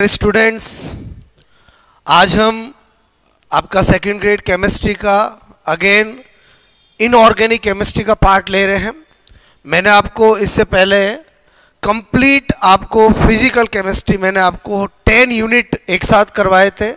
Students, आज हम आपका सेकंड ग्रेड केमिस्ट्री का अगेन इनऑर्गेनिक केमिस्ट्री का पार्ट ले रहे हैं। मैंने आपको इससे पहले कंप्लीट आपको फिजिकल केमिस्ट्री मैंने आपको 10 यूनिट एक साथ करवाए थे।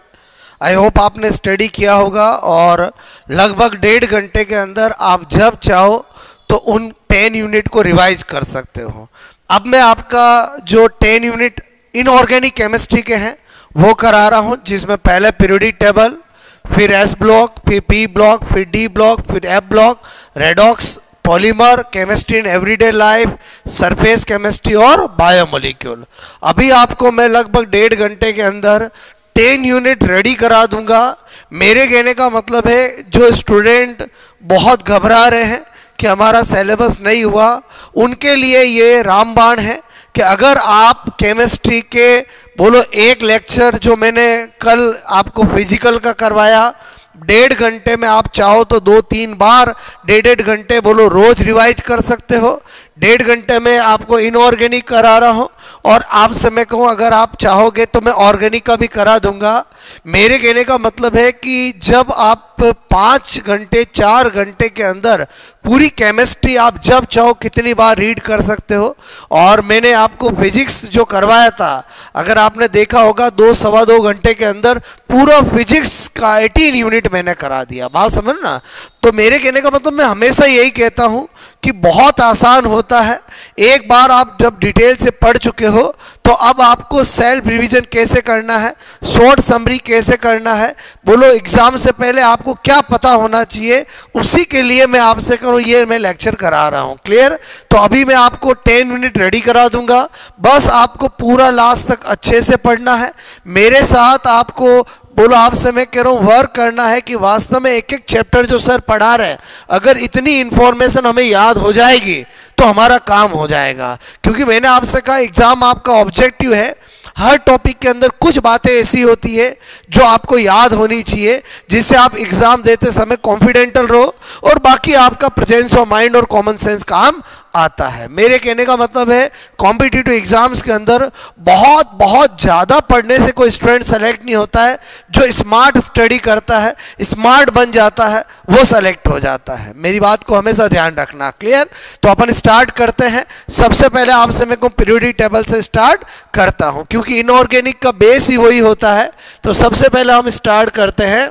आई होप आपने स्टडी किया होगा और लगभग 1.5 घंटे के अंदर आप जब चाहो तो उन 10 यूनिट को रिवाइज कर सकते हो। अब मैं आपका जो 10 यूनिट इनऑर्गेनिक केमिस्ट्री के हैं वो करा रहा हूँ, जिसमें पहले पीरियोडिक टेबल, फिर एस ब्लॉक, फिर पी ब्लॉक, फिर डी ब्लॉक, फिर F block, redox, polymer, chemistry in everyday life, surface chemistry और बायोमोलिक्यूल। अभी आपको मैं लगभग 1.5 घंटे के अंदर 10 यूनिट रेडी करा दूंगा। मेरे कहने का मतलब है जो स्टूडेंट बहुत घबरा रहे हैं कि हमारा सिलेबस नहीं हुआ, उनके लिए ये रामबाण है कि अगर आप केमिस्ट्री के बोलो एक लेक्चर जो मैंने कल आपको फिजिकल का करवाया 1.5 घंटे में आप चाहो तो 2-3 बार 1.5 घंटे बोलो रोज रिवाइज कर सकते हो। 1.5 घंटे में आपको इनऑर्गेनिक करा रहा हूँ और आपसे मैं कहूँ अगर आप चाहोगे तो मैं ऑर्गेनिक का भी करा दूंगा। मेरे कहने का मतलब है कि जब आप 5 घंटे 4 घंटे के अंदर पूरी केमिस्ट्री आप जब चाहो कितनी बार रीड कर सकते हो। और मैंने आपको फिजिक्स जो करवाया था, अगर आपने देखा होगा 2-2.25 घंटे के अंदर पूरा फिजिक्स का 18 यूनिट मैंने करा दिया। बात समझना। तो मेरे कहने का मतलब मैं हमेशा यही कहता हूँ कि बहुत आसान होता है। एक बार आप जब डिटेल से पढ़ चुके हो तो अब आपको सेल्फ रिवीजन कैसे करना है, शॉर्ट समरी कैसे करना है, बोलो एग्जाम से पहले आपको क्या पता होना चाहिए, उसी के लिए मैं आपसे कहूँ ये मैं लेक्चर करा रहा हूँ। क्लियर? तो अभी मैं आपको 10 मिनट रेडी करा दूंगा, बस आपको पूरा लास्ट तक अच्छे से पढ़ना है। मेरे साथ आपको बोलो आपसे मैं कह रहा हूँ वर्क करना है कि वास्तव में एक एक चैप्टर जो सर पढ़ा रहे हैं, अगर इतनी इंफॉर्मेशन हमें याद हो जाएगी तो हमारा काम हो जाएगा। क्योंकि मैंने आपसे कहा एग्जाम आपका ऑब्जेक्टिव है, हर टॉपिक के अंदर कुछ बातें ऐसी होती है जो आपको याद होनी चाहिए, जिससे आप एग्जाम देते समय कॉन्फिडेंटल रहो और बाकी आपका प्रेजेंस ऑफ माइंड और कॉमन सेंस काम आता है। मेरे कहने का मतलब है कॉम्पिटिटिव एग्जाम्स के अंदर बहुत ज़्यादा पढ़ने से कोई स्टूडेंट सेलेक्ट नहीं होता है। जो स्मार्ट स्टडी करता है, स्मार्ट बन जाता है, वो सेलेक्ट हो जाता है। मेरी बात को हमेशा ध्यान रखना। क्लियर? तो अपन स्टार्ट करते हैं। सबसे पहले आपसे मैं को पीरियोडिक टेबल से स्टार्ट करता हूं, क्योंकि इनऑर्गेनिक का बेस ही वही होता है। तो सबसे पहले हम स्टार्ट करते हैं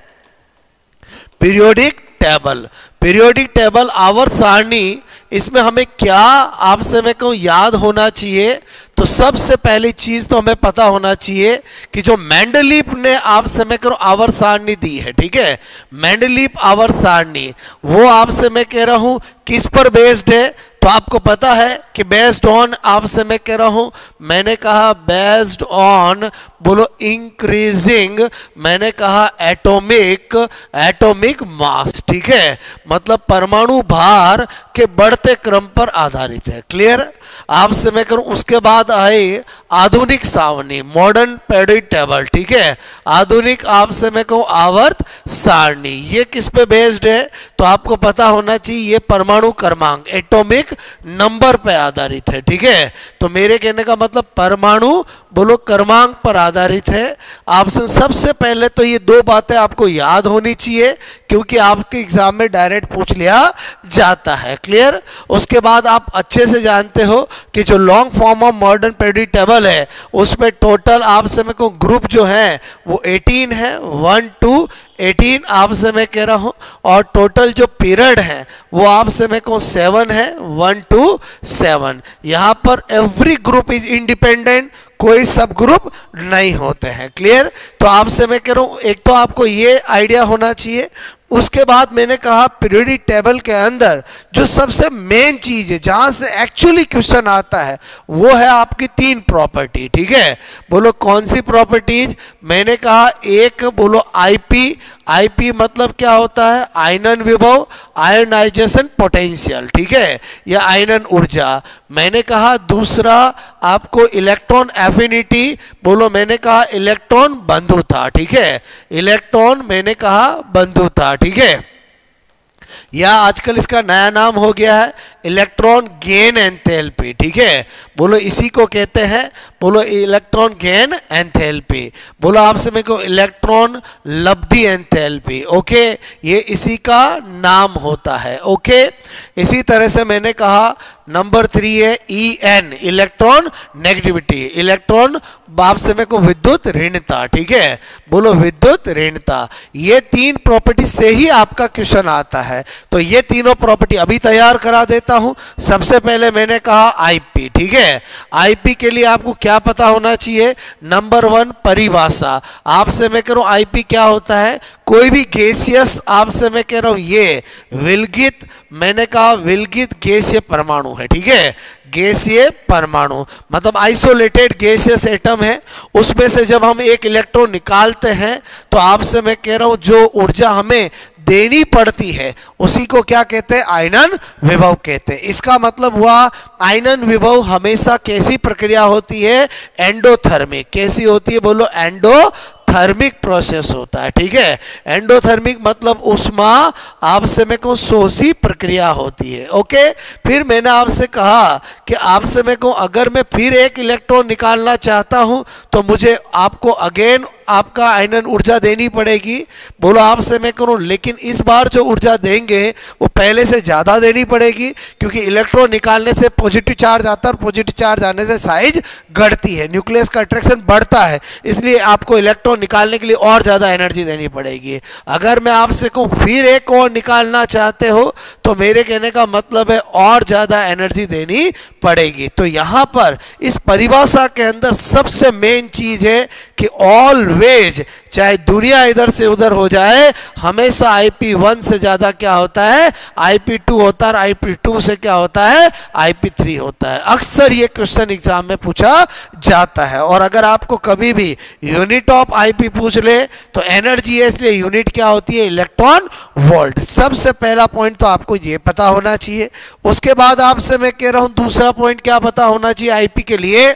पीरियोडिक टेबल। पीरियोडिक टेबल आवर्त सारणी, इसमें हमें क्या आपसे मैं कहूँ याद होना चाहिए। तो सबसे पहली चीज तो हमें पता होना चाहिए कि जो मेंडलीफ ने आपसे मैं कह रहा हूँ आवर्त सारणी दी है, ठीक है, मेंडलीफ आवर्त सारणी, वो आपसे मैं कह रहा हूँ किस पर बेस्ड है। तो आपको पता है कि बेस्ड ऑन, आपसे मैं कह रहा हूं, मैंने कहा बेस्ड ऑन बोलो इंक्रीजिंग, मैंने कहा एटॉमिक मास, ठीक है, मतलब परमाणु भार के बढ़ते क्रम पर आधारित है। क्लियर? आपसे मैं करूं उसके बाद आए आधुनिक सारणी, मॉडर्न पीरियोडिक टेबल, ठीक है, आधुनिक आपसे मैं कहूं आवर्त सारणी, ये किस पे बेस्ड है। तो आपको पता होना चाहिए ये परमाणु क्रमांक एटॉमिक नंबर पे आधारित है, ठीक है। तो मेरे कहने का मतलब परमाणु बोलो क्रमांक पर आधारित है। आपसे सबसे पहले तो ये 2 बातें आपको याद होनी चाहिए, क्योंकि आपके एग्जाम में डायरेक्ट पूछ लिया जाता है। क्लियर? उसके बाद आप अच्छे से जानते हो कि जो long form of modern periodic table है उसमें टोटल आपसे मैं कहूँ ग्रुप जो है वो 18 है, 1 to 18 आपसे मैं कह रहा हूं, और टोटल जो पीरियड है वो आपसे मैं कहूँ 7 है, 1 to 7। यहां पर एवरी ग्रुप इज इंडिपेंडेंट, कोई सब ग्रुप नहीं होते हैं। क्लियर? तो आपसे मैं कह रहा हूं एक तो आपको ये आइडिया होना चाहिए। उसके बाद मैंने कहा पीरियोडिक टेबल के अंदर जो सबसे मेन चीज है जहां से एक्चुअली क्वेश्चन आता है वो है आपकी 3 प्रॉपर्टी, ठीक है। बोलो कौन सी प्रॉपर्टीज? मैंने कहा एक बोलो आईपी, आईपी मतलब क्या होता है, आयनन विभव, आयनाइजेशन पोटेंशियल, ठीक है, या आयनन ऊर्जा। मैंने कहा दूसरा आपको इलेक्ट्रॉन एफिनिटी, बोलो मैंने कहा इलेक्ट्रॉन बंधुता, ठीक है, इलेक्ट्रॉन मैंने कहा बंधुता, ठीक है। या आजकल इसका नया नाम हो गया है इलेक्ट्रॉन गेन एंथैल्पी। ठीक है, बोलो इसी को कहते हैं, बोलो इलेक्ट्रॉन गेन एंथैल्पी, बोलो आपसे मेरे को इलेक्ट्रॉन लब्धि एंथैल्पी। ओके, ये इसी का नाम होता है। ओके, इसी तरह से मैंने कहा नंबर 3 है EN इलेक्ट्रॉन नेगेटिविटी, इलेक्ट्रॉन बाप से मेरे को विद्युत ऋणता। ठीक है, बोलो विद्युत ऋणता। ये 3 प्रॉपर्टी से ही आपका क्वेश्चन आता है, तो ये तीनों प्रॉपर्टी अभी तैयार करा देता हूं। सबसे पहले मैंने कहा IP। ठीक है, IP के लिए आपको क्या पता होना चाहिए? नंबर 1 परिभाषा। आपसे मैं कह रहा हूं IP क्या होता है? कोई भी गैसियस, आपसे मैं कह रहा हूं ये विलगित, मैंने कहा विलगित गैसीय परमाणु है। ठीक है, गैसीय परमाणु मतलब आइसोलेटेड गैसियस एटम है, उसमें से जब हम एक इलेक्ट्रॉन निकालते हैं तो आपसे मैं कह रहा हूं जो ऊर्जा हमें देनी पड़ती है उसी को क्या कहते हैं? आयनन विभव कहते हैं। इसका मतलब हुआ आयनन विभव हमेशा कैसी प्रक्रिया होती है? एंडोथर्मिक। कैसी होती है? बोलो एंडोथर्मिक प्रोसेस होता है। ठीक है, एंडोथर्मिक मतलब उष्मा आपसे में को शोषी प्रक्रिया होती है। ओके, फिर मैंने आपसे कहा कि आपसे में को अगर मैं फिर एक इलेक्ट्रॉन निकालना चाहता हूं तो मुझे आपको अगेन आपका आयनन ऊर्जा देनी पड़ेगी। बोलो आपसे मैं करूं, लेकिन इस बार जो ऊर्जा देंगे वो पहले से ज्यादा देनी पड़ेगी, क्योंकि इलेक्ट्रॉन निकालने से पॉजिटिव चार्ज आता है और पॉजिटिव चार्ज आने से साइज घटती है, न्यूक्लियस का अट्रैक्शन बढ़ता है, इसलिए आपको इलेक्ट्रॉन निकालने के लिए और ज्यादा एनर्जी देनी पड़ेगी। अगर मैं आपसे कहूं फिर एक और निकालना चाहते हो तो मेरे कहने का मतलब है और ज्यादा एनर्जी देनी पड़ेगी। तो यहां पर इस परिभाषा के अंदर सबसे मेन चीज है कि ऑलवेज, चाहे दुनिया इधर से उधर हो जाए, हमेशा IP1 से ज्यादा क्या होता है? IP2 होता है, और IP2 से क्या होता है? IP3 होता है। अक्सर ये क्वेश्चन एग्जाम में पूछा जाता है। और अगर आपको कभी भी यूनिट ऑफ IP पूछ ले तो एनर्जी है, इसलिए यूनिट क्या होती है? Electron volt. सबसे पहला पॉइंट तो आपको ये पता होना चाहिए। उसके बाद आपसे मैं कह रहा हूं दूसरा पॉइंट क्या पता होना चाहिए IP के लिए?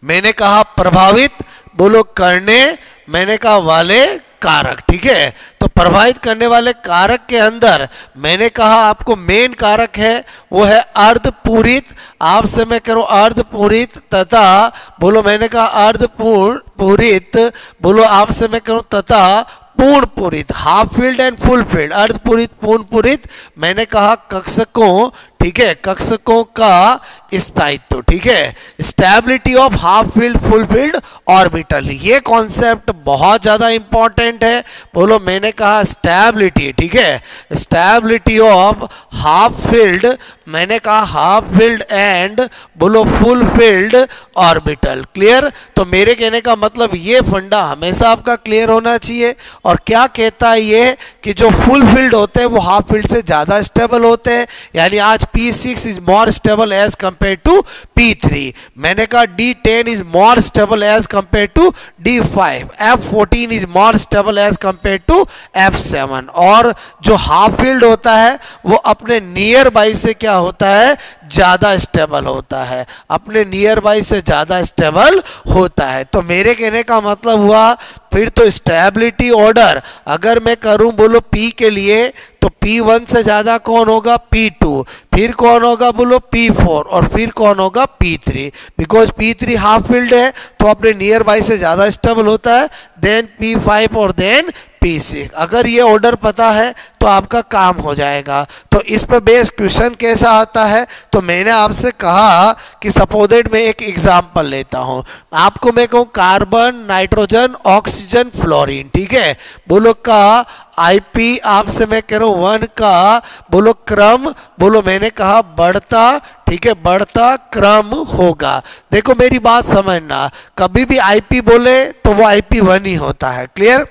मैंने कहा प्रभावित, बोलो करने, मैंने कहा वाले कारक। ठीक है, तो प्रभावित करने वाले कारक के अंदर मैंने कहा आपको मेन कारक है वो है अर्धपूरित। आपसे मैं करूं अर्धपूरित तथा, बोलो मैंने कहा अर्धपूरित, बोलो आपसे मैं करूं तथा पूर्ण पूरित, half filled and full filled. अर्धपूरित, पूर्ण पूरित, मैंने कहा कक्षकों। ठीक है, कक्षकों का स्थायित्व। ठीक है, stability of half field full filled orbital, ये कॉन्सेप्ट बहुत ज्यादा इंपॉर्टेंट है। बोलो मैंने कहा स्टेबिलिटी। ठीक है, स्टेबिलिटी ऑफ हाफ फील्ड, मैंने कहा हाफ फील्ड एंड बोलो फुल फील्ड ऑर्बिटल। क्लियर? तो मेरे कहने का मतलब ये फंडा हमेशा आपका क्लियर होना चाहिए। और क्या कहता है ये कि जो फुल फील्ड होते हैं वो हाफ फील्ड से ज्यादा स्टेबल होते हैं, यानी आज P6 is more stable as compare to P3। मैंने कहा D10 is more stable as compare to D5, F14 is more stable as compare to F7। और जो हाफ फील्ड होता है वो अपने नियर बाई से क्या होता है? ज्यादा स्टेबल होता है, अपने नियर बाई से ज्यादा स्टेबल होता है। तो मेरे कहने का मतलब हुआ फिर तो स्टेबिलिटी ऑर्डर अगर मैं करूं बोलो P के लिए तो P1 से ज्यादा कौन होगा? P2, फिर कौन होगा? बोलो P4, और फिर कौन होगा? P3। Because P3 half field है तो अपने नियर बाई से ज्यादा स्टेबल होता है, देन P5 और देन P6। अगर ये ऑर्डर पता है तो आपका काम हो जाएगा। तो इस पर बेस क्वेश्चन कैसा आता है? तो मैंने आपसे कहा कि सपोजेड मैं एक एग्जांपल लेता हूं, आपको मैं कहूं कार्बन, नाइट्रोजन, ऑक्सीजन, फ्लोरीन। ठीक है, बोलो का IP आपसे मैं कह रहा हूं 1 का बोलो क्रम, बोलो मैंने कहा बढ़ता। ठीक है, बढ़ता क्रम होगा। देखो मेरी बात समझना, कभी भी IP बोले तो वो IP1 ही होता है। क्लियर?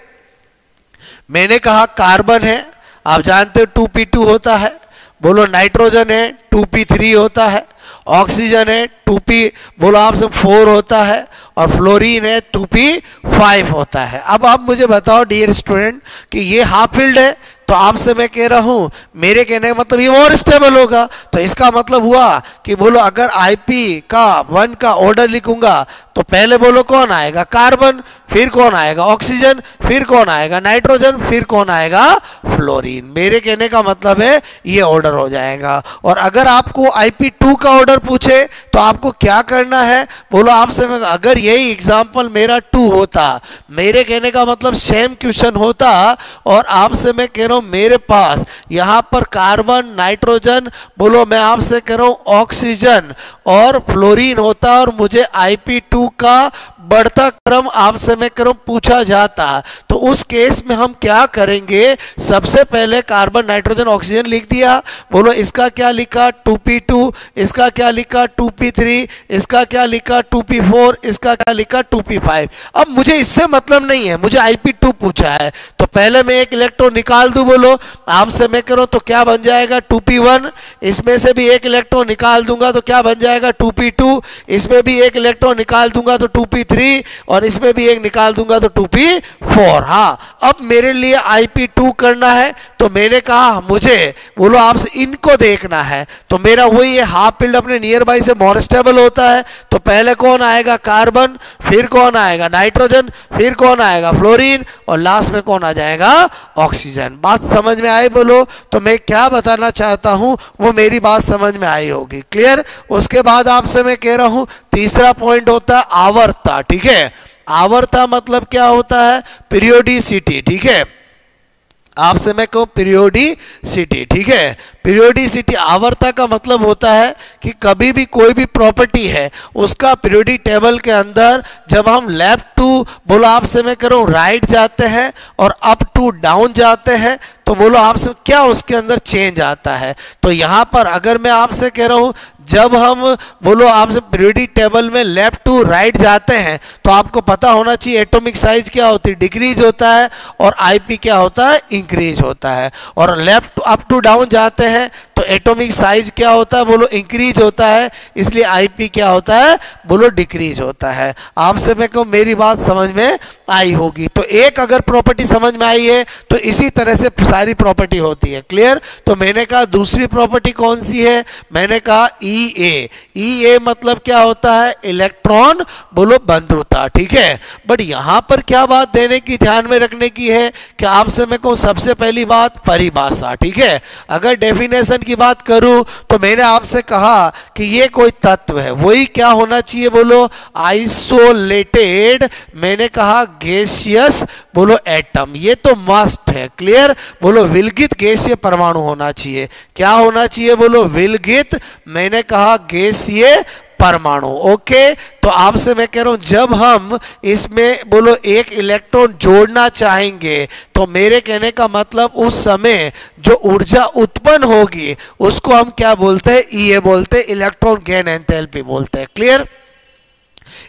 मैंने कहा कार्बन है, आप जानते हो 2p2 होता है, बोलो नाइट्रोजन है 2p3 होता है, ऑक्सीजन है 2p बोलो आपसे 4 होता है, और फ्लोरीन है 2p5 होता है। अब आप मुझे बताओ डियर स्टूडेंट कि ये हाफ फील्ड है, तो आपसे मैं कह रहा हूं मेरे कहने का मतलब ये और स्टेबल होगा। तो इसका मतलब हुआ कि बोलो अगर IP का 1 का ऑर्डर लिखूंगा तो पहले बोलो कौन आएगा, कार्बन, फिर कौन आएगा, ऑक्सीजन, फिर कौन आएगा, नाइट्रोजन, फिर कौन आएगा, फ्लोरीन। मेरे कहने का मतलब है ये ऑर्डर हो जाएगा। और अगर आपको IP2 का ऑर्डर पूछे तो आपको क्या करना है, बोलो आपसे मैं, अगर यही एग्जाम्पल मेरा 2 होता, मेरे कहने का मतलब सेम क्वेश्चन होता, और आपसे मैं कह रहा हूं मेरे पास यहां पर कार्बन, नाइट्रोजन, बोलो मैं आपसे कह रहा हूं ऑक्सीजन और फ्लोरीन होता, और मुझे IP2 का बढ़ता क्रम आपसे मैं करूं पूछा जाता, तो उस केस में हम क्या करेंगे, सबसे पहले कार्बन, नाइट्रोजन, ऑक्सीजन लिख दिया, बोलो इसका क्या लिखा 2p2, इसका क्या लिखा 2p3, इसका क्या लिखा 2p4, इसका क्या लिखा 2p5। अब मुझे इससे मतलब नहीं है, मुझे IP2 पूछा है, तो पहले मैं एक इलेक्ट्रॉन निकाल दूं, बोलो आपसे मैं करूं तो क्या बन जाएगा 2p1, इसमें से भी एक इलेक्ट्रॉन निकाल दूंगा तो क्या बन जाएगा 2p2, इसमें भी एक इलेक्ट्रॉन निकाल दूंगा तो 2p3, और इसमें भी एक निकाल दूंगा तो 2p4। हाँ, अब मेरे लिए IP2 करना है, तो मैंने कहा मुझे बोलो आपसे इनको देखना है, तो मेरा वही है, हाफ फील्ड अपने नियर बाई से मोर स्टेबल होता है, तो पहले कौन आएगा कार्बन, फिर कौन आएगा नाइट्रोजन, फिर कौन आएगा फ्लोरीन, और लास्ट में कौन आ जाएगा ऑक्सीजन। बात समझ में आई बोलो, तो मैं क्या बताना चाहता हूं वो मेरी बात समझ में आई होगी, क्लियर। उसके बाद आपसे मैं कह रहा हूं तीसरा पॉइंट होता है आवर्तता, ठीक है। आवर्तता मतलब क्या होता है, पीरियोडिसिटी, ठीक है। आपसे मैं कहूं पीरियोडिसिटी, ठीक है। पीरियोडिसिटी, आवर्तता का मतलब होता है कि कभी भी कोई भी प्रॉपर्टी है उसका पीरियोडिक टेबल के अंदर जब हम लेफ्ट टू बोलो आपसे मैं कह रहा हूं राइट जाते हैं और अप टू डाउन जाते हैं, तो बोलो आपसे क्या उसके अंदर चेंज आता है। तो यहां पर अगर मैं आपसे कह रहा हूं जब हम बोलो आपसे पीरियोडिक टेबल में लेफ्ट टू राइट जाते हैं तो आपको पता होना चाहिए एटॉमिक साइज क्या होती है, डिक्रीज होता है, और IP क्या होता है, इंक्रीज होता है। और लेफ्ट अप टू डाउन जाते हैं तो एटॉमिक साइज क्या होता है, बोलो इंक्रीज होता है, इसलिए IP क्या होता है, बोलो डिक्रीज होता है। आपसे मैं कहूँ मेरी बात समझ में आई होगी। तो एक अगर प्रॉपर्टी समझ में आई है तो इसी तरह से सारी प्रॉपर्टी होती है, क्लियर। तो मैंने कहा दूसरी प्रॉपर्टी कौन सी है, मैंने कहा EA मतलब क्या होता है, इलेक्ट्रॉन बोलो बंधुता, ठीक है। बट यहां पर क्या बात देने की ध्यान में रखने की है कि आपसे मैं कहूं सबसे पहली बात परिभाषा, ठीक है। अगर डेफिनेशन की बात करूं तो मैंने आपसे कहा कि ये कोई तत्व है, वही क्या होना चाहिए, बोलो आइसोलेटेड, मैंने कहा गैसियस बोलो एटम, ये तो मस्ट है, क्लियर। बोलो विलगित गैसीय परमाणु होना चाहिए, क्या होना चाहिए, बोलो विलगित, मैंने कहा गैसीय परमाणु, ओके। तो आपसे मैं कह रहा हूं जब हम इसमें बोलो एक इलेक्ट्रॉन जोड़ना चाहेंगे तो मेरे कहने का मतलब उस समय जो ऊर्जा उत्पन्न होगी उसको हम क्या बोलते हैं, EA बोलते हैं, इलेक्ट्रॉन गेन एंथैल्पी बोलते हैं, क्लियर।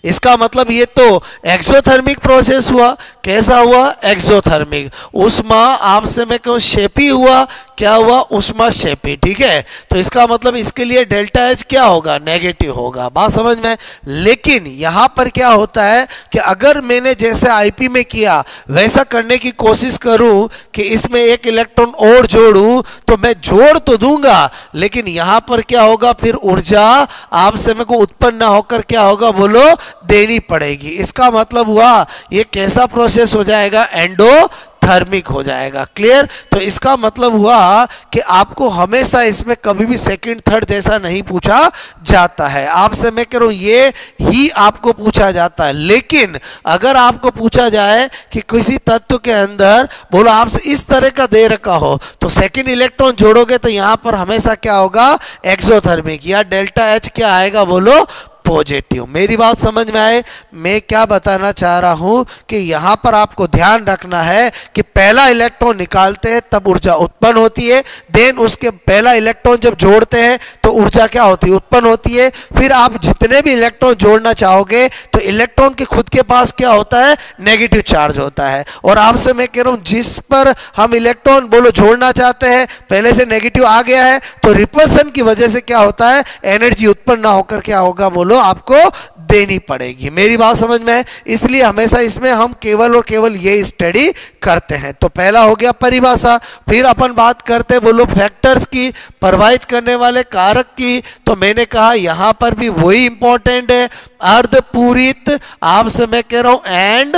इसका मतलब ये तो एक्सोथर्मिक प्रोसेस हुआ, कैसा हुआ, एक्सोथर्मिक, उष्मा आपसे मैं कहूं शेपी हुआ, क्या हुआ, उष्मा शेपी, ठीक है। तो इसका मतलब इसके लिए डेल्टा H क्या होगा, नेगेटिव होगा, बात समझ में। लेकिन यहां पर क्या होता है कि अगर मैंने जैसे IP में किया वैसा करने की कोशिश करूं कि इसमें एक इलेक्ट्रॉन और जोड़ूं तो मैं जोड़ तो दूंगा, लेकिन यहां पर क्या होगा, फिर ऊर्जा आपसे मैं को उत्पन्न ना होकर क्या होगा, बोलो देनी पड़ेगी। इसका मतलब हुआ ये कैसा प्रोसेस हो जाएगा, एंडोथर्मिक हो जाएगा, क्लियर। तो इसका मतलब हुआ कि आपको हमेशा इसमें कभी भी सेकंड थर्ड जैसा नहीं पूछा जाता है, आपसे मैं कह रहा हूं ये ही आपको पूछा जाता है। लेकिन अगर आपको पूछा जाए कि किसी तत्व के अंदर बोलो आपसे इस तरह का दे रखा हो तो सेकंड इलेक्ट्रॉन जोड़ोगे तो यहां पर हमेशा क्या होगा, एक्सोथर्मिक, या डेल्टा H क्या आएगा, बोलो पॉजिटिव। मेरी बात समझ में आए, मैं क्या बताना चाह रहा हूं कि यहां पर आपको ध्यान रखना है कि पहला इलेक्ट्रॉन निकालते हैं तब ऊर्जा उत्पन्न होती है, देन उसके पहला इलेक्ट्रॉन जब जोड़ते हैं तो ऊर्जा क्या होती है, उत्पन्न होती है। फिर आप जितने भी इलेक्ट्रॉन जोड़ना चाहोगे तो इलेक्ट्रॉन के खुद के पास क्या होता है, नेगेटिव चार्ज होता है। और आपसे मैं कह रहा हूं जिस पर हम इलेक्ट्रॉन बोलो जोड़ना चाहते हैं पहले से नेगेटिव आ गया है तो रिपल्सन की वजह से क्या होता है, एनर्जी उत्पन्न ना होकर क्या होगा, बोलो आपको देनी पड़ेगी। मेरी बात समझ में है? इसलिए हमेशा इसमें हम केवल और केवल ये स्टडी करते हैं। तो पहला हो गया परिभाषा। फिर अपन बात करते हैं बोलो फैक्टर्स की, प्रभावित करने वाले कारक की। तो मैंने कहा यहां पर भी वही इंपॉर्टेंट है, अर्धपूरित, आपसे मैं कह रहा हूं एंड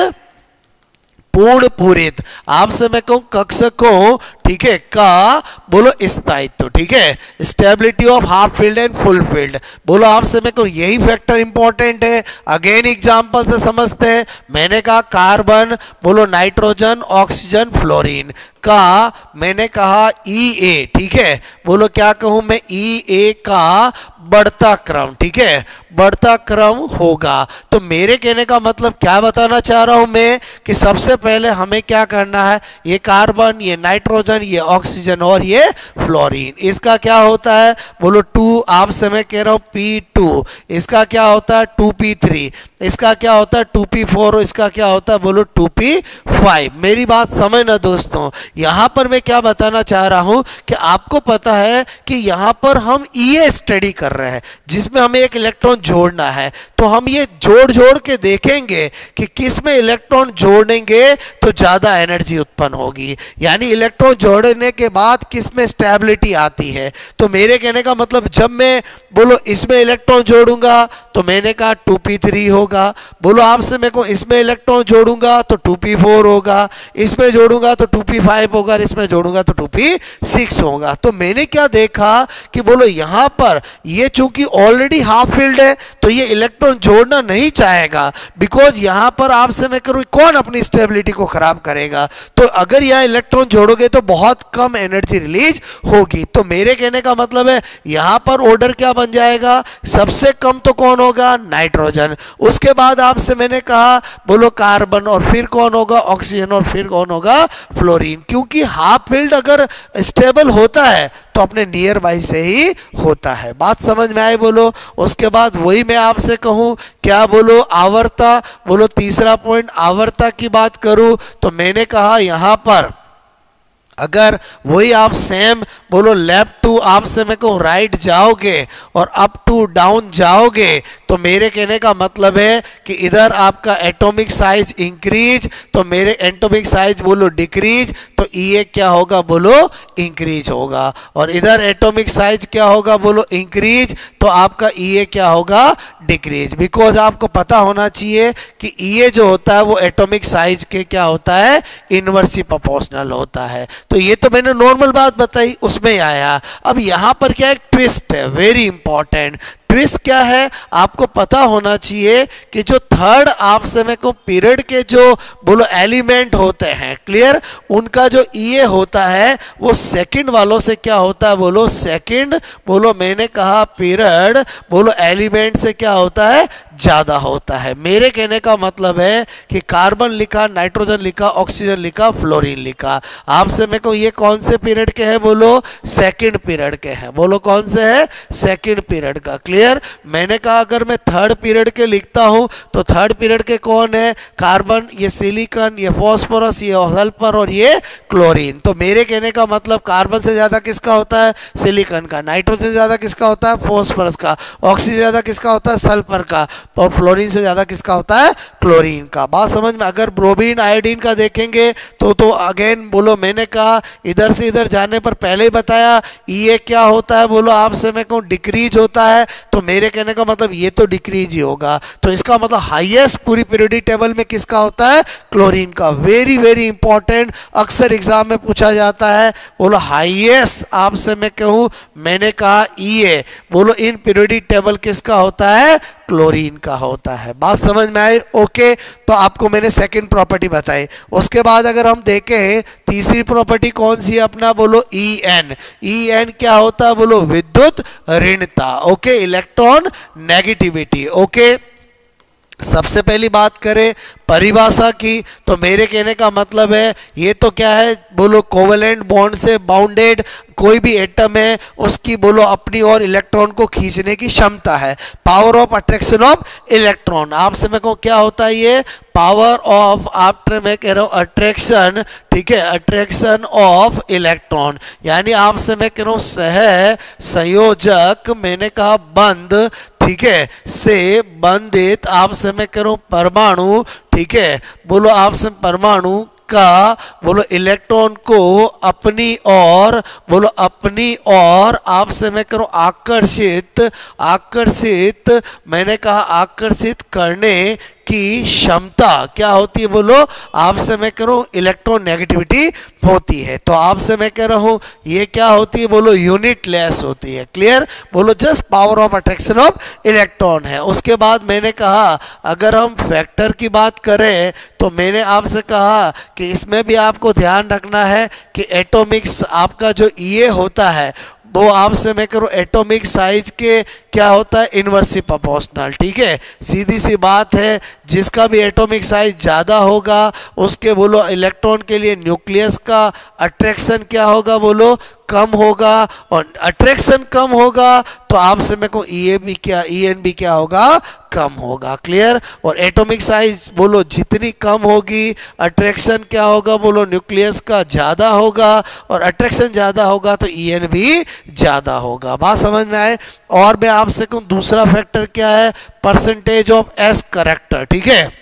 पूर्ण पूरित, आपसे मैं कहूं कक्षकों, ठीक है, का बोलो स्थायित्व, ठीक है, stability of half filled and full field. बोलो आपसे मैं कहूं यही फैक्टर इंपॉर्टेंट है। अगेन एग्जांपल से समझते हैं। मैंने कहा कार्बन, बोलो नाइट्रोजन, ऑक्सीजन, फ्लोरीन का मैंने कहा EA, ठीक है, बोलो क्या कहूं मैं, EA का बढ़ता क्रम, ठीक है, बढ़ता क्रम होगा। तो मेरे कहने का मतलब क्या बताना चाह रहा हूं मैं कि सबसे पहले हमें क्या करना है, ये कार्बन, ये नाइट्रोजन, ये ऑक्सीजन और ये फ्लोरीन, इसका क्या होता है बोलो 2, आपसे मैं कह रहा हूं P2, इसका क्या होता है 2P3, इसका क्या होता है 2P4, इसका क्या होता है बोलो 2P5। मेरी बात समझना दोस्तों, यहां पर मैं क्या बताना चाह रहा हूं कि आपको पता है कि यहां पर हम EA स्टडी कर रहे हैं जिसमें हमें एक इलेक्ट्रॉन जोड़ना है। तो हम ये जोड़ के देखेंगे कि किस में इलेक्ट्रॉन जोड़ेंगे तो ज्यादा एनर्जी उत्पन्न होगी, यानी इलेक्ट्रॉन जोड़ने के बाद किस में स्टेबिलिटी आती है। तो मेरे कहने का मतलब जब मैं बोलो इसमें इलेक्ट्रॉन जोड़ूंगा तो मैंने कहा 2P3 होगा, बोलो आपसे मैं को इसमें इलेक्ट्रॉन जोड़ूंगा तो 2P4 होगा, इसमें जोड़ूंगा तो 2P5 होगा, इसमें जोड़ूंगा तो 2P6 होगा। तो मैंने क्या देखा कि बोलो यहां पर ये चूंकि ऑलरेडी हाफ फील्ड है तो ये इलेक्ट्रॉन जोड़ना नहीं चाहेगा, बिकॉज यहां पर आपसे मैं करूं कौन अपनी स्टेबिलिटी को खराब करेगा। तो अगर यह इलेक्ट्रॉन जोड़ोगे तो बहुत कम एनर्जी रिलीज होगी। तो मेरे कहने का मतलब है यहां पर ऑर्डर क्या बन जाएगा, सबसे कम तो कौन होगा, नाइट्रोजन, उसके बाद आपसे मैंने कहा बोलो कार्बन, और फिर कौन होगा, ऑक्सीजन, और फिर कौन होगा, फ्लोरीन। क्योंकि हाफ फील्ड अगर स्टेबल होता है तो अपने नियर बाई से ही होता है। बात समझ में आई बोलो। उसके बाद वही मैं आपसे कहूं क्या बोलो, आवर्ता, बोलो तीसरा पॉइंट आवर्ता की बात करूं तो मैंने कहा यहां पर अगर वही आप सेम बोलो लेफ्ट टू आपसे मैं कहूँ राइट जाओगे और अप टू डाउन जाओगे तो मेरे कहने का मतलब है कि इधर आपका एटॉमिक साइज इंक्रीज तो मेरे एटॉमिक साइज बोलो डिक्रीज, तो EA क्या होगा बोलो इंक्रीज होगा, और इधर एटॉमिक साइज क्या होगा बोलो इंक्रीज, तो आपका EA क्या होगा डिक्रीज। बिकॉज आपको पता होना चाहिए कि EA जो होता है वो एटॉमिक साइज के क्या होता है, इनवर्सली प्रोपोर्शनल होता है। तो ये तो मैंने नॉर्मल बात बताई, उसमें आया। अब यहां पर क्या एक ट्विस्ट है, वेरी इंपॉर्टेंट ट्विस्ट क्या है, आपको पता होना चाहिए कि जो थर्ड आपसे मैं कहूं पीरियड के जो बोलो एलिमेंट होते हैं, क्लियर, उनका जो EA होता है वो सेकंड वालों से क्या होता है बोलो, सेकंड बोलो मैंने कहा पीरियड बोलो एलिमेंट से क्या होता है, ज्यादा होता है। मेरे कहने का मतलब है कि कार्बन लिखा, नाइट्रोजन लिखा, ऑक्सीजन लिखा, फ्लोरीन लिखा, आपसे मैं कहूं ये कौन से पीरियड के हैं बोलो, सेकंड पीरियड के हैं। बोलो कौन से है, सेकंड पीरियड का। क्लियर, मैंने कहा अगर मैं थर्ड पीरियड के लिखता हूं तो थर्ड पीरियड के कौन है, कार्बन, ये सिलिकॉन, ये फास्फोरस, ये सल्फर और ये क्लोरीन। तो मेरे कहने का मतलब कार्बन से ज्यादा किसका होता है, सिलिकॉन का, नाइट्रोजन से ज्यादा किसका होता है, फास्फोरस का, ऑक्सीजन से ज्यादा किसका होता है, सल्फर का, और फ्लोरीन से ज्यादा किसका होता है, क्लोरीन का। बात समझ में। अगर ब्रोमीन आयोडीन का देखेंगे तो अगेन बोलो मैंने कहा इधर से इधर जाने पर पहले ही बताया EA क्या होता है बोलो, आपसे मैं कहूं डिक्रीज होता है, तो मेरे कहने का मतलब ये तो डिक्रीज ही होगा। तो इसका मतलब हाईएस्ट पूरी पीरियोडिक टेबल में किसका होता है, क्लोरीन का। वेरी वेरी इंपॉर्टेंट, अक्सर एग्जाम में पूछा जाता है, बोलो हाईएस्ट आपसे मैं कहूं मैंने कहा EA बोलो इन पीरियोडिक टेबल किसका होता है, क्लोरीन का होता है। बात समझ में आई, ओके। तो आपको मैंने सेकंड प्रॉपर्टी बताई। उसके बाद अगर हम देखें तीसरी प्रॉपर्टी कौन सी है अपना बोलो, EN क्या होता है बोलो, विद्युत ऋणता, ओके, इलेक्ट्रॉन नेगेटिविटी, ओके। सबसे पहली बात करें परिभाषा की तो मेरे कहने का मतलब है ये तो क्या है बोलो, कोवेलेंट बॉन्ड से बाउंडेड कोई भी एटम है उसकी बोलो अपनी ओर इलेक्ट्रॉन को खींचने की क्षमता है, power of attraction of electron. आपसे मैं कहूँ क्या होता है ये, पावर ऑफ, आफ्टर मैं कह रहा हूँ अट्रैक्शन, ठीक है, अट्रैक्शन ऑफ इलेक्ट्रॉन, यानी आपसे मैं कह रहा हूँ सह संयोजक मैंने कहा बंद ठीक है, से बंधित आपसे मैं करूं परमाणु, ठीक है, बोलो आपसे परमाणु का बोलो इलेक्ट्रॉन को अपनी ओर, बोलो अपनी ओर आपसे मैं करूं आकर्षित, आकर्षित मैंने कहा आकर्षित करने की क्षमता क्या होती है, बोलो आपसे मैं कह रहा हूं इलेक्ट्रॉन नेगेटिविटी होती है। तो आपसे मैं कह रहा हूं ये क्या होती है, बोलो यूनिट लेस होती है। क्लियर, बोलो just power of attraction of electron है। उसके बाद मैंने कहा अगर हम फैक्टर की बात करें तो मैंने आपसे कहा कि इसमें भी आपको ध्यान रखना है कि एटॉमिक्स आपका जो ईए होता है वो आपसे मैं करूँ एटॉमिक साइज के क्या होता है, इनवर्सली प्रोपोर्शनल। ठीक है, सीधी सी बात है, जिसका भी एटॉमिक साइज ज़्यादा होगा उसके बोलो इलेक्ट्रॉन के लिए न्यूक्लियस का अट्रैक्शन क्या होगा, बोलो कम होगा, और अट्रैक्शन कम होगा तो आपसे मैं को EN भी क्या होगा, कम होगा। क्लियर, और एटॉमिक साइज बोलो जितनी कम होगी अट्रैक्शन क्या होगा, बोलो न्यूक्लियस का ज़्यादा होगा, और अट्रैक्शन ज़्यादा होगा तो EN भी ज़्यादा होगा। बात समझ में आए। और मैं आपसे कहूँ दूसरा फैक्टर क्या है, परसेंटेज ऑफ S करेक्टर। ठीक है,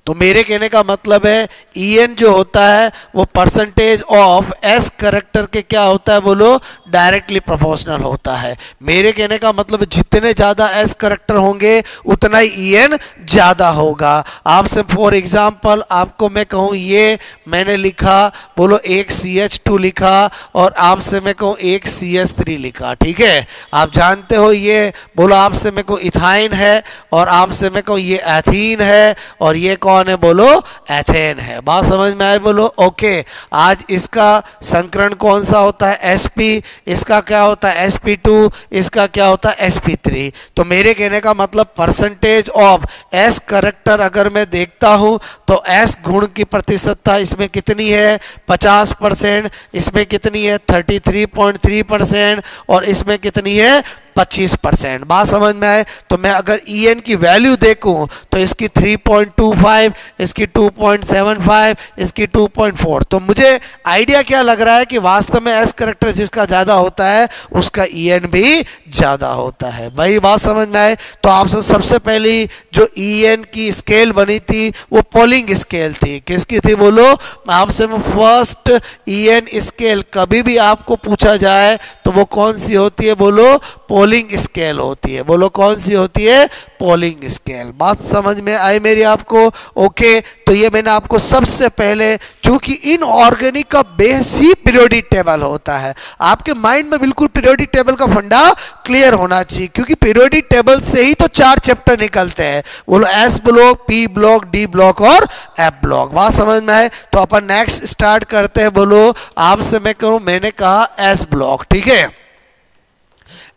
तो मेरे कहने का मतलब है EN जो होता है वो परसेंटेज ऑफ S करेक्टर के क्या होता है, बोलो डायरेक्टली प्रोपोर्शनल होता है। मेरे कहने का मतलब जितने ज़्यादा S करेक्टर होंगे उतना ही EN ज़्यादा होगा। आपसे फॉर एग्जांपल आपको मैं कहूँ ये मैंने लिखा, बोलो एक CH2 लिखा और आपसे मैं कहूँ एक CH3 लिखा। ठीक है, आप जानते हो ये बोलो आपसे मैं कहूँ इथाइन है और आपसे मैं कहूँ ये एथीन है और ये कौन है, बोलो एथेन है। बात समझ में आए, बोलो ओके। आज इसका संकरण कौन सा होता है, sp, इसका क्या होता है sp2, इसका क्या होता है sp3। तो मेरे कहने का मतलब परसेंटेज ऑफ S करेक्टर अगर मैं देखता हूं तो S गुण की प्रतिशतता इसमें कितनी है, 50%, इसमें कितनी है 33.3%, और इसमें कितनी है 25%। बात समझ में आए। तो मैं अगर EN की वैल्यू देखूं तो इसकी 3.25, इसकी 2.75, इसकी 2.4। तो मुझे आइडिया क्या लग रहा है कि वास्तव में S करेक्टर जिसका ज़्यादा होता है उसका EN भी ज़्यादा होता है। भाई बात समझ में आए। तो आप सबसे पहली जो EN की स्केल बनी थी वो पोलिंग स्केल थी। किसकी थी, बोलो आपसे फर्स्ट EN स्केल कभी भी आपको पूछा जाए तो वो कौन सी होती है, बोलो पोलिंग स्केल होती है। बोलो कौन सी होती है, पोलिंग स्केल। बात समझ में आई मेरी आपको, ओके। तो ये मैंने आपको सबसे पहले, चूंकि इनऑर्गेनिक का बेस ही पीरियोडिक टेबल होता है, आपके माइंड में बिल्कुल पीरियोडिक टेबल का फंडा क्लियर होना चाहिए, क्योंकि पीरियोडिक टेबल से ही तो 4 चैप्टर निकलते हैं। बोलो S block, P block, D block और F ब्लॉक। बात समझ में आए। तो अपन नेक्स्ट स्टार्ट करते हैं। बोलो आपसे मैं कहूं, मैंने कहा S ब्लॉक। ठीक है,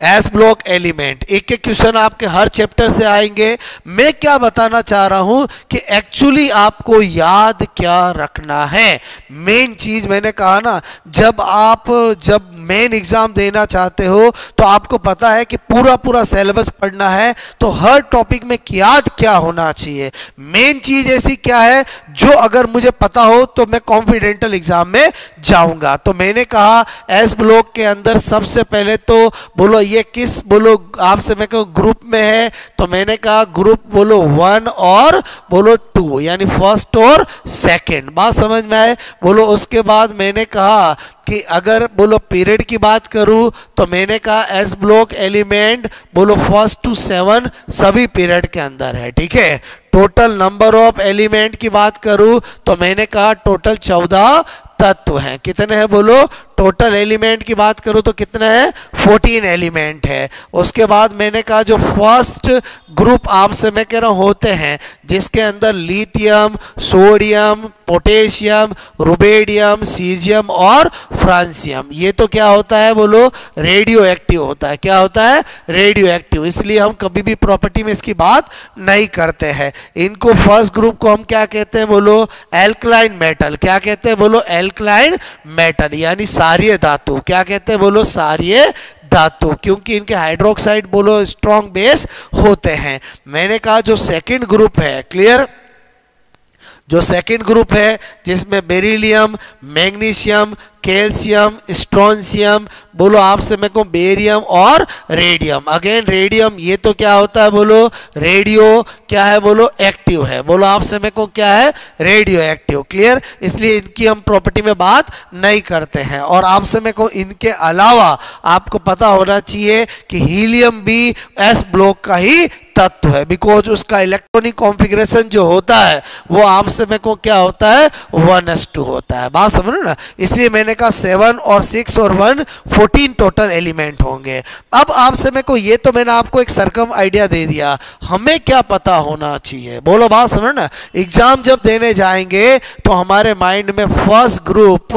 S ब्लॉक एलिमेंट, एक एक क्वेश्चन आपके हर चैप्टर से आएंगे। मैं क्या बताना चाह रहा हूं कि एक्चुअली आपको याद क्या रखना है। मेन चीज मैंने कहा ना, जब मेन एग्जाम देना चाहते हो तो आपको पता है कि पूरा सिलेबस पढ़ना है, तो हर टॉपिक में याद क्या होना चाहिए। मेन चीज ऐसी क्या है जो अगर मुझे पता हो तो मैं कॉन्फिडेंशियल एग्जाम में जाऊंगा। तो मैंने कहा S ब्लॉक के अंदर सबसे पहले तो बोलो ये किस, बोलो आपसे मैं कहूँ ग्रुप में है, तो मैंने कहा ग्रुप बोलो 1 और बोलो 2, यानी फर्स्ट और सेकंड। बात समझ में आए। बोलो उसके बाद मैंने कहा कि अगर बोलो पीरियड की बात करूं तो मैंने कहा S ब्लॉक एलिमेंट बोलो 1 to 7 सभी पीरियड के अंदर है। ठीक है, टोटल नंबर ऑफ एलिमेंट की बात करूं तो मैंने कहा टोटल 14 तत्व हैं। कितने हैं, बोलो टोटल एलिमेंट की बात करूं तो कितने हैं, 14 एलिमेंट है। उसके बाद मैंने कहा जो फर्स्ट ग्रुप आपसे मैं कह रहा हूं होते हैं जिसके अंदर lithium, sodium, potassium, rubidium, caesium और फ्रांसियम, ये तो क्या होता है, बोलो रेडियो एक्टिव होता है। क्या होता है, रेडियो एक्टिव। इसलिए हम कभी भी प्रॉपर्टी में इसकी बात नहीं करते हैं। इनको फर्स्ट ग्रुप को हम क्या कहते हैं, बोलो एल्कलाइन मेटल। क्या कहते हैं, बोलो एल्कलाइन मेटल, यानी सारीय धातु। क्या कहते हैं, बोलो सारीय धातु, क्योंकि इनके हाइड्रोक्साइड बोलो स्ट्रॉन्ग बेस होते हैं। मैंने कहा जो सेकंड ग्रुप है, क्लियर, जो सेकंड ग्रुप है जिसमें बेरिलियम, मैग्नीशियम, कैल्शियम, स्ट्रोंशियम, बोलो आपसे मेरे को बेरियम और रेडियम। अगेन रेडियम ये तो क्या होता है बोलो, रेडियो क्या है बोलो, एक्टिव है। बोलो आपसे मेरे को क्या है, रेडियो एक्टिव। क्लियर, इसलिए इनकी हम प्रॉपर्टी में बात नहीं करते हैं। और आपसे मेरे को इनके अलावा आपको पता होना चाहिए कि हीलियम भी एस ब्लॉक का ही तत्व है, बिकॉज उसका इलेक्ट्रॉनिक कॉन्फ़िगरेशन जो होता है वो आपसे मेरे को क्या होता है, 1s2 होता है। बात समझ ना, इसलिए मैंने कहा 7 और 6 और 1 14 टोटल एलिमेंट होंगे। अब आपसे मेरे को ये तो मैंने आपको एक सरकम आइडिया दे दिया, हमें क्या पता होना चाहिए। बोलो बात समझ ना, एग्जाम जब देने जाएंगे तो हमारे माइंड में फर्स्ट ग्रुप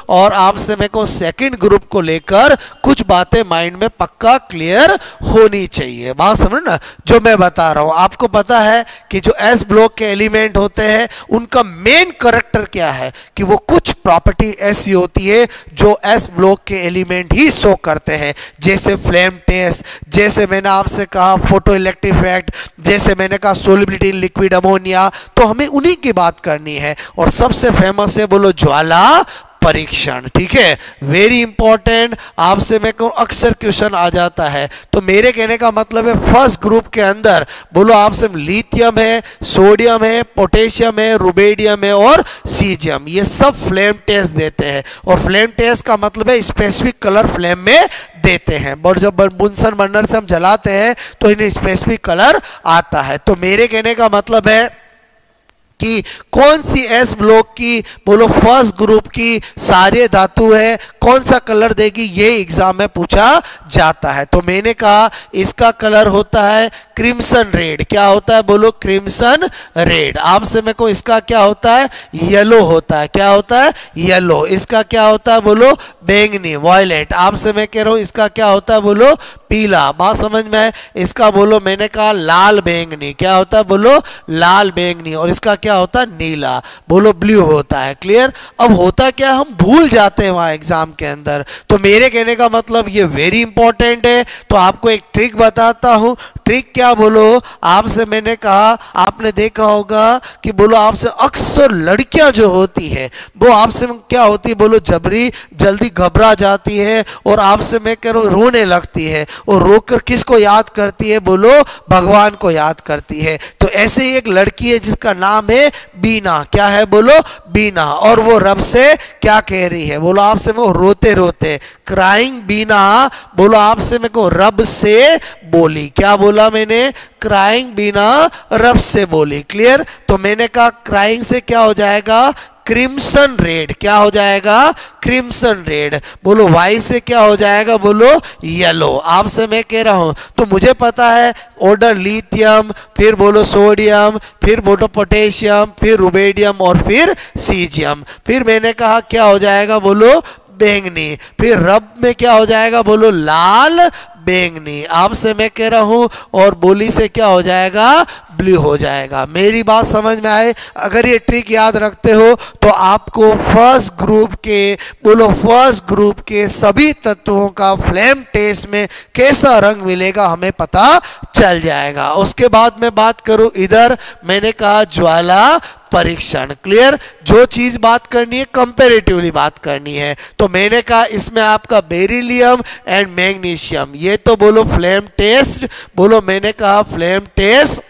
और आपसे मेरे को सेकंड ग्रुप को लेकर कुछ बातें माइंड में पक्का क्लियर होनी चाहिए। बात समझ ना, जो मैं बता रहा हूं आपको पता है कि जो एस ब्लॉक के एलिमेंट होते हैं उनका मेन कैरेक्टर क्या है कि वो कुछ प्रॉपर्टी ऐसी होती है जो एस ब्लॉक के एलिमेंट ही शो करते हैं, जैसे फ्लेम टेस्ट, जैसे मैंने आपसे कहा फोटो इलेक्ट्रिक इफेक्ट, जैसे मैंने कहा सोलिबिलिटी इन लिक्विड अमोनिया। तो हमें उन्हीं की बात करनी है और सबसे फेमस है बोलो ज्वाला परीक्षण। ठीक है, वेरी इंपॉर्टेंट, आपसे मेरे को अक्सर क्वेश्चन आ जाता है। तो मेरे कहने का मतलब है फर्स्ट ग्रुप के अंदर बोलो आपसे लिथियम है, सोडियम है, पोटेशियम है, रुबेडियम है और सीजियम, ये सब फ्लेम टेस्ट देते हैं। और फ्लेम टेस्ट का मतलब है स्पेसिफिक कलर फ्लेम में देते हैं, और जब बुनसन बर्नर से हम जलाते हैं तो इन्हें स्पेसिफिक कलर आता है। तो मेरे कहने का मतलब है कि कौन सी एस ब्लॉक की बोलो फर्स्ट ग्रुप की सारे धातु है, कौन सा कलर देगी, ये एग्जाम में पूछा जाता है। तो मैंने कहा इसका कलर होता है क्रिम्सन रेड। क्या होता है बोलो, क्रिम्सन रेड। आपसे मेरे को इसका क्या होता है, येलो होता है। क्या होता है, येलो। इसका क्या होता है बोलो, बैंगनी, वॉयलेट। आपसे मैं कह रहा हूं इसका क्या होता है बोलो, पीला। बात समझ में है। इसका बोलो मैंने कहा लाल बैंगनी। क्या होता है बोलो, लाल बैंगनी। और इसका क्या होता है, नीला, बोलो ब्लू होता है। क्लियर। अब होता क्या, हम भूल जाते हैं वहां एग्जाम के अंदर। तो मेरे कहने का मतलब ये वेरी इंपॉर्टेंट है। तो आपको एक ट्रिक बताता हूं। ट्रिक क्या बोलो, आपसे मैंने कहा, आपने देखा होगा कि बोलो आपसे अक्सर लड़कियां जो होती है वो आपसे क्या होती है बोलो, जबरी जल्दी घबरा जाती है और आपसे मैं कह रहा हूं रोने लगती है, और रोकर किसको याद करती है बोलो, भगवान को याद करती है। तो ऐसे ही एक लड़की है जिसका नाम है बीना। क्या है बोलो, बीना। और वो रब से क्या कह रही है बोलो, आपसे मैं रोते रोते, क्राइंग बीना, बोलो आपसे मेरे को रब से बोली। क्या बोला मैंने, क्राइंग बीना रब से बोली। क्लियर। तो मैंने कहा क्राइंग से क्या हो जाएगा, क्रिम्सन रेड। क्या हो जाएगा, क्रिम्सन रेड। बोलो वाई से क्या हो जाएगा बोलो, येलो। आपसे मैं कह रहा हूं तो मुझे पता है ऑर्डर लिथियम, फिर बोलो सोडियम, फिर बोलो पोटेशियम, फिर रुबेडियम और फिर सीजियम। फिर मैंने कहा क्या हो जाएगा बोलो, बैंगनी। फिर रब में क्या हो जाएगा बोलो, लाल बैंगनी। आपसे मैं कह रहा हूं, और बोली से क्या हो जाएगा, ब्लू हो जाएगा। मेरी बात समझ में आए। अगर ये ट्रिक याद रखते हो तो आपको फर्स्ट ग्रुप के बोलो, फर्स्ट ग्रुप के सभी तत्वों का फ्लेम टेस्ट में कैसा रंग मिलेगा हमें पता चल जाएगा। उसके बाद मैं बात करूं इधर, मैंने कहा ज्वाला परीक्षण। क्लियर। जो चीज बात करनी है कंपैरेटिवली बात करनी है। तो मैंने कहा इसमें आपका बेरिलियम एंड मैग्नीशियम, ये तो बोलो फ्लेम टेस्ट, बोलो मैंने कहा फ्लेम टेस्ट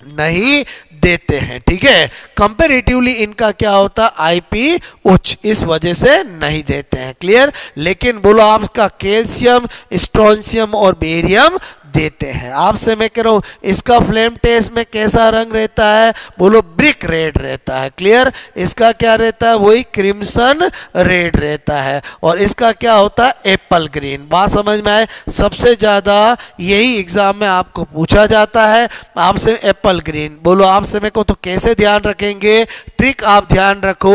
नहीं देते हैं। ठीक है, कंपैरेटिवली इनका क्या होता है, आईपी उच्च, इस वजह से नहीं देते हैं। क्लियर। लेकिन बोलो आपका कैल्शियम, स्ट्रोंशियम और बेरियम देते हैं। आपसे मैं कह रहा हूं इसका फ्लेम टेस्ट में कैसा रंग रहता है बोलो, ब्रिक रेड रहता है। क्लियर। इसका क्या रहता है, वही क्रिम्सन रेड रहता है। और इसका क्या होता है, एप्पल ग्रीन। बात समझ में आए। सबसे ज्यादा यही एग्जाम में आपको पूछा जाता है, आपसे एप्पल ग्रीन। बोलो आपसे मेरे को तो कैसे ध्यान रखेंगे, ट्रिक आप ध्यान रखो।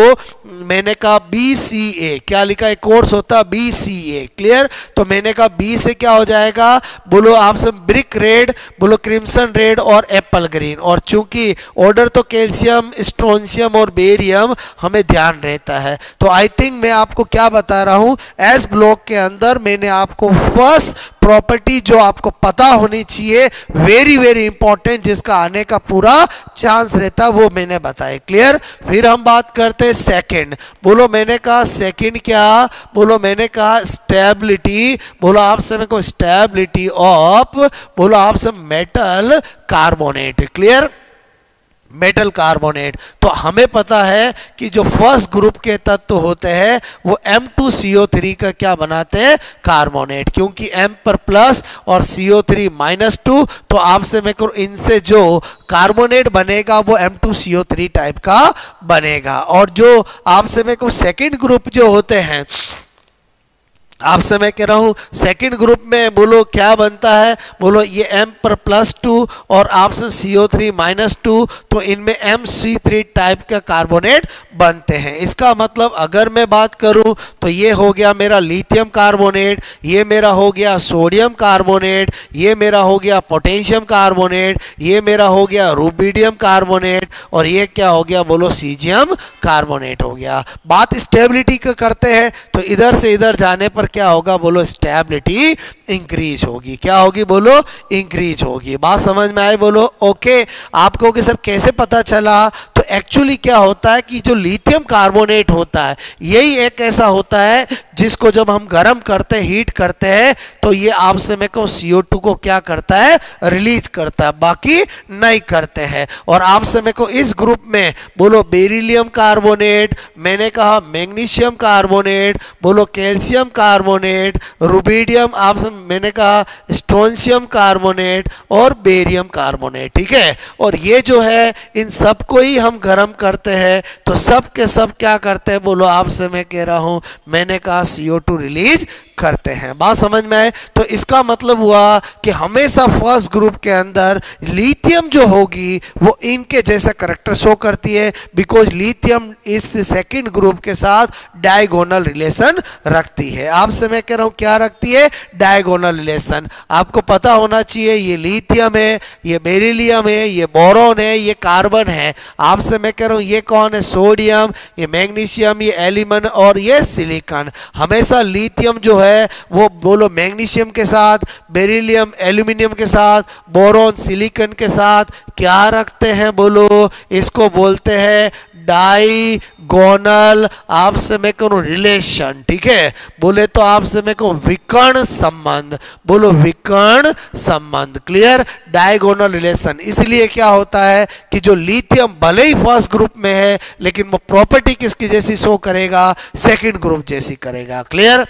मैंने कहा BCA, क्या लिखा है, कोर्स होता है BCA। क्लियर। तो मैंने कहा B से क्या हो जाएगा बोलो आपसे ब्रिक रेड, बोलो क्रिम्सन रेड और एप्पल ग्रीन। और चूंकि ऑर्डर तो कैल्शियम, स्ट्रोंशियम और बेरियम हमें ध्यान रहता है। तो आई थिंक मैं आपको क्या बता रहा हूं, एस ब्लॉक के अंदर मैंने आपको फर्स्ट प्रॉपर्टी जो आपको पता होनी चाहिए, वेरी वेरी इंपॉर्टेंट, जिसका आने का पूरा चांस रहता है, वो मैंने बताया। क्लियर? फिर हम बात करते हैं सेकंड। बोलो मैंने कहा सेकंड क्या? बोलो मैंने कहा स्टेबिलिटी। बोलो आपसे मेरे को स्टेबिलिटी ऑफ, बोलो आपसे metal carbonate. Clear? Metal carbonate. तो हमें पता है कि जो फर्स्ट ग्रुप के तत्व होते हैं वो M2CO3 का क्या बनाते हैं? कार्बोनेट। क्योंकि M पर प्लस और CO3 -2, तो आपसे मैं करूं इनसे जो कार्बोनेट बनेगा वो M2CO3 टाइप का बनेगा। और जो आपसे मैं कहूं सेकेंड ग्रुप जो होते हैं, आपसे मैं कह रहा हूं सेकंड ग्रुप में बोलो क्या बनता है? बोलो ये M पर +2 और आपसे CO3 -2, तो इनमें MC3 टाइप का कार्बोनेट बनते हैं। इसका मतलब अगर मैं बात करूं तो ये हो गया मेरा लिथियम कार्बोनेट, ये मेरा हो गया सोडियम कार्बोनेट, ये मेरा हो गया पोटेशियम कार्बोनेट, ये मेरा हो गया रुबिडियम कार्बोनेट, और ये क्या हो गया? बोलो सीजियम कार्बोनेट हो गया। बात स्टेबिलिटी का करते हैं तो इधर से इधर जाने पर क्या होगा? बोलो स्टेबिलिटी इंक्रीज होगी। क्या होगी? बोलो इंक्रीज होगी। बात समझ में आई? बोलो ओके। आपको कि सर कैसे पता चला? तो एक्चुअली क्या होता है कि जो लिथियम कार्बोनेट होता है यही एक ऐसा होता है जिसको जब हम गर्म करते हैं, हीट करते हैं, तो ये आपसे मैं कहूं CO2 को क्या करता है? रिलीज करता है, बाकी नहीं करते हैं। और आपसे मैं कहूं इस ग्रुप में बोलो बेरिलियम कार्बोनेट, मैंने कहा मैग्नीशियम कार्बोनेट, बोलो कैल्शियम कार्बोनेट, रुबिडियम, आपसे मैंने कहा स्ट्रोंशियम कार्बोनेट और बेरियम कार्बोनेट। ठीक है? और ये जो है इन सबको ही हम गर्म करते हैं तो सब के सब क्या करते हैं? बोलो आपसे मैं कह रहा हूं, मैंने कहा CO2 रिलीज करते हैं। बात समझ में आए? तो इसका मतलब हुआ कि हमेशा फर्स्ट ग्रुप के अंदर लिथियम जो होगी वो इनके जैसा करैक्टर शो करती है, बिकॉज लिथियम इस सेकंड ग्रुप के साथ डायगोनल रिलेशन रखती है। आपसे मैं कह रहा हूं क्या रखती है? Diagonal relation. आपको पता होना चाहिए ये लिथियम है, ये बेरिलियम है, ये बोरॉन है, ये कार्बन है। आपसे मैं कह रहा हूं ये कौन है? सोडियम, ये मैग्नीशियम, ये एलिमन और ये सिलिकॉन। हमेशा लिथियम जो है वो बोलो मैग्नीशियम के साथ, बेरिलियम एल्यूमिनियम के साथ, बोरॉन सिलिकॉन के साथ क्या रखते हैं? बोलो इसको बोलते हैं डाइगोनल, आपसे मैं कहूं रिलेशन। ठीक है? बोले तो आपसे मैं कहूं विकर्ण संबंध। बोलो विकर्ण संबंध। क्लियर? Diagonal relation. इसलिए क्या होता है कि जो लिथियम भले ही फर्स्ट ग्रुप में है लेकिन वो प्रॉपर्टी किसकी जैसी शो करेगा? सेकंड ग्रुप जैसी करेगा। क्लियर?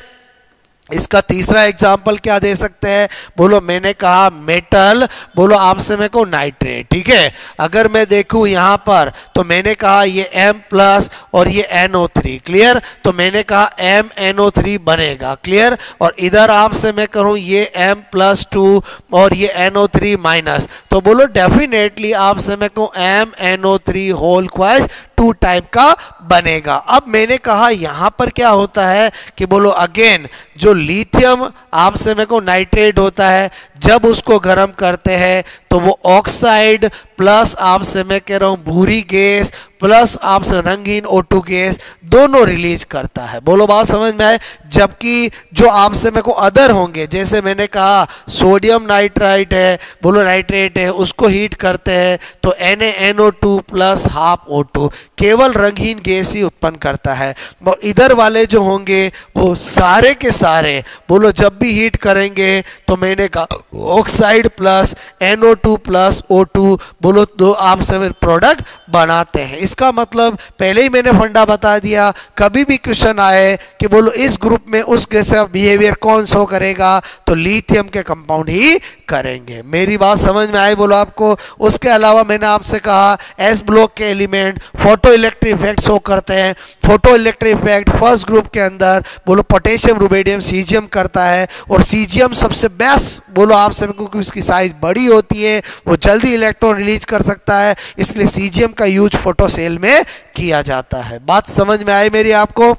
इसका तीसरा एग्जाम्पल क्या दे सकते हैं? बोलो मैंने कहा मेटल, बोलो आपसे मैं कहूं नाइट्रेट। ठीक है? अगर मैं देखूं यहां पर तो मैंने कहा ये M+ और ये NO3। क्लियर? तो मैंने कहा MnO3 बनेगा। क्लियर? और इधर आपसे मैं कहूं ये M+2 और ये NO3-, तो बोलो डेफिनेटली आपसे मैं कहूं MnO3 होल क्वाइज 2 टाइप का बनेगा। अब मैंने कहा यहां पर क्या होता है कि बोलो अगेन जो लिथियम आपसे मैं को नाइट्रेट होता है, जब उसको गर्म करते हैं तो वो ऑक्साइड प्लस आपसे मैं कह रहा हूं भूरी गैस प्लस आपसे रंगीन O2 गैस दोनों रिलीज करता है। बोलो बात समझ में आए? जबकि जो आपसे मेरे को अदर होंगे, जैसे मैंने कहा सोडियम नाइट्राइट है, बोलो नाइट्रेट है, उसको हीट करते हैं तो NaNO2 प्लस हाफ O2 केवल रंगीन गैस ही उत्पन्न करता है। और इधर वाले जो होंगे वो सारे के सारे बोलो जब भी हीट करेंगे तो मैंने कहा oxide plus NO2 plus O2 बोलो दो आपसे प्रोडक्ट बनाते हैं। इसका मतलब पहले ही मैंने फंडा बता दिया, कभी भी क्वेश्चन आए कि बोलो इस ग्रुप में उस गैस का बिहेवियर कौन शो करेगा, तो लिथियम के कंपाउंड ही करेंगे। मेरी बात समझ में आई बोलो आपको? उसके अलावा मैंने आपसे कहा एस ब्लॉक के element photo electric effect show करते हैं। Photo electric effect first group के अंदर बोलो पोटेशियम रुबिडियम सीजियम करता है, और सीजियम सबसे बेस्ट बोलो आपसे, क्योंकि उसकी साइज बड़ी होती है, वो जल्दी इलेक्ट्रॉन रिलीज कर सकता है, इसलिए सीजियम का यूज फोटो सेल में किया जाता है। बात समझ में आई मेरी आपको?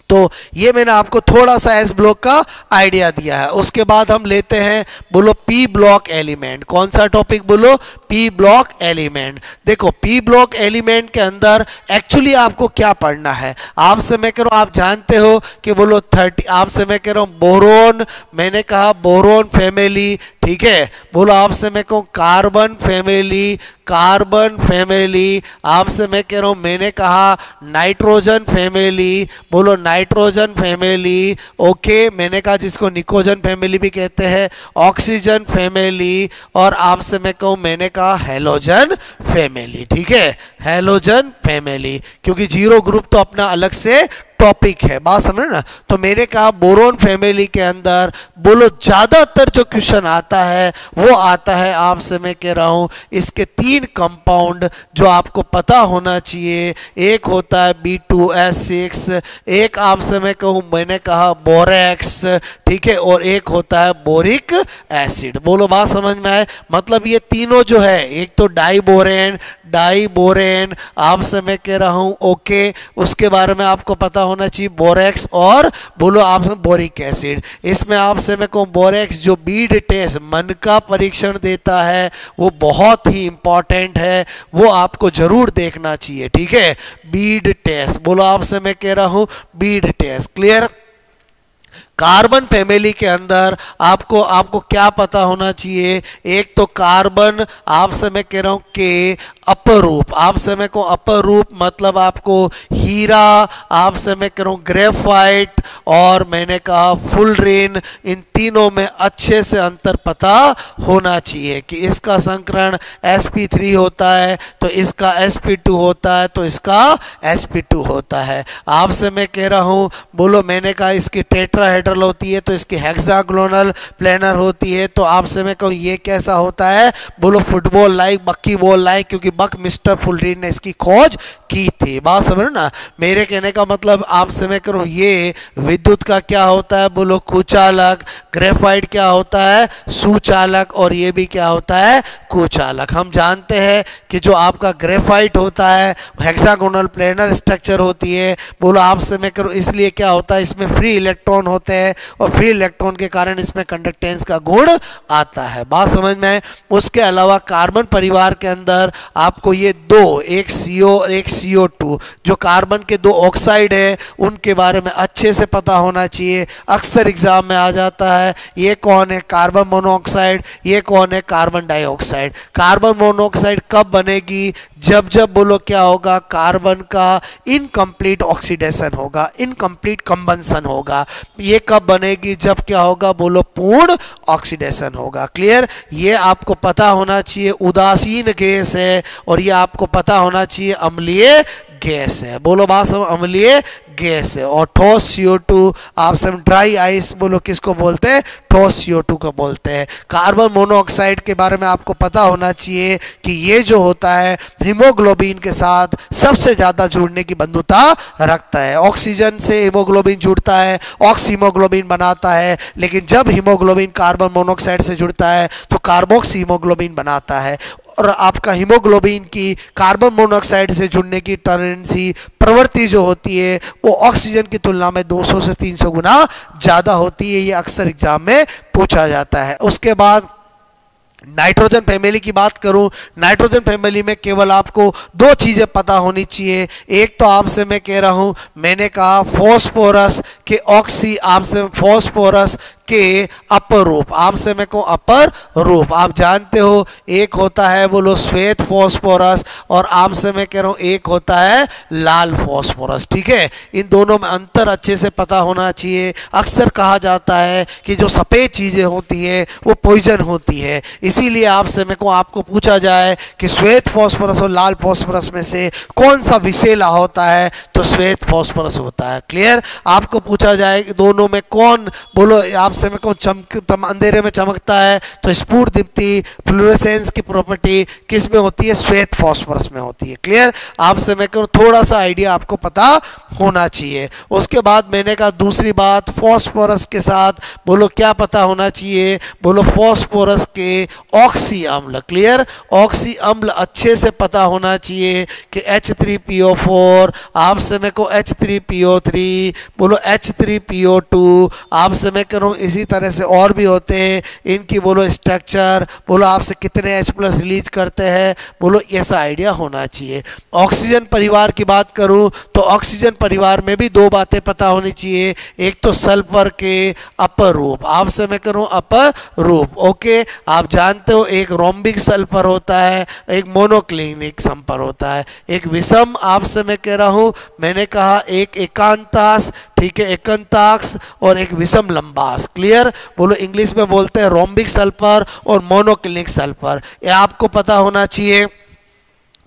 तो ये मैंने आपको थोड़ा सा एस ब्लॉक का आइडिया दिया है। उसके बाद हम लेते हैं, बोलो पी ब्लॉक एलिमेंट। कौन सा टॉपिक बोलो? P block element. देखो पी ब्लॉक एलिमेंट के अंदर एक्चुअली आपको क्या पढ़ना है, आपसे मैं कह रहा हूं, आप जानते हो कि बोलो 30, आपसे मैं कह रहा हूं बोरोन, मैंने कहा बोरोन फैमिली, ठीक है। बोलो आपसे मैं कहूँ कार्बन फैमिली, कार्बन फैमिली, आपसे मैं कह रहा हूं, मैंने कहा नाइट्रोजन फैमिली, बोलो नाइट्रोजन फैमिली, ओके। मैंने कहा जिसको निकोजन फैमिली भी कहते हैं, ऑक्सीजन फैमिली, और आपसे मैं कहूं, मैंने कहा हेलोजन फैमिली, ठीक है, हेलोजन फैमिली, क्योंकि जीरो ग्रुप तो अपना अलग से टॉपिक है, बात समझ ना। तो मैंने कहा बोरोन फैमिली के अंदर बोलो ज्यादातर जो क्वेश्चन आता है वो आता है, आपसे मैं कह रहा हूं, इसके 3 कंपाउंड जो आपको पता होना चाहिए। एक होता है B2S6, एक आपसे मैं कहूं, मैंने कहा बोरेक्स, ठीक है, और एक होता है बोरिक एसिड। बोलो बात समझ में आए? मतलब ये तीनों जो है, एक तो डाइबोरेन, डाइबोरेन, आपसे मैं कह रहा हूं, ओके, उसके बारे में आपको पता होना चाहिए, बोरेक्स, और बोलो आपसे बोरिक एसिड। इसमें आपसे मैं कहूं बोरेक्स जो बीड टेस्ट, मन का परीक्षण देता है, वो बहुत ही इंपॉर्टेंट है, वो आपको जरूर देखना चाहिए, ठीक है। बीड टेस्ट, बोलो आपसे मैं कह रहा हूं bead test, clear. Carbon family के अंदर आपको क्या पता होना चाहिए? एक तो कार्बन, आपसे मैं कह रहा हूं के अपर रूप, आपसे मैं कहूं अपर रूप मतलब आपको हीरा, आपसे मैं कह रहा हूं ग्रेफाइट, और मैंने कहा फुलरिन, इन तीनों में अच्छे से अंतर पता होना चाहिए कि इसका संकरण sp3 होता है, तो इसका sp2 होता है, तो इसका sp2 होता है। आपसे मैं कह रहा हूं, बोलो मैंने कहा इसकी टेट्राहेड्रल होती है, तो इसकी हेक्सागोनल प्लेनर होती है, तो आपसे मैं कहूं ये कैसा होता है? बोलो फुटबॉल लाइक, बक्की बॉल लाइक, क्योंकि बक मिस्टर फुलरिन ने इसकी खोज की थी, बात समझ ना। मेरे कहने का मतलब आपसे मैं करूं, ये विद्युत का क्या होता है? बोलो कुचालक। ग्रेफाइट क्या होता है? सुचालक। और ये भी क्या होता है? कुचालक। हम जानते हैं कि जो आपका ग्रेफाइट होता है हेक्सागोनल प्लेनर स्ट्रक्चर होती है, बोलो आपसे मैं करूं, इसलिए क्या होता है, इसमें फ्री इलेक्ट्रॉन होते हैं, और फ्री इलेक्ट्रॉन के कारण इसमें कंडक्टेंस का गुण आता है, बात समझ में। उसके अलावा कार्बन परिवार के अंदर आपको ये दो, एक CO और एक CO2, जो कार्बन के 2 ऑक्साइड है, उनके बारे में अच्छे से पता होना चाहिए, अक्सर एग्जाम में आ जाता है। ये कौन है? Carbon monoxide. ये कौन है? Carbon dioxide. कार्बन मोनोऑक्साइड कब बनेगी? जब बोलो क्या होगा, कार्बन का इनकम्प्लीट ऑक्सीडेशन होगा, इनकम्प्लीट कंबंशन होगा। ये कब बनेगी? जब क्या होगा, बोलो पूर्ण ऑक्सीडेशन होगा, क्लियर। ये आपको पता होना चाहिए उदासीन गैस है, और ये आपको पता होना चाहिए अम्लीय गैस है, बोलो बात सब, अम्लीय गैस है। और ठोस CO2, आप सब ड्राई आइस बोलो किसको बोलते हैं? ठोस CO2 को बोलते हैं। कार्बन मोनोऑक्साइड के बारे में आपको पता होना चाहिए कि ये जो होता है हीमोग्लोबिन के साथ सबसे ज्यादा जुड़ने की बंधुता रखता है। ऑक्सीजन से हीमोग्लोबिन जुड़ता है, ऑक्सी हीमोग्लोबिन बनाता है, लेकिन जब हीमोग्लोबिन कार्बन मोनोऑक्साइड से जुड़ता है तो कार्बोक्सी हीमोग्लोबिन बनाता है। और आपका हीमोग्लोबिन की कार्बन मोनोऑक्साइड से जुड़ने की टेंडेंसी, प्रवृत्ति जो होती है, वो ऑक्सीजन की तुलना में 200 से 300 गुना ज़्यादा होती है। ये अक्सर एग्जाम में पूछा जाता है। उसके बाद नाइट्रोजन फैमिली की बात करूं, नाइट्रोजन फैमिली में केवल आपको 2 चीज़ें पता होनी चाहिए। एक तो आपसे मैं कह रहा हूं, मैंने कहा फॉस्फोरस के ऑक्सी, आपसे फॉस्फोरस के अपर रूप, आपसे मैं कहूँ अपर रूप, आप जानते हो एक होता है बोलो श्वेत फॉस्फोरस, और आपसे मैं कह रहा हूँ एक होता है लाल फॉस्फोरस, ठीक है। इन दोनों में अंतर अच्छे से पता होना चाहिए। अक्सर कहा जाता है कि जो सफ़ेद चीज़ें होती है वो पॉइजन होती है, इसीलिए आपसे मैं कहूँ आपको पूछा जाए कि श्वेत फॉस्फोरस और लाल फॉस्फोरस में से कौन सा विषैला होता है, तो श्वेत फॉस्फोरस होता है, क्लियर। आपको पूछा जाए कि दोनों में कौन, बोलो आप आपसे मेरे को अंधेरे में चमकता है तो स्फुट दीप्ति फ्लोरेसेंस की प्रॉपर्टी किस में होती है, श्वेत फास्फोरस में होती है। क्लियर, आपसे मेरे को थोड़ा सा आइडिया आपको पता होना चाहिए। उसके बाद मैंने कहा दूसरी बात, फास्फोरस के साथ बोलो क्या पता होना चाहिए, बोलो फास्फोरस के ऑक्सी अम्ल। क्लियर, ऑक्सी अम्ल अच्छे से पता होना चाहिए कि H3PO4, आपसे मैं कहूँ H3PO3, बोलो H3PO2, आपसे मैं करूँ इसी तरह से और भी होते हैं, इनकी बोलो स्ट्रक्चर, बोलो आपसे कितने H+ रिलीज करते हैं, बोलो ऐसा आइडिया होना चाहिए। ऑक्सीजन परिवार की बात करूँ तो ऑक्सीजन परिवार में भी दो बातें पता होनी चाहिए, एक तो सल्फर के अपर रूप, आपसे मैं करूँ अपर रूप। ओके, आप जानते हो एक रोम्बिक सल्फर होता है, एक मोनोक्लिनिक सल्फर होता है, एक विषम, आपसे मैं कह रहा हूँ, मैंने कहा एक एकांतास, ठीक है, एकांताक्स और एक विषम लंबास। क्लियर, बोलो इंग्लिश में बोलते हैं रोम्बिक सल्फर और मोनोक्लिनिक सल्फर, ये आपको पता होना चाहिए।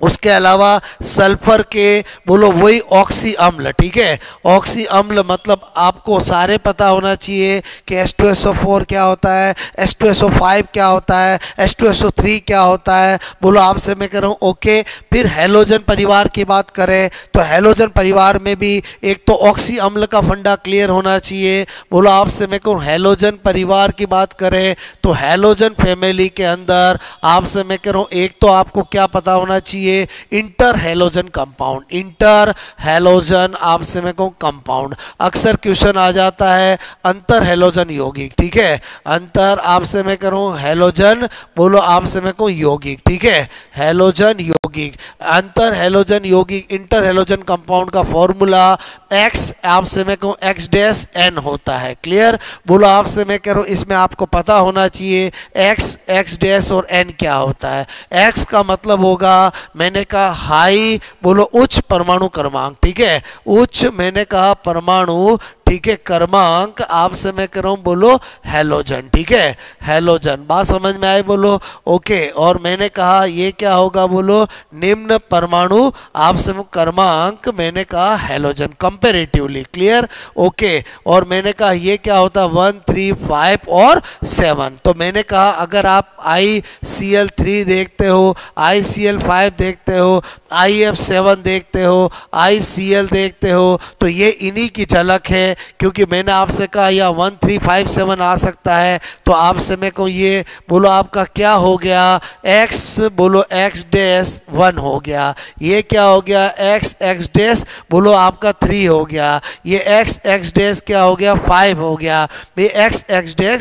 उसके अलावा सल्फर के बोलो वही ऑक्सी अम्ल, ठीक है, ऑक्सी अम्ल मतलब आपको सारे पता होना चाहिए कि H2SO4 क्या होता है, H2SO5 क्या होता है, H2SO3 क्या होता है, बोलो आपसे मैं कह रहा हूँ। ओके, फिर हैलोजन परिवार की बात करें तो हैलोजन परिवार में भी एक तो ऑक्सी अम्ल का फंडा क्लियर होना चाहिए। बोलो आपसे मैं कहूँ हैलोजन परिवार की बात करें तो हैलोजन फैमिली के अंदर आपसे मैं कह रहा हूँ एक तो आपको क्या पता होना चाहिए, inter halogen compound, inter halogen आपसे मैं कहूं कंपाउंड। अक्सर क्वेश्चन आ जाता है अंतर हैलोजन यौगिक, ठीक है, अंतर आपसे मैं करूं हैलोजन, बोलो आपसे मैं कहूं यौगिक, ठीक है, हैलोजन यौगिक, अंतर हैलोजन यौगिक, इंटर हैलोजन कंपाउंड का फॉर्मूला X आपसे मैं कहूं X' N होता है। क्लियर, बोलो आपसे मैं कह रहा हूं इसमें आपको पता होना चाहिए X' और N क्या होता है। X का मतलब होगा, मैंने कहा हाई, बोलो उच्च परमाणु क्रमांक, ठीक है, उच्च मैंने कहा परमाणु, ठीक है, क्रमांक, आपसे मैं कह रहा हूं बोलो हैलोजन, ठीक है, हैलोजन, बात समझ में आई, बोलो ओके। और मैंने कहा ये क्या होगा, बोलो निम्न परमाणु आपसे क्रमांक, मैंने कहा हैलोजन कंपैरेटिवली। क्लियर, ओके, और मैंने कहा ये क्या होता है 1, 3, 5 और 7। तो मैंने कहा अगर आप ICl3 देखते हो, ICl5 देखते हो, IF7 देखते हो, ICl देखते हो, तो ये इन्हीं की झलक है, क्योंकि मैंने आपसे कहा या 1, 3, 5, 7 आ सकता है। तो आपसे मैं कहूँ ये बोलो आपका क्या हो गया, X, बोलो X'1 हो गया, ये क्या हो गया X बोलो आपका 3 हो गया, ये X क्या हो गया 5 हो गया, ये X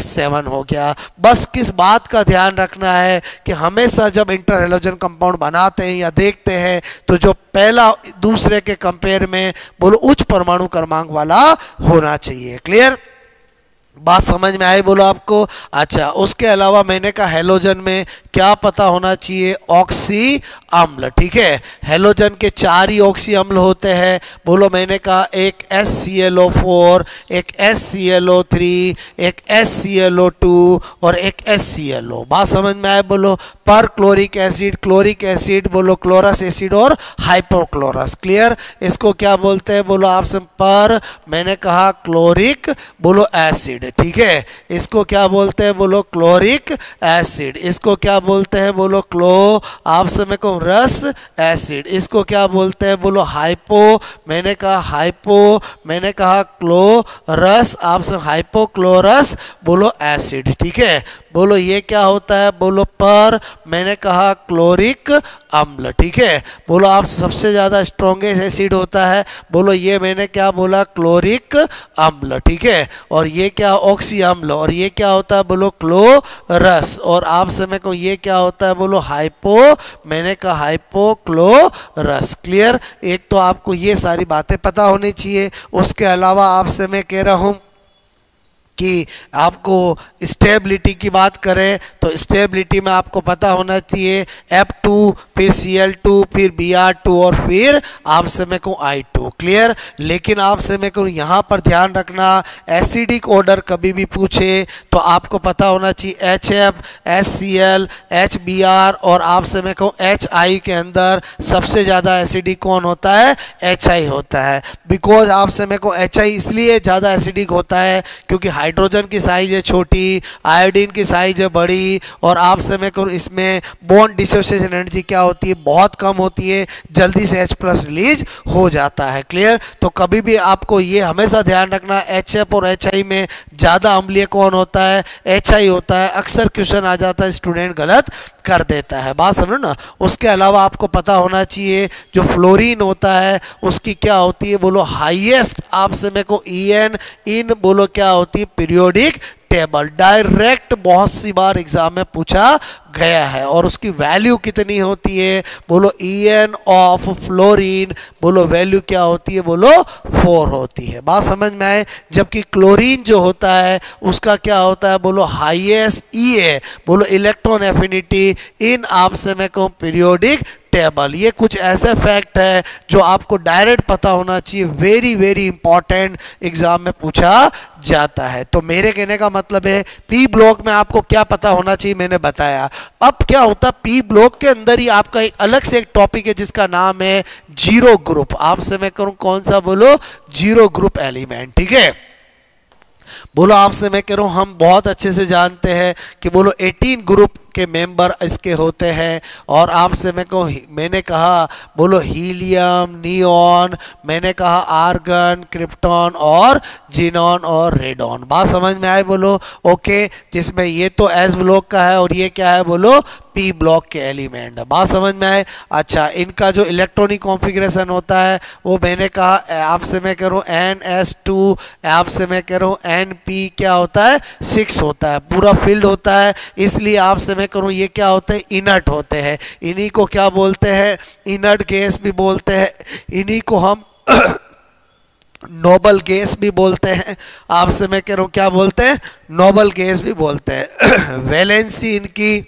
7 हो गया। बस किस बात का ध्यान रखना है कि हमेशा जब इंटर हैलोजन कंपाउंड बनाते हैं या देखते हैं तो जो पहला दूसरे के कंपेयर में बोलो उच्च परमाणु क्रमांक वाला होना चाहिए। क्लियर, बात समझ में आई, बोलो आपको। अच्छा, उसके अलावा मैंने कहा हैलोजन में क्या पता होना चाहिए, ऑक्सी अम्ल, ठीक है, हैलोजन के 4 ही ऑक्सी अम्ल होते हैं, बोलो मैंने कहा एक HClO4, एक HClO3, एक HClO2 और एक HClO। बात समझ में आए, बोलो पर क्लोरिक एसिड, बोलो क्लोरस एसिड और हाइपोक्लोरस। क्लियर, इसको क्या बोलते हैं, बोलो आपसे पर, मैंने कहा क्लोरिक, बोलो एसिड, ठीक है, इसको क्या बोलते हैं, बोलो क्लोरिक एसिड, इसको क्या बोलते हैं, बोलो आपसे मैं कहूँ रस एसिड, इसको क्या बोलते हैं, बोलो हाइपो, मैंने कहा क्लोरस, आपसे हाइपोक्लोरस, बोलो एसिड, ठीक है, बोलो ये क्या होता है, बोलो पर, मैंने कहा क्लोरिक अम्ल, ठीक है, बोलो आप सबसे ज़्यादा स्ट्रॉन्गेस्ट एसिड होता है, बोलो ये मैंने क्या बोला क्लोरिक अम्ल, ठीक है, और ये क्या ऑक्सी अम्ल, और ये क्या होता है, बोलो क्लोरस, और आपसे मैं कहूँ ये क्या होता है, बोलो हाइपो, मैंने कहा हाइपोक्लोरस। क्लियर, एक तो आपको ये सारी बातें पता होनी चाहिए। उसके अलावा आपसे मैं कह रहा हूँ कि आपको स्टेबिलिटी की बात करें तो स्टेबिलिटी में आपको पता होना चाहिए F2, फिर Cl2, फिर Br2 और फिर आपसे मैं कहूँ I2। क्लियर, लेकिन आपसे मैं कहूँ यहाँ पर ध्यान रखना, एसिडिक ऑर्डर कभी भी पूछे तो आपको पता होना चाहिए HF, HCl, HBr और आपसे मैं कहूँ HI के अंदर सबसे ज़्यादा एसिडिक कौन होता है, HI होता है। बिकॉज आपसे मैं कहूँ HI इसलिए ज़्यादा एसिडिक होता है क्योंकि हाइड्रोजन की साइज है छोटी, आयोडीन की साइज है बड़ी, और आपसे मैं कहूँ इसमें बॉन्ड डिसोसिएशन एनर्जी क्या होती है, बहुत कम होती है, जल्दी से H+ रिलीज हो जाता है। क्लियर? तो कभी भी आपको ये हमेशा ध्यान रखना, HF और HI में ज़्यादा अम्लीय कौन होता है, HI होता है। अक्सर क्वेश्चन आ जाता है, स्टूडेंट गलत कर देता है, बात समझो ना। उसके अलावा आपको पता होना चाहिए जो फ्लोरीन होता है उसकी क्या होती है, बोलो हाईएस्ट आपसे मेरे को EN इन बोलो क्या होती है, पीरियोडिक टेबल। डायरेक्ट बहुत सी बार एग्जाम में पूछा गया है। और उसकी वैल्यू कितनी होती है, बोलो EN ऑफ फ्लोरीन, बोलो वैल्यू क्या होती है, बोलो 4 होती है। बात समझ में आए? जबकि क्लोरीन जो होता है उसका क्या होता है, बोलो हाईएस्ट EA, बोलो इलेक्ट्रॉन एफिनिटी इन आपसे मैं कहूँ पीरियोडिक टेबल। ये कुछ ऐसे फैक्ट है जो आपको डायरेक्ट पता होना चाहिए, वेरी वेरी इंपॉर्टेंट एग्जाम में पूछा जाता है। तो मेरे कहने का मतलब है पी ब्लॉक में आपको क्या पता होना चाहिए मैंने बताया। अब क्या होता है, पी ब्लॉक के अंदर ही आपका एक अलग से एक टॉपिक है जिसका नाम है जीरो ग्रुप। आपसे मैं करूं कौन सा, बोलो जीरो ग्रुप एलिमेंट। ठीक है, बोलो आपसे मैं कह रहा हूं हम बहुत अच्छे से जानते हैं कि बोलो 18 ग्रुप के मेंबर इसके होते हैं। और आपसे मैंने कहा बोलो हीलियम, नियॉन, मैंने कहा आर्गन, क्रिप्टॉन और जीनॉन और रेडॉन। बात समझ में आए? बोलो ओके। जिसमें ये तो एस ब्लॉक का है और ये क्या है, बोलो पी ब्लॉक के एलिमेंट। बात समझ में आए? अच्छा, इनका जो इलेक्ट्रॉनिक कॉन्फ़िगरेशन होता है वो मैंने कहा आपसे मैं कह रहा हूँ NS2, आपसे मैं कह रहा हूँ NP क्या होता है, 6 होता है, पूरा फील्ड होता है। इसलिए आपसे मैं करूँ ये क्या होते हैं, इनर्ट होते हैं। इन्हीं को क्या बोलते हैं, इनर्ट गैस भी बोलते हैं। इन्हीं को हम नोबल गैस भी बोलते हैं। आपसे मैं कह रहा हूँ क्या बोलते हैं, नोबल गैस भी बोलते हैं। वैलेंसी इनकी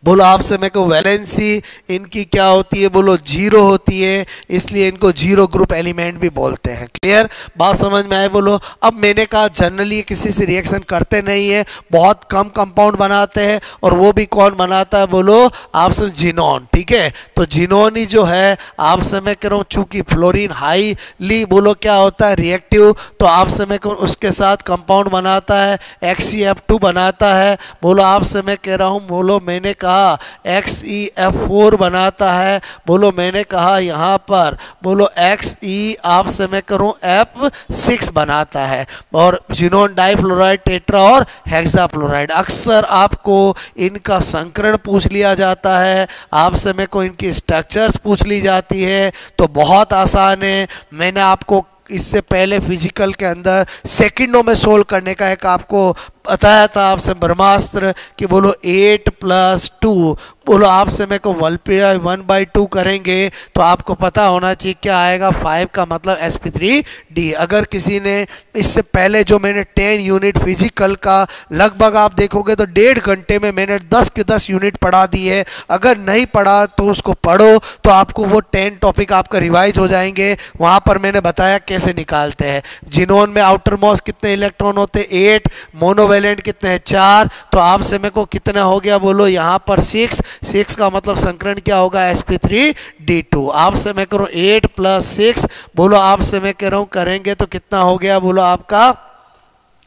बोलो आपसे मैं कहूँ वैलेंसी इनकी क्या होती है, बोलो 0 होती है, इसलिए इनको जीरो ग्रुप एलिमेंट भी बोलते हैं। क्लियर? बात समझ में आए? बोलो अब मैंने कहा जनरली किसी से रिएक्शन करते नहीं है, बहुत कम कंपाउंड बनाते हैं, और वो भी कौन बनाता है, बोलो आपसे जिनॉन। ठीक है, तो जिनॉन ही जो है आपसे मैं कह रहा हूँ चूंकि फ्लोरीन हाईली बोलो क्या होता है रिएक्टिव, तो आपसे मैं कहूँ उसके साथ कंपाउंड बनाता है, XeF2 बनाता है। बोलो आपसे मैं कह रहा हूँ, बोलो मैंने XeF4 बनाता है। बोलो मैंने कहा यहाँ पर बोलो Xe आपसे मैं करूँ F6 बनाता है। और जिनोन डाइफ्लोराइड, टेट्रा और हेक्साफ्लोराइड। अक्सर आपको इनका संकरण पूछ लिया जाता है, आपसे मैं को इनकी स्ट्रक्चर्स पूछ ली जाती है। तो बहुत आसान है, मैंने आपको इससे पहले फिजिकल के अंदर सेकंडों में सोल्व करने का एक आपको बताया था आपसे ब्रह्मास्त्र कि बोलो 8+2, बोलो आपसे मैं को 1/2 करेंगे तो आपको पता होना चाहिए क्या आएगा, 5 का मतलब sp3d। अगर किसी ने इससे पहले जो मैंने 10 यूनिट फिजिकल का लगभग आप देखोगे तो 1.5 घंटे में मैंने 10 के 10 यूनिट पढ़ा दी है। अगर नहीं पढ़ा तो उसको पढ़ो, तो आपको वो 10 टॉपिक आपका रिवाइज हो जाएंगे। वहाँ पर मैंने बताया कैसे निकालते हैं। जिनोन में आउटर मोस्ट कितने इलेक्ट्रॉन होते हैं, 8, मोनोवेलेंट कितने हैं, 4। तो आपसे मेरे को कितना हो गया, बोलो यहाँ पर 6 का मतलब संकरण क्या होगा, sp3d2। आपसे मैं करूँ 8+6, बोलो आपसे मैं कह रहा हूँ करेंगे तो कितना हो गया, बोलो आपका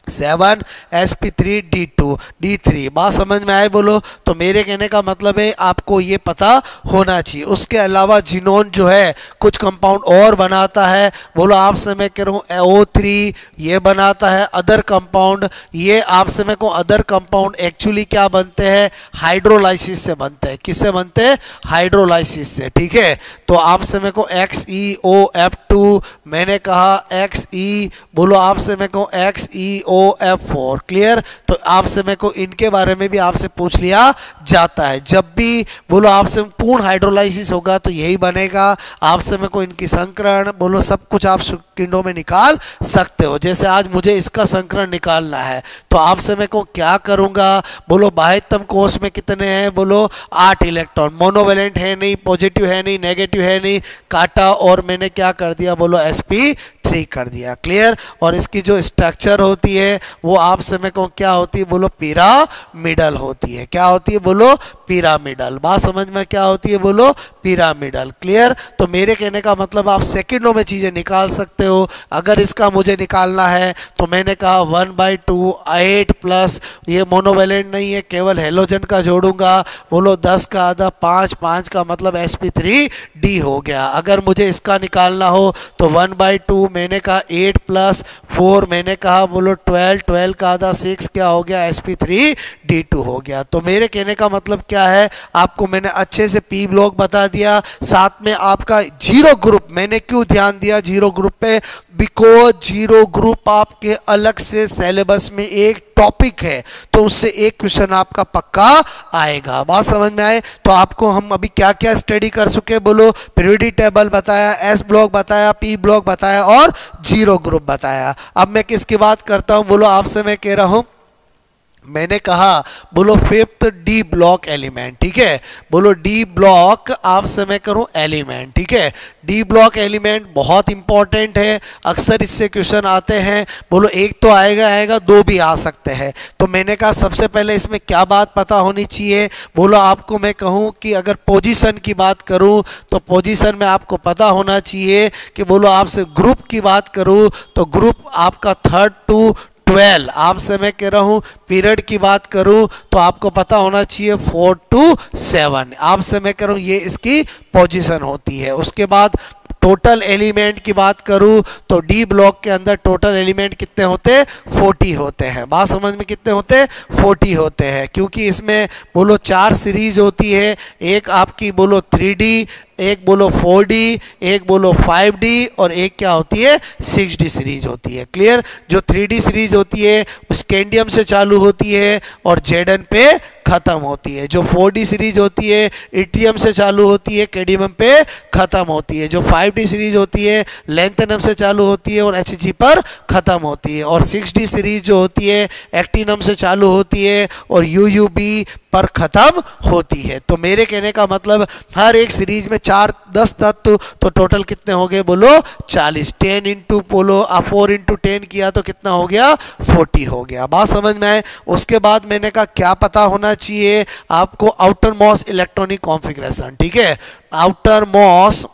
7 sp3d2 d3। बात समझ में आए? बोलो तो मेरे कहने का मतलब है आपको ये पता होना चाहिए। उसके अलावा जिनोन जो है कुछ कंपाउंड और बनाता है। बोलो आपसे मैं कह रहा हूँ O3 ये बनाता है। अदर कंपाउंड, ये आपसे मैं कहूँ अदर कंपाउंड एक्चुअली क्या बनते हैं, हाइड्रोलाइसिस से बनते हैं। किससे बनते हैं, हाइड्रोलाइसिस से। ठीक है, तो आपसे मैं कहूँ XeOF2, मैंने कहा Xe, बोलो आपसे मैं कहूँ XeOF4। क्लियर? तो आपसे मैं को इनके बारे में भी आपसे पूछ लिया जाता है। जब भी बोलो आपसे पूर्ण हाइड्रोलाइसिस होगा तो यही बनेगा। आपसे मैं को इनकी संकरण बोलो सब कुछ आप सेकंडों में निकाल सकते हो। जैसे आज मुझे इसका संकरण निकालना है तो आपसे मैं को क्या करूंगा, बोलो बाह्यतम कोष में कितने हैं, बोलो 8 इलेक्ट्रॉन, मोनोवेलेंट है नहीं, पॉजिटिव है नहीं, नेगेटिव है नहीं, काटा और मैंने क्या कर दिया, बोलो sp3 कर दिया। क्लियर? और इसकी जो स्ट्रक्चर होती है वो आपसे मैं कहूँ क्या होती है, बोलो पिरामिडल होती है। क्या होती है, बोलो पिरामिडल। बात समझ में क्या होती है बोलो, पिरामिडल। क्लियर। तो मेरे कहने का मतलब आप सेकंडों में चीजें निकाल सकते हो। अगर इसका मुझे निकालना है तो मैंने कहा 1/2 8 प्लस ये मोनोवैलेंट नहीं है, केवल हेलोजन का जोड़ूंगा, बोलो 10 का आधा 5, 5 का मतलब sp3d हो गया। अगर मुझे इसका निकालना हो तो 1/2 मैंने कहा 8 प्लस 4 मैंने कहा बोलो 12, 12 का आधा 6 क्या हो गया, sp3d2 हो गया। तो मेरे कहने का मतलब क्या है, आपको मैंने अच्छे से पी ब्लॉक बता दिया, साथ में आपका जीरो ग्रुप। मैंने क्यों ध्यान दिया जीरो ग्रुप पे, बिकॉज जीरो ग्रुप आपके अलग से सिलेबस में एक टॉपिक है, तो उससे एक क्वेश्चन आपका पक्का आएगा। बात समझ में आए। तो आपको हम अभी क्या क्या स्टडी कर चुके बोलो, पीरियोडिक टेबल बताया, एस ब्लॉक बताया, पी ब्लॉक बताया और जीरो ग्रुप बताया। अब मैं किसकी बात करता हूं बोलो, आपसे मैं कह रहा हूं, मैंने कहा बोलो फिफ्थ डी ब्लॉक एलिमेंट, ठीक है। बोलो डी ब्लॉक आपसे मैं करूं एलिमेंट, ठीक है। डी ब्लॉक एलिमेंट बहुत इंपॉर्टेंट है, अक्सर इससे क्वेश्चन आते हैं। बोलो एक तो आएगा, दो भी आ सकते हैं। तो मैंने कहा सबसे पहले इसमें क्या बात पता होनी चाहिए, बोलो आपको मैं कहूं कि अगर पोजीशन की बात करूं तो पोजीशन में आपको पता होना चाहिए कि बोलो आपसे ग्रुप की बात करूं तो ग्रुप आपका 3 to 12, आपसे मैं कह रहा हूं पीरियड की बात करूं तो आपको पता होना चाहिए 4 to 7, आपसे मैं कह रहा हूं ये इसकी पोजीशन होती है। उसके बाद टोटल एलिमेंट की बात करूं तो डी ब्लॉक के अंदर टोटल एलिमेंट कितने होते हैं, 40 होते हैं। बात समझ में कितने होते हैं, 40 होते हैं, क्योंकि इसमें बोलो 4 सीरीज होती है, एक आपकी बोलो 3D, एक बोलो 4D, एक बोलो 5D और एक क्या होती है 6D सीरीज होती है। क्लियर। जो 3D सीरीज होती है वो स्कैंडियम से चालू होती है और जेडन पे खत्म होती है। जो 4D सीरीज होती है इट्रियम से चालू होती है, कैडमियम पे खत्म होती है। जो 5D सीरीज होती है लैंथेनम से चालू होती है और Hg पर खत्म होती है। और 6D सीरीज जो होती है एक्टिनम से चालू होती है और UUB पर खत्म होती है। तो मेरे कहने का मतलब हर एक सीरीज में 4-10 तत्व, तो टोटल कितने हो गए बोलो 40। 10 इंटू बोलो 4 इंटू 10 किया तो कितना हो गया 40 हो गया। बात समझ में आए। उसके बाद मैंने कहा क्या पता होना चाहिए आपको, आउटर मॉस इलेक्ट्रॉनिक कॉन्फ़िगरेशन, ठीक है। आउटर मॉस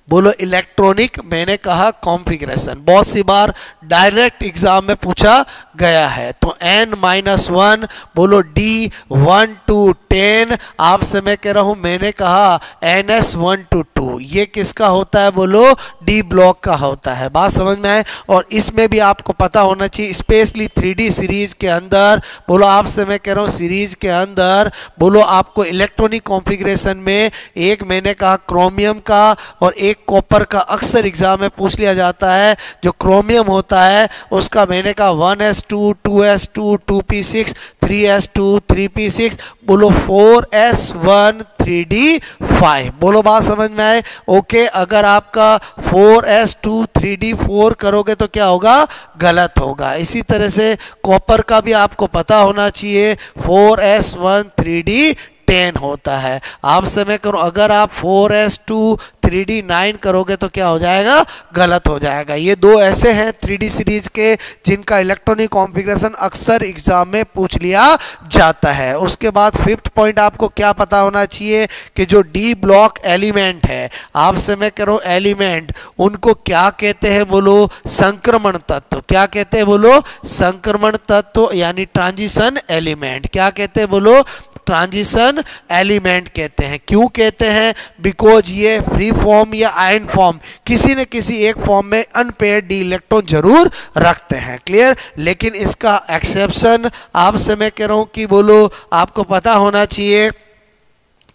बोलो इलेक्ट्रॉनिक, मैंने कहा कॉन्फ़िगरेशन, बहुत सी बार डायरेक्ट एग्जाम में पूछा गया है। तो n-1 बोलो D 1 to 10, आपसे मैं कह रहा हूं मैंने कहा NS 1 to 2, ये किसका होता है बोलो डी ब्लॉक का होता है। बात समझ में आए। और इसमें भी आपको पता होना चाहिए स्पेशली 3D सीरीज के अंदर, बोलो आपसे मैं कह रहा हूं सीरीज के अंदर बोलो आपको इलेक्ट्रॉनिक कॉन्फ़िगरेशन में एक मैंने कहा क्रोमियम का और एक कॉपर का अक्सर एग्जाम में पूछ लिया जाता है। जो क्रोमियम होता है उसका मैंने कहा 1s2 2s2 2p6 3s2 3p6 बोलो 4s1 3d5। बोलो बात समझ में आए। ओके। अगर आपका 4s2 3d4 करोगे तो क्या होगा, गलत होगा। इसी तरह से कॉपर का भी आपको पता होना चाहिए 4s1 3d10 होता है। आपसे मैं करूं अगर आप 4s2 3d9 करोगे तो क्या हो जाएगा, गलत हो जाएगा। ये दो ऐसे हैं 3D सीरीज के जिनका इलेक्ट्रॉनिक कॉन्फ़िगरेशन अक्सर एग्जाम में पूछ लिया जाता है। उसके बाद फिफ्थ पॉइंट आपको क्या पता होना चाहिए कि जो डी ब्लॉक एलिमेंट है, आपसे मैं कह रहा हूं एलिमेंट, उनको क्या कहते हैं बोलो, संक्रमण तत्व। क्या कहते हैं बोलो, संक्रमण तत्व, यानी ट्रांजिशन एलिमेंट। क्या कहते हैं बोलो, ट्रांजिशन एलिमेंट कहते हैं। क्यों कहते हैं, बिकॉज ये फ्री फॉर्म या आयन फॉर्म किसी न किसी एक फॉर्म में अनपेयर्ड डी इलेक्ट्रॉन जरूर रखते हैं। क्लियर। लेकिन इसका एक्सेप्शन आपसे मैं कह रहा हूं कि बोलो आपको पता होना चाहिए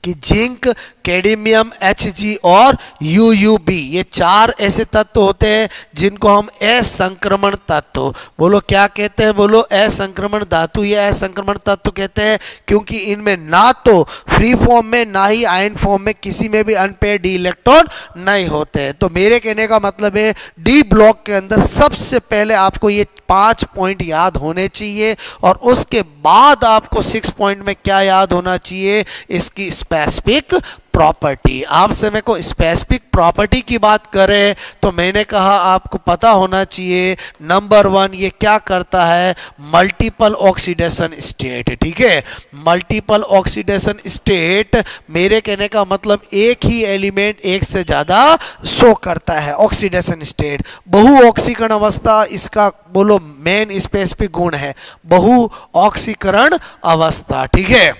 कि जिंक, कैडमियम, Hg और UUB, ये 4 ऐसे तत्व होते हैं जिनको हम असंक्रमण तत्व बोलो क्या कहते हैं बोलो, असंक्रमण धातु या असंक्रमण तत्व कहते हैं, क्योंकि इनमें ना तो फ्री फॉर्म में ना ही आयन फॉर्म में किसी में भी अनपेयर्ड डी इलेक्ट्रॉन नहीं होते हैं। तो मेरे कहने का मतलब है डी ब्लॉक के अंदर सबसे पहले आपको ये 5 पॉइंट याद होने चाहिए और उसके बाद आपको 6 पॉइंट में क्या याद होना चाहिए, इसकी स्पेसिफिक प्रॉपर्टी। आपसे मेरे को स्पेसिफिक प्रॉपर्टी की बात करें तो मैंने कहा आपको पता होना चाहिए नंबर 1 ये क्या करता है, मल्टीपल ऑक्सीडेशन स्टेट। ठीक है, मल्टीपल ऑक्सीडेशन स्टेट मेरे कहने का मतलब एक ही एलिमेंट एक से ज्यादा शो करता है। ऑक्सीडेशन स्टेट बहु ऑक्सीकरण अवस्था इसका बोलो मेन स्पेसिफिक गुण है, बहु ऑक्सीकरण अवस्था। ठीक है,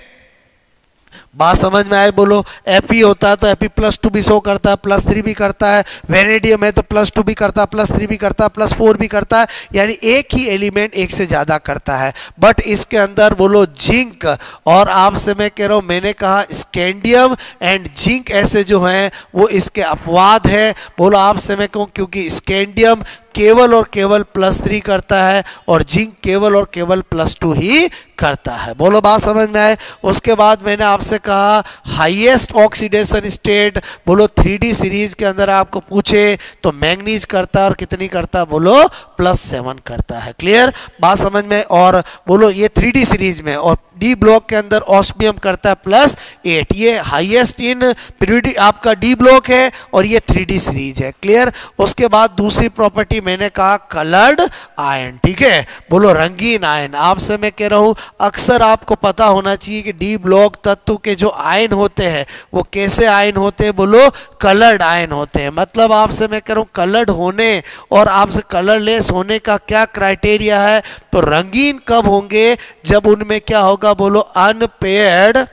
बात समझ में आए बोलो। Fe होता है तो Fe+2 भी शो करता है, +3 भी करता है। वेनेडियम है तो +2 भी करता है, +3 भी करता है, +4 भी करता है, यानी एक ही एलिमेंट एक से ज्यादा करता है। बट इसके अंदर बोलो जिंक और आपसे मैं कह रहा हूं, मैंने कहा स्कैंडियम एंड जिंक ऐसे जो हैं वो इसके अपवाद है। बोलो आपसे मैं कहूं क्योंकि स्कैंडियम केवल और केवल +3 करता है और जिंक केवल और केवल +2 ही करता है। बोलो बात समझ में आए। उसके बाद मैंने आपसे कहा हाईएस्ट ऑक्सीडेशन स्टेट, बोलो 3D सीरीज के अंदर आपको पूछे तो मैंगनीज करता है और कितनी करता है, बोलो +7 करता है। क्लियर बात समझ में। और बोलो ये 3D सीरीज में, और डी ब्लॉक के अंदर ऑस्मियम करता है +8। ये हाईएस्ट इन पीरियड आपका डी ब्लॉक है और ये 3D सीरीज है। क्लियर। उसके बाद दूसरी प्रॉपर्टी मैंने कहा कलर्ड आयन। ठीक है, बोलो रंगीन आयन। आपसे मैं कह रहा हूं अक्सर आपको पता होना चाहिए कि डी ब्लॉक तत्व के जो आयन होते हैं वो कैसे आयन होते हैं, बोलो कलर्ड आयन होते हैं। मतलब आपसे मैं कह रहा हूं कलर्ड होने और आपसे कलरलेस होने का क्या क्राइटेरिया है, तो रंगीन कब होंगे, जब उनमें क्या होगा, बोलो अनपेयर्ड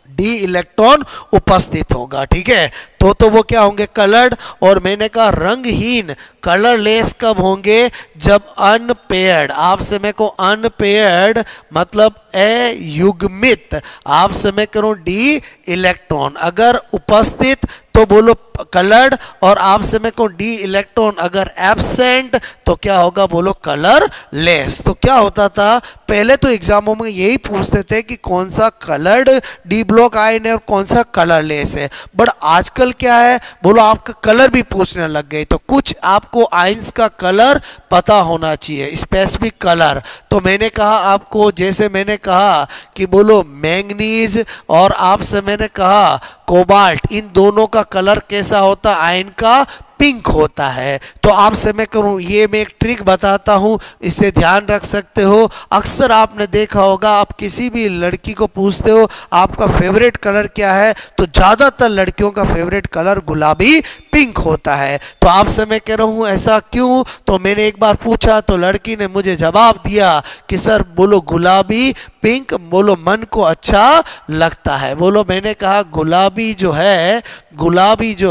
डी इलेक्ट्रॉन उपस्थित होगा। ठीक है, तो वो क्या होंगे, कलर्ड। और मैंने कहा रंगहीन कलरलेस कब होंगे, जब अनपेयर्ड। आपसे मैं को अनपेयर्ड मतलब अयुग्मित, आपसे मैं करूं डी इलेक्ट्रॉन अगर उपस्थित तो बोलो कलर्ड, और आपसे मैं कहूं डी इलेक्ट्रॉन अगर एब्सेंट तो क्या होगा, बोलो कलरलेस। तो क्या होता था पहले तो एग्जामों में यही पूछते थे कि कौन सा कलर्ड डी ब्लॉक आयन है और कौन सा कलरलेस है। बट आजकल क्या है, बोलो आपका कलर भी पूछने लग गए, तो कुछ आपको आयंस का कलर पता होना चाहिए, स्पेसिफिक कलर। तो मैंने कहा आपको, जैसे मैंने कहा कि बोलो मैंगनीज और आपसे मैंने कहा कोबाल्ट, इन दोनों का कलर कैसा होता है, आयन का पिंक होता है। तो आपसे मैं करूं, ये मैं एक ट्रिक बताता हूं, इससे ध्यान रख सकते हो। अक्सर आपने देखा होगा, आप किसी भी लड़की को पूछते हो आपका फेवरेट कलर क्या है, तो ज्यादातर लड़कियों का फेवरेट कलर गुलाबी पिंक होता है। तो आपसे मैं कह रहा हूं ऐसा क्यों, तो मैंने एक बार पूछा तो लड़की ने मुझे जवाब दिया कि सर बोलो गुलाबी पिंक बोलो मन को अच्छा लगता है। बोलो मैंने कहा गुलाबी जो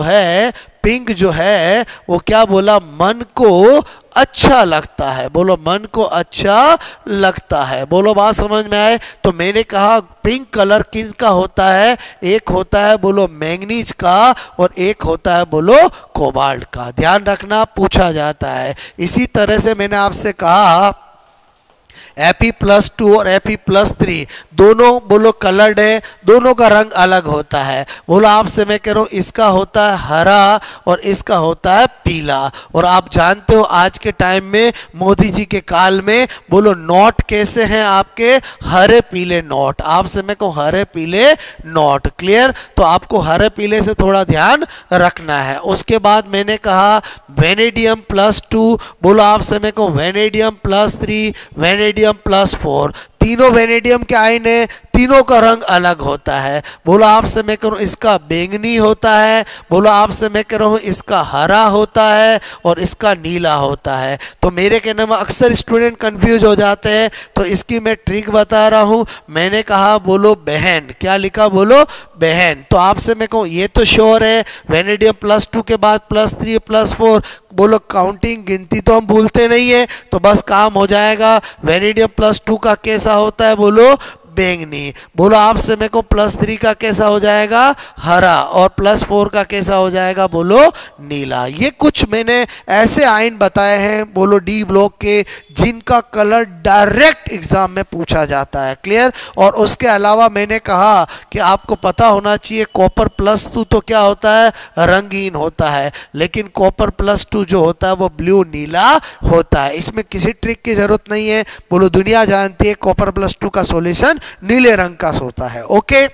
है पिंक जो है वो क्या बोला, मन को अच्छा लगता है। बोलो मन को अच्छा लगता है। बोलो बात समझ में आए। तो मैंने कहा पिंक कलर किसका होता है, एक होता है बोलो मैंगनीज का और एक होता है बोलो कोबाल्ट का। ध्यान रखना, पूछा जाता है। इसी तरह से मैंने आपसे कहा Fe+2 और Fe+3 दोनों बोलो कलर्ड है, दोनों का रंग अलग होता है। बोलो आपसे मैं कह रहा हूं इसका होता है हरा और इसका होता है पीला। और आप जानते हो आज के टाइम में मोदी जी के काल में बोलो नोट कैसे हैं आपके, हरे पीले नोट। आपसे मैं कहूं हरे पीले नोट। क्लियर। तो आपको हरे पीले से थोड़ा ध्यान रखना है। उसके बाद मैंने कहा वेनेडियम+2, बोलो आपसे मैं कहूं वेनेडियम+3 वेनेडियम +4, तीनों वेनेडियम के आयन है, तीनों का रंग अलग होता है। बोलो आपसे मैं कह रहा हूं इसका बैंगनी होता है, बोलो आपसे मैं कह रहा हूं इसका हरा होता है और इसका नीला होता है। तो मेरे कहने में अक्सर स्टूडेंट कंफ्यूज हो जाते हैं, तो इसकी मैं ट्रिक बता रहा हूं। मैंने कहा बोलो बहन, क्या लिखा, बोलो बहन। तो आपसे मैं कहूं ये तो श्योर है वेनेडियम+2 के बाद +3 +4, बोलो काउंटिंग गिनती तो हम भूलते नहीं है, तो बस काम हो जाएगा। वेनेडियम+2 का कैसा होता है, बोलो बैंगनी। बोलो आपसे मेरे को +3 का कैसा हो जाएगा, हरा, और +4 का कैसा हो जाएगा, बोलो नीला। ये कुछ मैंने ऐसे आयन बताए हैं बोलो डी ब्लॉक के जिनका कलर डायरेक्ट एग्जाम में पूछा जाता है। क्लियर। और उसके अलावा मैंने कहा कि आपको पता होना चाहिए कॉपर+2 तो क्या होता है, रंगीन होता है, लेकिन कॉपर+2 जो होता है वो ब्लू नीला होता है। इसमें किसी ट्रिक की जरूरत नहीं है, बोलो दुनिया जानती है कॉपर+2 का सॉल्यूशन नीले रंग का होता है। ओके।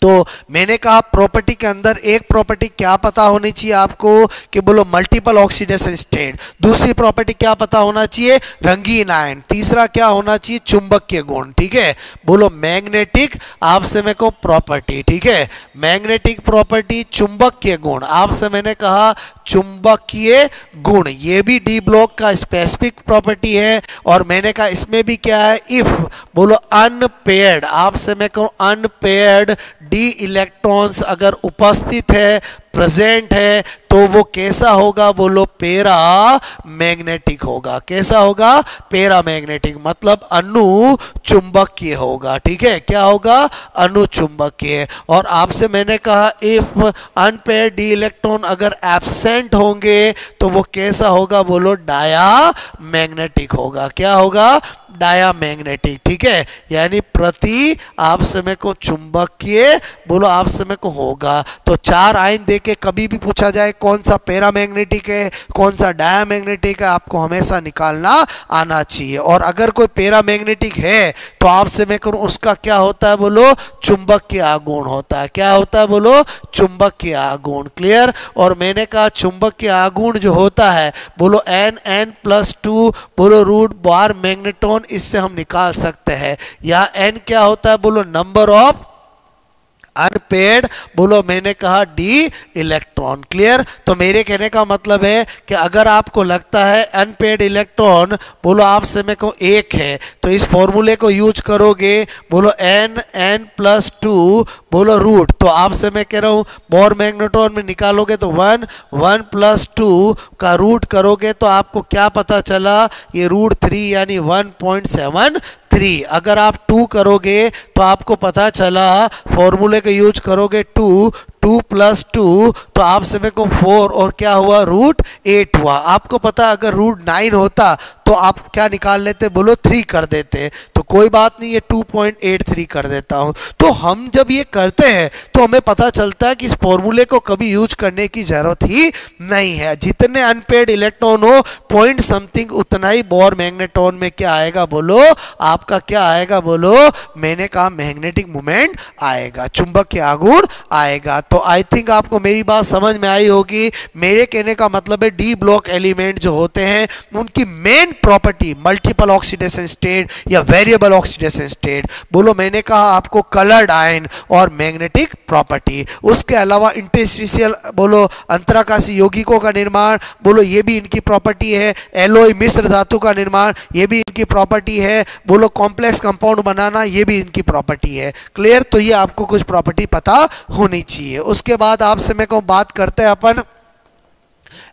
तो मैंने कहा प्रॉपर्टी के अंदर एक प्रॉपर्टी क्या पता होनी चाहिए आपको कि बोलो मल्टीपल ऑक्सीडेशन स्टेट, दूसरी प्रॉपर्टी क्या पता होना चाहिए रंगीन आयन, तीसरा क्या होना चाहिए चुंबकीय गुण, ठीक है। बोलो मैग्नेटिक आपसे मैं को प्रॉपर्टी, ठीक है, मैग्नेटिक प्रॉपर्टी, चुंबकीय गुण, आपसे मैंने कहा चुंबकीय गुण, ये भी डी ब्लॉक का स्पेसिफिक प्रॉपर्टी है। और मैंने कहा इसमें भी क्या है, इफ बोलो अनपेयर्ड, आपसे मैं कहूँ अनपेयर्ड डी इलेक्ट्रॉन्स अगर उपस्थित है, प्रेजेंट है, तो वो कैसा होगा, बोलो पैरा मैग्नेटिक होगा। कैसा होगा, पैरा मैग्नेटिक, मतलब अणु चुंबकीय होगा, ठीक है। क्या होगा, अणु चुंबकीय। और आपसे मैंने कहा इफ अनपेयर्ड डी इलेक्ट्रॉन अगर एब्सेंट होंगे तो वो कैसा होगा, बोलो डाया मैग्नेटिक होगा। क्या होगा, डाया मैग्नेटिक, ठीक है, यानी प्रति आप समय को चुंबकीय बोलो आप समय को होगा। तो चार आयन देके कभी भी पूछा जाए कौन सा पैरामैग्नेटिक है कौन सा डायामैग्नेटिक है, आपको हमेशा निकालना आना चाहिए। और अगर कोई पैरामैग्नेटिक है तो आपसे मैं करूं उसका क्या होता है, बोलो चुंबकीय आघूर्ण होता है। क्या होता है, बोलो चुंबकीय आघूर्ण। क्लियर। और मैंने कहा चुंबकीय आघूर्ण जो होता है बोलो n+2 बोलो रूट बार मैग्नेट्रॉन, इससे हम निकाल सकते हैं। या n क्या होता है, बोलो नंबर ऑफ अनपेयर्ड बोलो मैंने कहा डी इलेक्ट्रॉन। क्लियर। तो मेरे कहने का मतलब है कि अगर आपको लगता है अनपेयर्ड इलेक्ट्रॉन बोलो आप समय को एक है तो इस फॉर्मूले को यूज करोगे, बोलो n+2 बोलो रूट, तो आपसे मैं कह रहा हूं बोर मैग्नेट्रॉन में निकालोगे तो 1+2 का रूट करोगे तो आपको क्या पता चला, ये रूट 3 यानी 1.73। अगर आप 2 करोगे तो आपको पता चला, फॉर्मूले को यूज करोगे 2+2 तो आप समय को 4 और क्या हुआ √8 हुआ। आपको पता अगर √9 होता तो आप क्या निकाल लेते, बोलो 3 कर देते। तो कोई बात नहीं, ये 2.83 कर देता हूं। तो हम जब ये करते हैं तो हमें पता चलता है कि इस फॉर्मूले को कभी यूज करने की जरूरत ही नहीं है। जितने अनपेयर्ड इलेक्ट्रॉन हो पॉइंट समथिंग उतना ही बोर मैग्नेट्रॉन में क्या आएगा, बोलो आपका क्या आएगा, बोलो मैंने कहा मैग्नेटिक मोमेंट आएगा, चुंबकीय आघूर्ण आएगा। तो आई थिंक आपको मेरी बात समझ में आई होगी। मेरे कहने का मतलब है डी ब्लॉक एलिमेंट जो होते हैं उनकी main property multiple oxidation state या वेरिएबल ऑक्सीडेशन स्टेट, बोलो मैंने कहा आपको कलर्ड आयन और मैग्नेटिक प्रॉपर्टी। उसके अलावा इंटरस्टिशियल बोलो अंतराकाशी यौगिकों का निर्माण, बोलो ये भी इनकी प्रॉपर्टी है। एलॉय मिश्र धातु का निर्माण, ये भी इनकी प्रॉपर्टी है। बोलो कॉम्प्लेक्स कंपाउंड बनाना, ये भी इनकी प्रॉपर्टी है। क्लियर। तो ये आपको कुछ प्रॉपर्टी पता होनी चाहिए। उसके बाद आपसे मैं कहूँ बात करते हैं अपन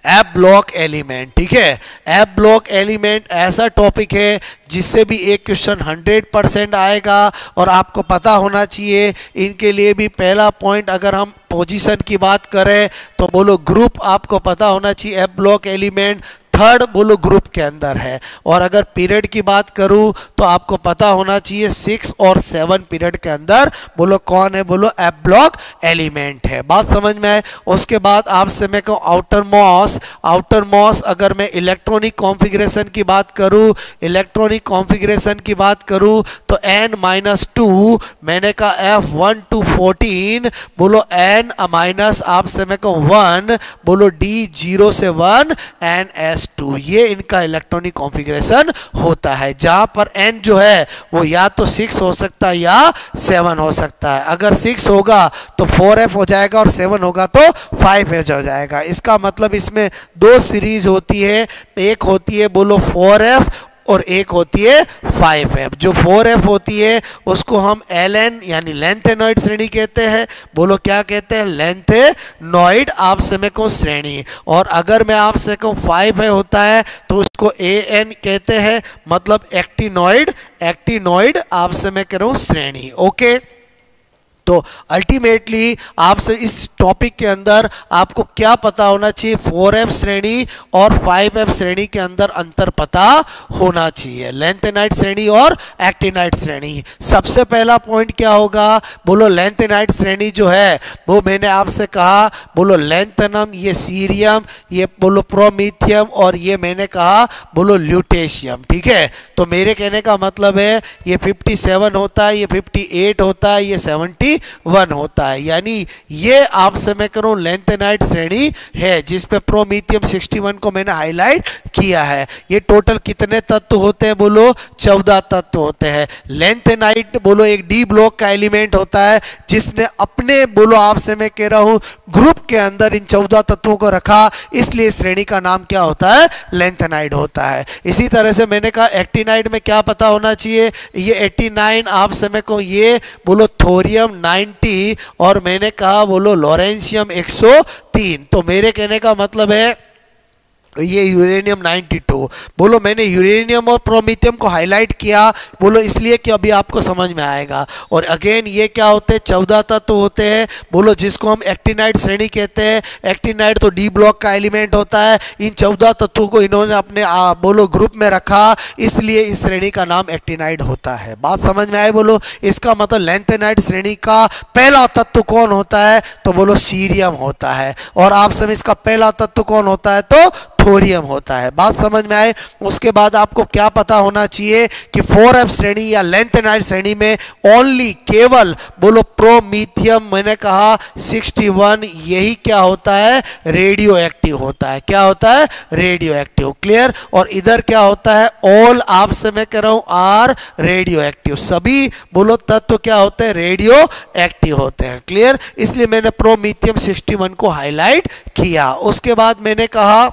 एफ ब्लॉक एलिमेंट। ठीक है, एफ ब्लॉक एलिमेंट ऐसा टॉपिक है जिससे भी एक क्वेश्चन 100% आएगा और आपको पता होना चाहिए। इनके लिए भी पहला पॉइंट अगर हम पोजीशन की बात करें तो बोलो ग्रुप आपको पता होना चाहिए। एफ ब्लॉक एलिमेंट थर्ड बोलो ग्रुप के अंदर है। और अगर पीरियड की बात करूं तो आपको पता होना चाहिए 6 और 7 पीरियड के अंदर बोलो कौन है, बोलो एफ ब्लॉक एलिमेंट है। बात समझ में आए। उसके बाद आपसे मैं कहूँ आउटर मॉस अगर मैं इलेक्ट्रॉनिक कॉन्फ़िगरेशन की बात करूं, इलेक्ट्रॉनिक कॉन्फ़िगरेशन की बात करूं तो n-2 मैंने कहा F1 to 14 बोलो n माइनस आपसे मैं कहूँ 1 बोलो D0 से 1 ns2, ये इनका इलेक्ट्रॉनिक कॉन्फ़िगरेशन होता है। जहां पर n जो है वो या तो 6 हो सकता है या 7 हो सकता है। अगर 6 होगा तो 4f हो जाएगा और 7 होगा तो 5f हो जाएगा। इसका मतलब इसमें दो सीरीज होती है, एक होती है बोलो 4f और एक होती है 5f। जो 4f होती है उसको हम ln यानी लेंथेनॉइड श्रेणी कहते हैं। बोलो क्या कहते हैं, लेंथेनॉइड आप समय को श्रेणी। और अगर मैं आपसे कहूँ 5f होता है तो उसको an कहते हैं, मतलब एक्टिनॉइड आप समय कह रहा हूँ श्रेणी। ओके, तो अल्टीमेटली आपसे इस टॉपिक के अंदर आपको क्या पता होना चाहिए, 4f श्रेणी और 5f श्रेणी के अंदर अंतर पता होना चाहिए, लेंथेनाइड श्रेणी और एक्टिनाइड श्रेणी। सबसे पहला पॉइंट क्या होगा, बोलो लेंथेनाइड श्रेणी जो है वो मैंने आपसे कहा बोलो लेंथेनम, ये सीरियम, ये बोलो प्रोमीथियम और ये मैंने कहा बोलो ल्यूटेशियम। ठीक है, तो मेरे कहने का मतलब है ये 57 होता है, ये 58 होता है, ये 70 61 होता है। यानी ये आपसे मैं करूं लेंथेनाइड श्रेणी है जिसमें प्रोमीथियम 61 को मैंने हाईलाइट किया है। ये टोटल कितने तत्व होते हैं बोलो? 14 तत्व होते हैं। लेंथेनाइड बोलो एक डी ब्लॉक का एलिमेंट होता है जिसने अपने बोलो आपसे मैं कह रहा हूं ग्रुप के अंदर इन 14 तत्वों को रखा, इसलिए श्रेणी का नाम क्या होता है? लेंथेनाइड होता है। इसी तरह से मैंने कहा एक्टिनाइड में क्या पता होना चाहिए? ये 89 आप समय को ये बोलो थोरियम 90 और मैंने कहा बोलो लॉरेंशियम 103। तो मेरे कहने का मतलब है ये यूरेनियम 92। बोलो मैंने यूरेनियम और प्रोमीथियम को हाईलाइट किया बोलो इसलिए कि अभी आपको समझ में आएगा। और अगेन ये क्या होते हैं? 14 तत्व होते हैं बोलो जिसको हम एक्टिनाइड श्रेणी कहते हैं। एक्टिनाइड तो डी ब्लॉक का एलिमेंट होता है। इन 14 तत्वों को इन्होंने अपने बोलो ग्रुप में रखा, इसलिए इस श्रेणी का नाम एक्टिनाइड होता है। बात समझ में आए बोलो? इसका मतलब लेंथेनाइड श्रेणी का पहला तत्व कौन होता है? तो बोलो सीरियम होता है। और आप सब इसका पहला तत्व कौन होता है? तो थोरियम होता है। बात समझ में आए? उसके बाद आपको क्या पता होना चाहिए कि 4f श्रेणी या लेंथेनाइड श्रेणी में ओनली केवल बोलो प्रोमीथियम मैंने कहा 61 यही क्या होता है? रेडियो एक्टिव होता है। क्या होता है? Radio active. क्लियर? और इधर क्या होता है? ऑल आपसे मैं कह रहा हूं आर रेडियो एक्टिव। सभी बोलो तत्व क्या होते हैं? रेडियो एक्टिव होते हैं। क्लियर? इसलिए मैंने प्रोमीथियम 61 को हाईलाइट किया। उसके बाद मैंने कहा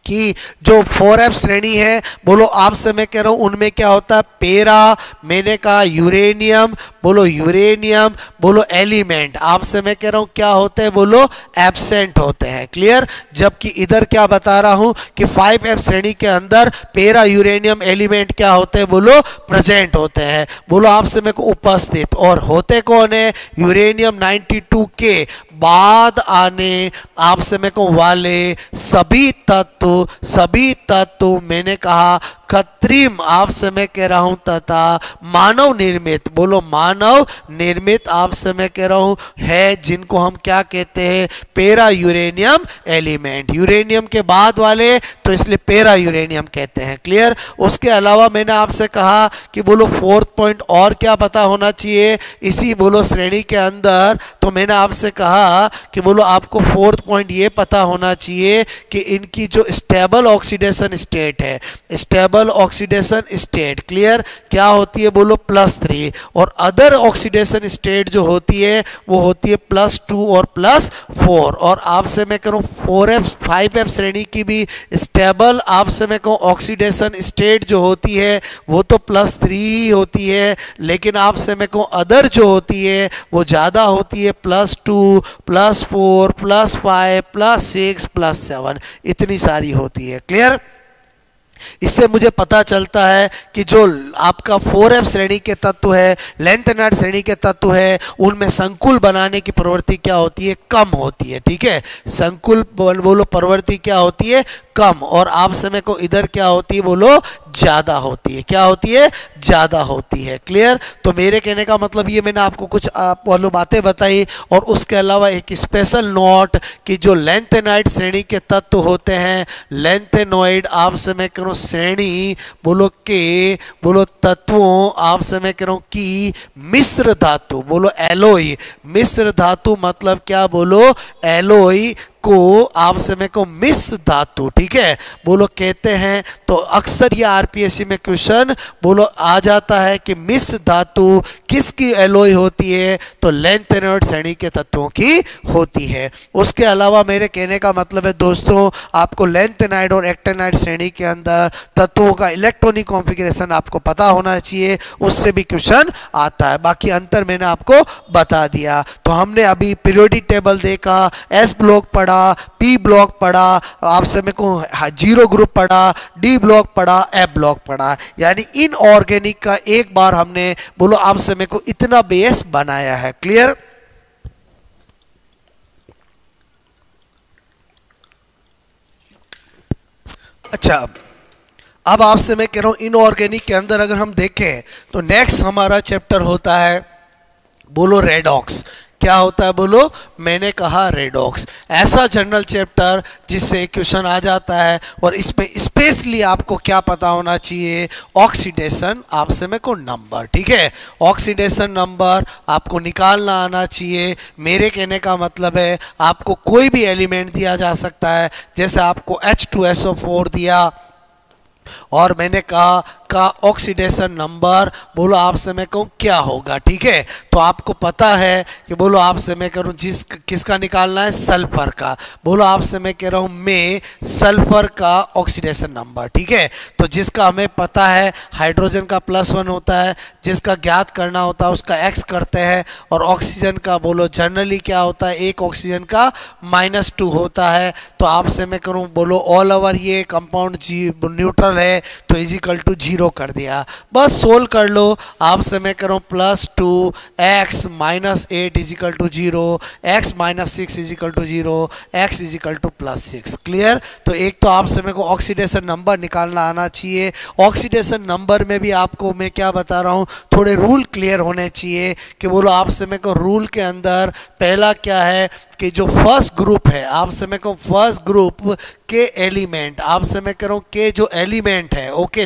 कि जो 4f श्रेणी है बोलो आपसे मैं कह रहा हूं उनमें क्या होता है? पेरा मैंने कहा यूरेनियम बोलो यूरेनियम बोलो एलिमेंट आपसे मैं कह रहा हूं क्या होते हैं? बोलो एब्सेंट होते हैं। क्लियर? जबकि इधर क्या बता रहा हूं कि 5f श्रेणी के अंदर पेरा यूरेनियम एलिमेंट क्या होते हैं? बोलो प्रेजेंट होते हैं। बोलो आपसे मैं को उपस्थित। और होते कौन है? यूरेनियम 92 के बाद आने आपसे मैं को वाले सभी तत्व मैंने कहा कृत्रिम आपसे मैं कह रहा हूं तथा मानव निर्मित बोलो मानव निर्मित आपसे मैं कह रहा हूं है जिनको हम क्या कहते हैं? पेरा यूरेनियम एलिमेंट। यूरेनियम के बाद वाले तो इसलिए पेरा यूरेनियम कहते हैं। क्लियर? उसके अलावा मैंने आपसे कहा कि बोलो 4th पॉइंट और क्या पता होना चाहिए इसी बोलो श्रेणी के अंदर। तो मैंने आपसे कहा कि बोलो आपको 4th पॉइंट ये पता होना चाहिए कि इनकी जो स्टेबल ऑक्सीडेशन स्टेट है, स्टेबल ऑक्सीडेशन स्टेट क्लियर क्या होती है? बोलो +3। और अदर ऑक्सीडेशन स्टेट जो होती है वो होती है +2 और +4। और आपसे मैं करूं 4f 5f श्रेणी की भी स्टेबल आपसे मैं कहूं ऑक्सीडेशन स्टेट जो होती है वो तो +3 ही होती है, लेकिन आपसे मैं कहूं अदर जो होती है वो ज़्यादा होती है +2 +4 +5 +6 +7 इतनी सारी होती है। क्लियर? इससे मुझे पता चलता है कि जो आपका 4f श्रेणी के तत्व है, लेंथेनाइड श्रेणी के तत्व है, उनमें संकुल बनाने की प्रवृत्ति क्या होती है? कम होती है। ठीक है? संकुल बोलो प्रवृत्ति क्या होती है? कम। और आप समय को इधर क्या होती है? बोलो ज्यादा होती है। क्या होती है? ज्यादा होती है। क्लियर? तो मेरे कहने का मतलब ये मैंने आपको कुछ बोलो बातें बताई। और उसके अलावा एक स्पेशल नोट कि जो लेंथेनाइड श्रेणी के तत्व होते हैं, लेंथेनॉइड आप समय करो श्रेणी बोलो के बोलो तत्वों आप समय करो की मिश्र धातु बोलो एलोई। मिश्र धातु मतलब क्या? बोलो एलोई को आप समय को मिश्र धातु ठीक है बोलो कहते हैं। तो अक्सर ये आरपीएससी में क्वेश्चन बोलो आ जाता है कि मिश्र धातु किसकी एलोई होती है? तो लेंथेनॉइड श्रेणी के तत्वों की होती है। उसके अलावा मेरे कहने का मतलब है दोस्तों आपको लेंथेनाइड और एक्टिनाइड श्रेणी के अंदर तत्वों का इलेक्ट्रॉनिक कॉन्फ़िगरेशन आपको पता होना चाहिए, उससे भी क्वेश्चन आता है। बाकी अंतर मैंने आपको बता दिया। तो हमने अभी पीरियोडिक टेबल देखा, एस ब्लॉक पढ़ा, पी ब्लॉक पढ़ा, आपसे मेरे को 0 ग्रुप पढ़ा, डी ब्लॉक पढ़ा, एफ ब्लॉक पढ़ा। यानी इनऑर्गेनिक का एक बार हमने बोलो आपसे मेरे को इतना बेस बनाया है। क्लियर? अच्छा, अब आपसे मैं कह रहा हूं इनऑर्गेनिक के अंदर अगर हम देखें तो नेक्स्ट हमारा चैप्टर होता है बोलो रेडॉक्स। क्या होता है बोलो, मैंने कहा रेडॉक्स। ऐसा जनरल चैप्टर जिससे क्वेश्चन आ जाता है, और इसमें स्पेशली आपको क्या पता होना चाहिए, ऑक्सीडेशन आपसे मेरे को नंबर, ठीक है, ऑक्सीडेशन नंबर आपको निकालना आना चाहिए। मेरे कहने का मतलब है आपको कोई भी एलिमेंट दिया जा सकता है, जैसे आपको H2SO4 दिया और मैंने कहा का ऑक्सीडेशन नंबर बोलो आपसे मैं कहूँ क्या होगा, ठीक है, तो आपको पता है कि बोलो आपसे मैं कह रहा हूँ किसका निकालना है, सल्फर का। बोलो आपसे मैं कह रहा हूँ मैं सल्फर का ऑक्सीडेशन नंबर, ठीक है, तो जिसका हमें पता है हाइड्रोजन का +1 होता है, जिसका ज्ञात करना होता है उसका x करते हैं, और ऑक्सीजन का बोलो जनरली क्या होता है, एक ऑक्सीजन का -2 होता है। तो आपसे मैं करूँ बोलो ऑल ओवर ये कंपाउंड न्यूट्रल है तो इजिकल टू 0 कर दिया, बस सोल्व कर लो। आपसे मैं करूँ +2 x -8 equal to 0, x -6 equal to 0, x equal to +6। Clear? तो एक तो आपसे मेरे को ऑक्सीडेशन नंबर निकालना आना चाहिए। ऑक्सीडेशन नंबर में भी आपको मैं क्या बता रहा हूँ, थोड़े रूल क्लियर होने चाहिए कि बोलो आपसे मेरे को रूल के अंदर पहला क्या है कि जो फर्स्ट ग्रुप है, आपसे मैं कहूँ फर्स्ट ग्रुप के एलिमेंट, आपसे मैं कह रहा हूँ के जो एलिमेंट है, ओके,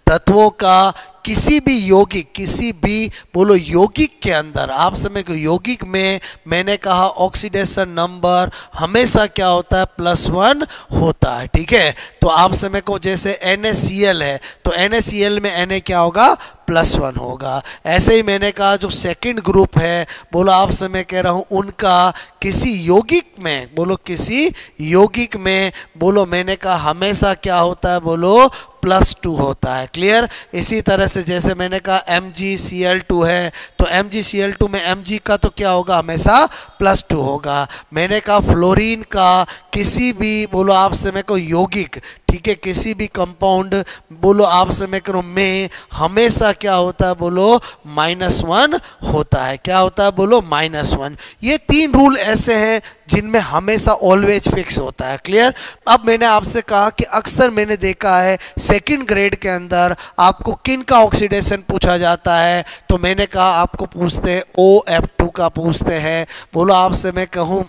तत्वों का किसी भी यौगिक, किसी भी बोलो यौगिक के अंदर, आप समय को यौगिक में मैंने कहा ऑक्सीडेशन नंबर हमेशा क्या होता है, +1 होता है, ठीक है। तो आप समय को जैसे NaCl है तो NaCl में Na क्या होगा, +1 होगा। ऐसे ही मैंने कहा जो सेकंड ग्रुप है, बोलो आप समय कह रहा हूँ उनका किसी यौगिक में, बोलो किसी यौगिक में, बोलो मैंने कहा हमेशा क्या होता है, बोलो +2 होता है। क्लियर? इसी तरह से जैसे मैंने कहा MgCl2 है तो MgCl2 में Mg का तो क्या होगा, हमेशा +2 होगा। मैंने कहा फ्लोरीन का किसी भी बोलो आपसे मैं को यौगिक, ठीक है, किसी भी कंपाउंड बोलो आपसे मैं करूँ में हमेशा क्या होता है, बोलो -1 होता है। क्या होता है, बोलो -1। ये 3 रूल ऐसे हैं जिनमें हमेशा ऑलवेज फिक्स होता है। क्लियर? अब मैंने आपसे कहा कि अक्सर मैंने देखा है सेकंड ग्रेड के अंदर आपको किन का ऑक्सीडेशन पूछा जाता है, तो मैंने कहा आपको पूछते हैं OF2 का पूछते हैं। बोलो आपसे मैं कहूँ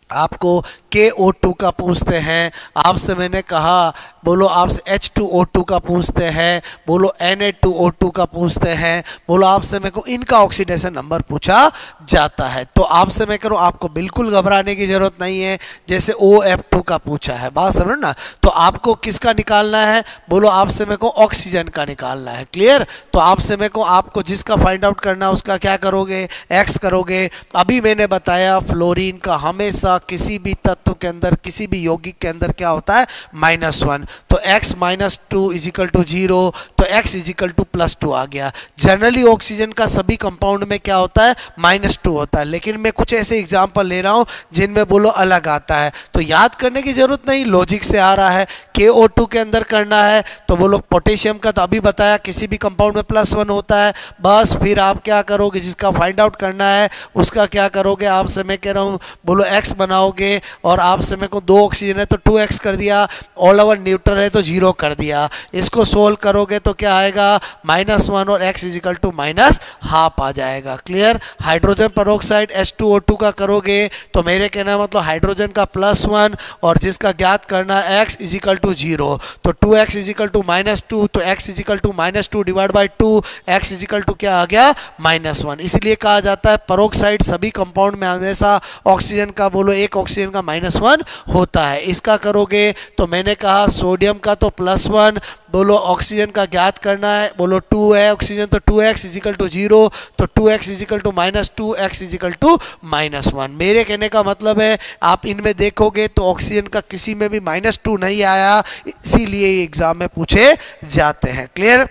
आपको KO2 का पूछते हैं, आपसे मैंने कहा बोलो आपसे H2O2 का पूछते हैं, बोलो Na2O2 का पूछते हैं, बोलो आपसे मेरे को इनका ऑक्सीडेशन नंबर पूछा जाता है। तो आपसे मैं करूँ आपको बिल्कुल घबराने की ज़रूरत नहीं है। जैसे OF2 का पूछा है, बात समझ ना, तो आपको किसका निकालना है, बोलो आपसे मेरे को ऑक्सीजन का निकालना है। क्लियर? तो आपसे मेरे को आपको जिसका फाइंड आउट करना है उसका क्या करोगे, X करोगे। अभी मैंने बताया फ्लोरीन का हमेशा किसी भी तत्व के अंदर, किसी भी यौगिक के अंदर क्या होता है, -1, तो x -2 इजिकल टू 0, तो x इजिकल टू +2 आ गया। जनरली ऑक्सीजन का सभी कंपाउंड में क्या होता है, -2 होता है, लेकिन मैं कुछ ऐसे एग्जांपल ले रहा हूं जिनमें बोलो अलग आता है, तो याद करने की जरूरत नहीं, लॉजिक से आ रहा है। KO2 के अंदर करना है तो बोलो पोटेशियम का तो अभी बताया किसी भी कंपाउंड में +1 होता है, बस फिर आप क्या करोगे, जिसका फाइंड आउट करना है उसका क्या करोगे, आपसे मैं कह रहा हूँ बोलो x बनाओगे, और आपसे मेरे को 2 ऑक्सीजन है तो 2x कर दिया, ऑल ओवर न्यूट्रल है तो 0 कर दिया। इसको सोल्व करोगे तो क्या आएगा, -1 और x इजिकल टू -½ आ जाएगा। क्लियर? हाइड्रोजन पेरोक्साइड H2O2 का करोगे तो मेरे कहना मतलब हाइड्रोजन का +1 और जिसका ज्ञात करना x इजिकल टू 0, तो 2x इजिकल टू -2, तो x equal to -2 divide by 2, x equal to क्या आ गया, -1। इसलिए कहा जाता है पेरोक्साइड सभी कंपाउंड में हमेशा ऑक्सीजन का बोलो एक ऑक्सीजन का -1 होता है। इसका करोगे तो मैंने कहा सोडियम का तो +1, बोलो ऑक्सीजन का ज्ञात करना है, बोलो 2 है ऑक्सीजन तो 2x इजिकल टू 0, तो 2x equal to -2, x equal to -1। मेरे कहने का मतलब है आप इनमें देखोगे तो ऑक्सीजन का किसी में भी -2 नहीं आया, इसीलिए एग्जाम में पूछे जाते हैं। क्लियर?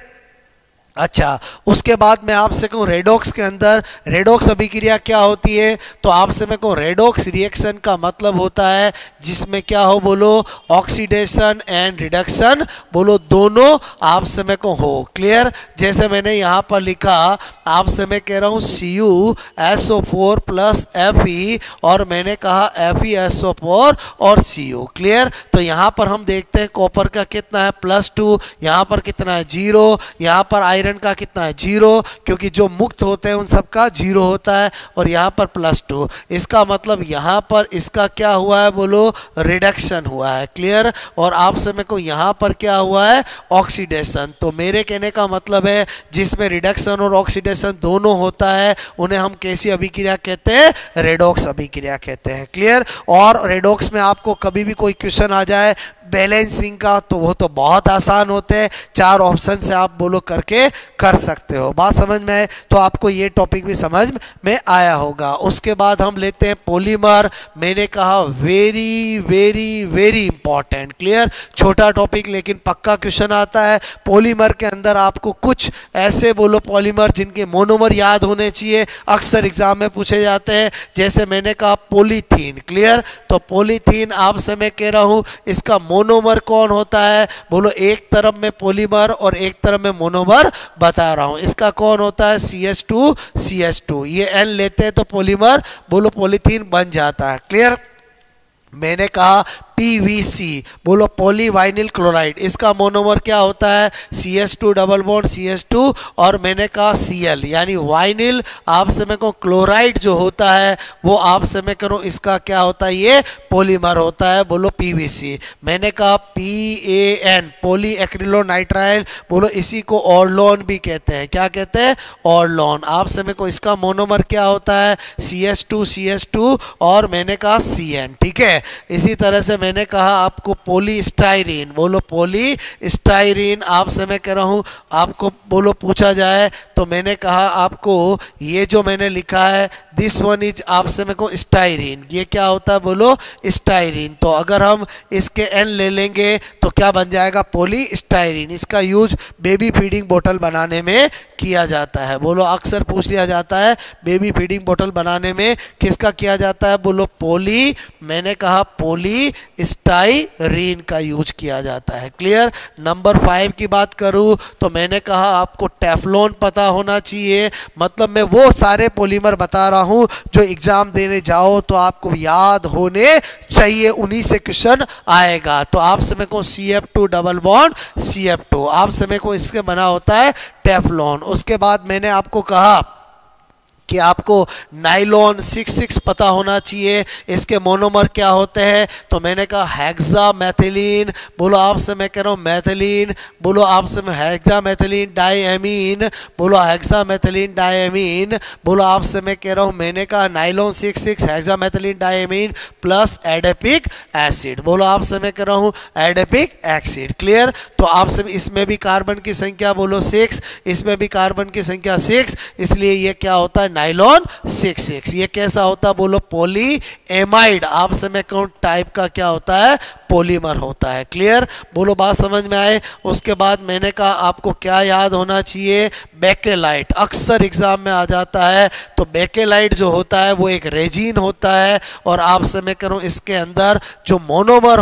अच्छा, उसके बाद मैं आपसे कहूँ रेडॉक्स के अंदर रेडॉक्स अभिक्रिया क्या होती है, तो आपसे मैं कहूँ रेडॉक्स रिएक्शन का मतलब होता है जिसमें क्या हो, बोलो ऑक्सीडेशन एंड रिडक्शन, बोलो दोनों आपसे मैं को हो। क्लियर? जैसे मैंने यहाँ पर लिखा, आपसे मैं कह रहा हूँ CuSO4 + Fe और मैंने कहा FeSO4 और Cu। क्लियर? तो यहाँ पर हम देखते हैं कॉपर का कितना है +2, यहाँ पर कितना है 0, यहाँ पर आयरन आयरन का कितना है 0, क्योंकि जो मुक्त होते हैं उन सबका 0 होता है, और यहाँ पर +2। इसका मतलब यहाँ पर इसका क्या हुआ है बोलो, रिडक्शन हुआ है। क्लियर। और आपसे मेरे को यहाँ पर क्या हुआ है, ऑक्सीडेशन। तो मेरे कहने का मतलब है जिसमें रिडक्शन और ऑक्सीडेशन दोनों होता है उन्हें हम कैसी अभिक्रिया कहते हैं, रेडॉक्स अभिक्रिया कहते हैं। क्लियर। और रेडॉक्स में आपको कभी भी कोई क्वेश्चन आ जाए बैलेंसिंग का तो वो तो बहुत आसान होते हैं, 4 ऑप्शन से आप बोलो करके कर सकते हो। बात समझ में आए तो आपको ये टॉपिक भी समझ में आया होगा। उसके बाद हम लेते हैं पॉलीमर। मैंने कहा very very very important. Clear. छोटा टॉपिक लेकिन पक्का क्वेश्चन आता है। पॉलीमर के अंदर आपको कुछ ऐसे बोलो पॉलीमर जिनके मोनोमर याद होने चाहिए, अक्सर एग्जाम में पूछे जाते हैं। जैसे मैंने कहा पॉलीथीन। क्लियर। तो पॉलीथीन आपसे मैं कह रहा हूं इसका मोनोमर कौन होता है बोलो, एक तरफ में पॉलीमर और एक तरफ में मोनोमर बता रहा हूं। इसका कौन होता है CH2 ये N लेते हैं तो पॉलीमर बोलो पॉलीथीन बन जाता है। क्लियर। मैंने कहा PVC बोलो पॉलीवाइनिल क्लोराइड, इसका मोनोमर क्या होता है CH2 डबल बॉन्ड CH2, और मैंने कहा Cl यानी वाइनिल आपसे मैं कहूँ क्लोराइड जो होता है वो आपसे मैं करूँ इसका क्या होता है, ये पॉलीमर होता है बोलो PVC। मैंने कहा PAN पॉली एक्रिलोनाइट्राइल बोलो इसी को ऑर्लोन भी कहते हैं। क्या कहते हैं, ऑर्लोन। आपसे मैं को इसका मोनोमर क्या होता है CH2 और मैंने कहा CN। ठीक है। इसी तरह से मैंने कहा आपको पॉलीस्टाइरीन बोलो पॉलीस्टाइरीन आपसे मैं कह रहा हूं आपको बोलो पूछा जाए तो मैंने कहा आपको ये जो मैंने लिखा है दिस वन इज आपसे मैं को स्टाइरीन, ये क्या होता है बोलो स्टाइरीन। तो अगर हम इसके N ले लेंगे तो क्या बन जाएगा पॉलीस्टाइरीन। इसका यूज बेबी फीडिंग बोतल बनाने में किया जाता है। बोलो अक्सर पूछ लिया जाता है बेबी फीडिंग बोतल बनाने में किसका किया जाता है बोलो पॉली, मैंने कहा पॉलीस्टाइरीन का यूज किया जाता है। क्लियर। नंबर 5 की बात करूं तो मैंने कहा आपको टेफ्लॉन पता होना चाहिए। मतलब मैं वो सारे पॉलीमर बता रहा हूं जो एग्जाम देने जाओ तो आपको याद होने चाहिए, उन्हीं से क्वेश्चन आएगा। तो आपसे मेरे को CF2 डबल बॉन्ड CF2 आपसे मेरे को इसके बना होता है टेफ्लॉन। उसके बाद मैंने आपको कहा कि आपको नाइलॉन 66 पता होना चाहिए, इसके मोनोमर क्या होते हैं। तो मैंने कहा हेक्सामेथिलीन बोलो आपसे मैं कह रहा हूँ मैथिलीन बोलो आपसे मैं हेक्सामेथिलीन डाइएमीन बोलो हेक्सामेथिलीन डाइएमीन बोलो आपसे मैं कह रहा हूँ मैंने कहा nylon 66 hexamethylene diamine plus adipic acid बोलो आपसे मैं कह रहा हूँ एडेपिक एसिड। क्लियर। तो आपसे इसमें भी कार्बन की संख्या बोलो 6, इसमें भी कार्बन की संख्या 6, इसलिए ये क्या होता है नाइलॉन 66। ये कैसा होता है बोलो पॉलीएमाइड आपसे मैं कहूं टाइप का क्या होता है पॉलीमर होता है। क्लियर। बोलो बात समझ में आए। उसके बाद मैंने कहा आपको क्या याद होना चाहिए बेकेलाइट, अक्सर एग्जाम में आ जाता है। तो बेकेलाइट जो होता है वो एक रेजिन होता है और आपसे मैं करूं इसके अंदर जो मोनोमर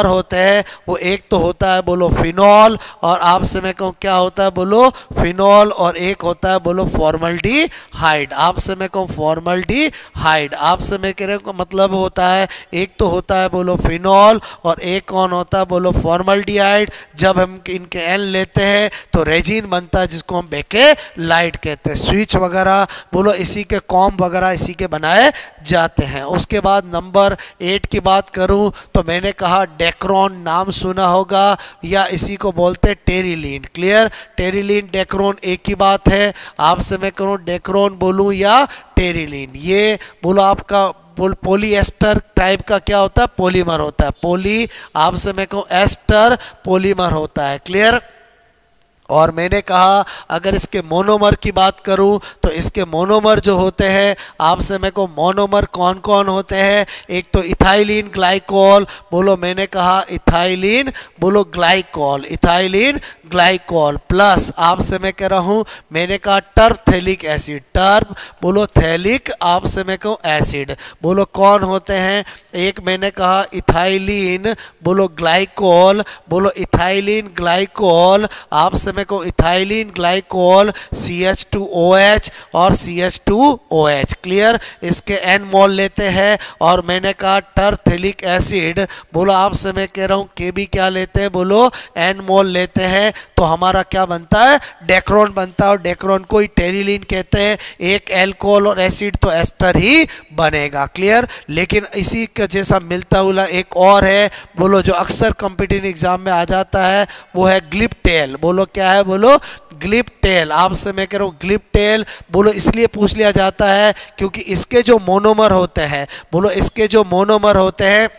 होते हैं वो एक तो होता है बोलो फिनॉल और आपसे मैं कहूं क्या होता है बोलो फिनॉल, और एक होता है बोलो फॉर्मल्डिहाइड आपसे मैं कहूं फॉर्मल्डिहाइड। आपसे मैं कह रहा हूं मतलब होता है एक तो होता है बोलो फिनॉल और एक कौन होता है बोलो फॉर्मल्डिहाइड। जब हम इनके N लेते हैं तो रेजिन बनता है जिसको हम बेकेलाइट कहते हैं। स्विच वगैरह बोलो इसी के कॉम्ब वगैरह इसी के बनाए जाते हैं। उसके बाद नंबर 8 की बात करूं तो मैंने कहा डेक्रोन नाम सुना होगा या इसी को बोलते हैं टेरिलीन। क्लियर। टेरिलीन डेक्रोन एक ही बात है। आपसे मैं कहूँ डेक्रोन बोलूं या टेरिलीन, ये बोलो आपका पॉलीएस्टर टाइप का क्या होता है पॉलीमर होता है। पॉली आपसे मैं कहूँ एस्टर पॉलीमर होता है। क्लियर। और मैंने कहा अगर इसके मोनोमर की बात करूं तो इसके मोनोमर जो होते हैं आपसे मैं को मोनोमर कौन कौन होते हैं, एक तो इथाइलिन ग्लाइकोल बोलो मैंने कहा इथाइलिन बोलो ग्लाइकोल, इथाइलिन ग्लाइकोल प्लस आपसे मैं कह रहा हूं मैंने कहा टर्बथैलिक एसिड, टर्ब बोलो थैलिक आपसे मैं कहूँ एसिड बोलो कौन होते हैं, एक मैंने कहा इथाइलिन बोलो ग्लाइकोल बोलो इथाइलिन ग्लाइकोल आपसे समय को इथाइलिन ग्लाइकोल CH2OH और CH2OH। क्लियर, इसके N मोल लेते हैं। और मैंने कहा टरथेलिक एसिड, बोलो आप समय कह रहा हूं KB क्या लेते हैं, बोलो N मोल लेते हैं। तो हमारा क्या बनता है, डेक्रोन बनता है। और डेक्रोन को ही टेरिलीन कहते हैं। एक एल्कोहल और एसिड तो एस्टर ही बनेगा। क्लियर, लेकिन इसी का जैसा मिलता हुआ एक और है, बोलो जो अक्सर कॉम्पिटिटिव एग्जाम में आ जाता है, वो है ग्लिप्टेल। बोलो क्या है, बोलो ग्लिप्टेल। आपसे मैं कह रहा हूँ ग्लिप्टेल, बोलो इसलिए पूछ लिया जाता है क्योंकि इसके जो मोनोमर होते हैं, बोलो इसके जो मोनोमर होते हैं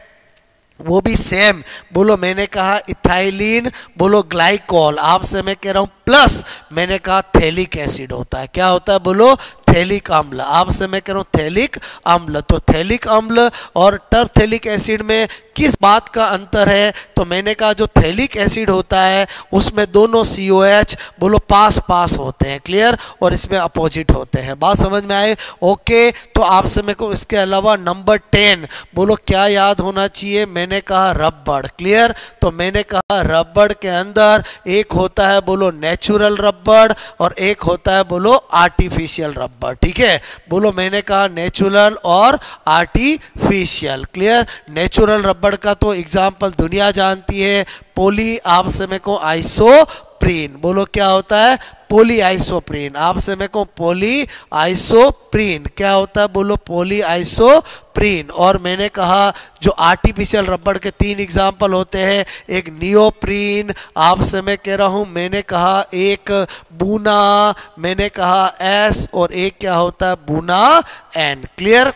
वो भी सेम, बोलो मैंने कहा इथाइलिन, बोलो ग्लाइकोल, आपसे मैं कह रहा हूं प्लस मैंने कहा थैलिक एसिड होता है। क्या होता है, बोलो थैलिक अम्ल। आपसे मैं कह रहा हूं थैलिक अम्ल। तो थैलिक अम्ल और टरथेलिक एसिड में किस बात का अंतर है, तो मैंने कहा जो थैलिक एसिड होता है उसमें दोनों COH बोलो पास पास होते हैं। क्लियर, और इसमें अपोजिट होते हैं। बात समझ में आए, ओके। तो आपसे मेरे को इसके अलावा नंबर 10 बोलो क्या याद होना चाहिए, मैंने कहा रबड़। क्लियर, तो मैंने कहा रबड़ के अंदर एक होता है बोलो नेचुरल रबड़ और एक होता है बोलो आर्टिफिशियल रबड़। ठीक है, बोलो मैंने कहा नेचुरल और आर्टिफिशियल। क्लियर, नेचुरल रबड़ का तो एग्जाम्पल दुनिया जानती है, पोली आपसे मेरे को आइसोप्रीन। बोलो क्या होता है, पोली आइसोप्रीन। आपसे मेरे को पोली आइसोप्रीन क्या होता है, बोलो पोली आइसोप्रीन। और मैंने कहा जो आर्टिफिशियल रबड़ के 3 एग्जाम्पल होते हैं, एक नियोप्रीन, आपसे मैं कह रहा हूं मैंने कहा एक बूना, मैंने कहा S, और एक क्या होता है बूना N। क्लियर,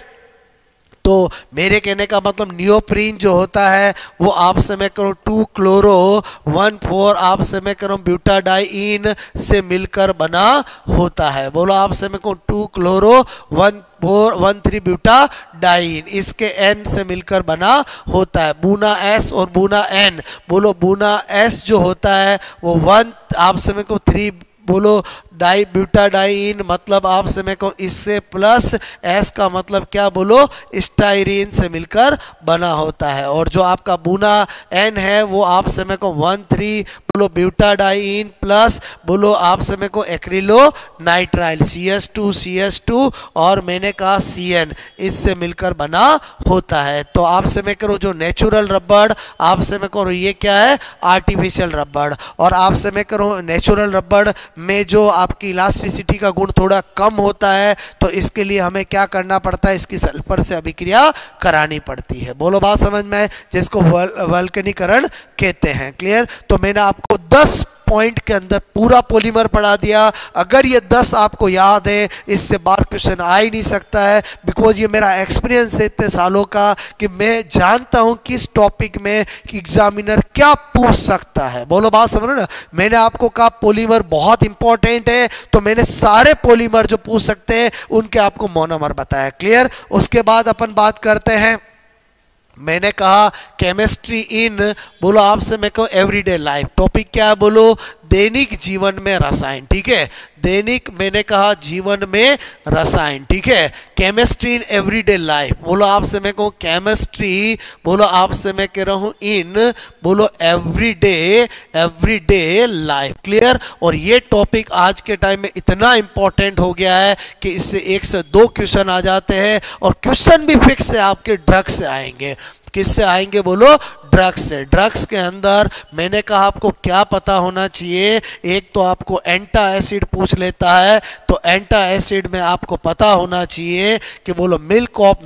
तो मेरे कहने का मतलब नियोप्रीन जो होता है वो आपसे मैं करूँ 2-chloro-1,4 आपसे मैं करूँ ब्यूटाडाइन से मिलकर बना होता है। बोलो आपसे मैं कहूँ 2-chloro-1,4-1,3 ब्यूटाडाइन, इसके N से मिलकर बना होता है। बूना S और बूना N, बोलो बूना S जो होता है वो 1 आपसे मैं कहूँ 3 बोलो डाई ब्यूटाडाइन, मतलब आपसे मैं कहूँ इससे प्लस S का मतलब क्या, बोलो स्टाइरीन से मिलकर बना होता है। और जो आपका बूना N है वो आपसे मैं कहूँ 1,3 बोलो ब्यूटाडाइन प्लस बोलो आपसे मैं कहूँ एक्रिलोनाइट्राइल CH2 और मैंने कहा CN, इससे मिलकर बना होता है। तो आपसे मैं करूँ जो नेचुरल रबड़, आपसे मैं करूँ ये क्या है आर्टिफिशियल रबड़। और आपसे मैं करूँ नेचुरल रबड़ में जो आपकी इलास्टिसिटी का गुण थोड़ा कम होता है, तो इसके लिए हमें क्या करना पड़ता है, इसकी सल्फर से अभिक्रिया करानी पड़ती है। बोलो बात समझ में, जिसको वल्कनीकरण कहते हैं। क्लियर, तो मैंने आपको 10 पॉइंट के अंदर पूरा पॉलीमर पढ़ा दिया। अगर ये 10 आपको याद है, इससे बाहर क्वेश्चन आ ही नहीं सकता है, बिकॉज ये मेरा एक्सपीरियंस है इतने सालों का कि मैं जानता हूं किस टॉपिक में एग्जामिनर क्या पूछ सकता है। बोलो बात समझ रहे ना, मैंने आपको कहा पॉलीमर बहुत इंपॉर्टेंट है, तो मैंने सारे पॉलीमर जो पूछ सकते हैं उनके आपको मोनोमर बताया। क्लियर, उसके बाद अपन बात करते हैं, मैंने कहा केमिस्ट्री इन, बोलो आपसे मैं कहूँ एवरीडे लाइफ। टॉपिक क्या है, बोलो दैनिक जीवन में रसायन। ठीक है, दैनिक मैंने कहा जीवन में रसायन। ठीक है, केमिस्ट्री इन एवरीडे लाइफ, बोलो आपसे मैं कहूँ केमिस्ट्री, बोलो आपसे मैं कह रहा हूँ इन, बोलो एवरीडे लाइफ। क्लियर, और ये टॉपिक आज के टाइम में इतना इंपॉर्टेंट हो गया है कि इससे 1 से 2 क्वेश्चन आ जाते हैं, और क्वेश्चन भी फिक्स है आपके ड्रग्स से आएंगे। किससे आएंगे, बोलो ड्रग्स से। ड्रग्स के अंदर मैंने कहा आपको क्या पता होना चाहिए, एक तो आपको एंटा एसिड पूछ लेता है, तो एंटा एसिड में आपको पता होना चाहिए कि बोलो मिल्क ऑफ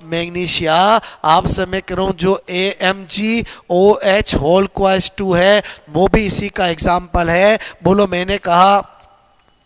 मैग्नीशिया आपसे मैं कह रहा हूँ जो AMgOH होल क्वाइस 2 है, वो भी इसी का एग्जाम्पल है। बोलो मैंने कहा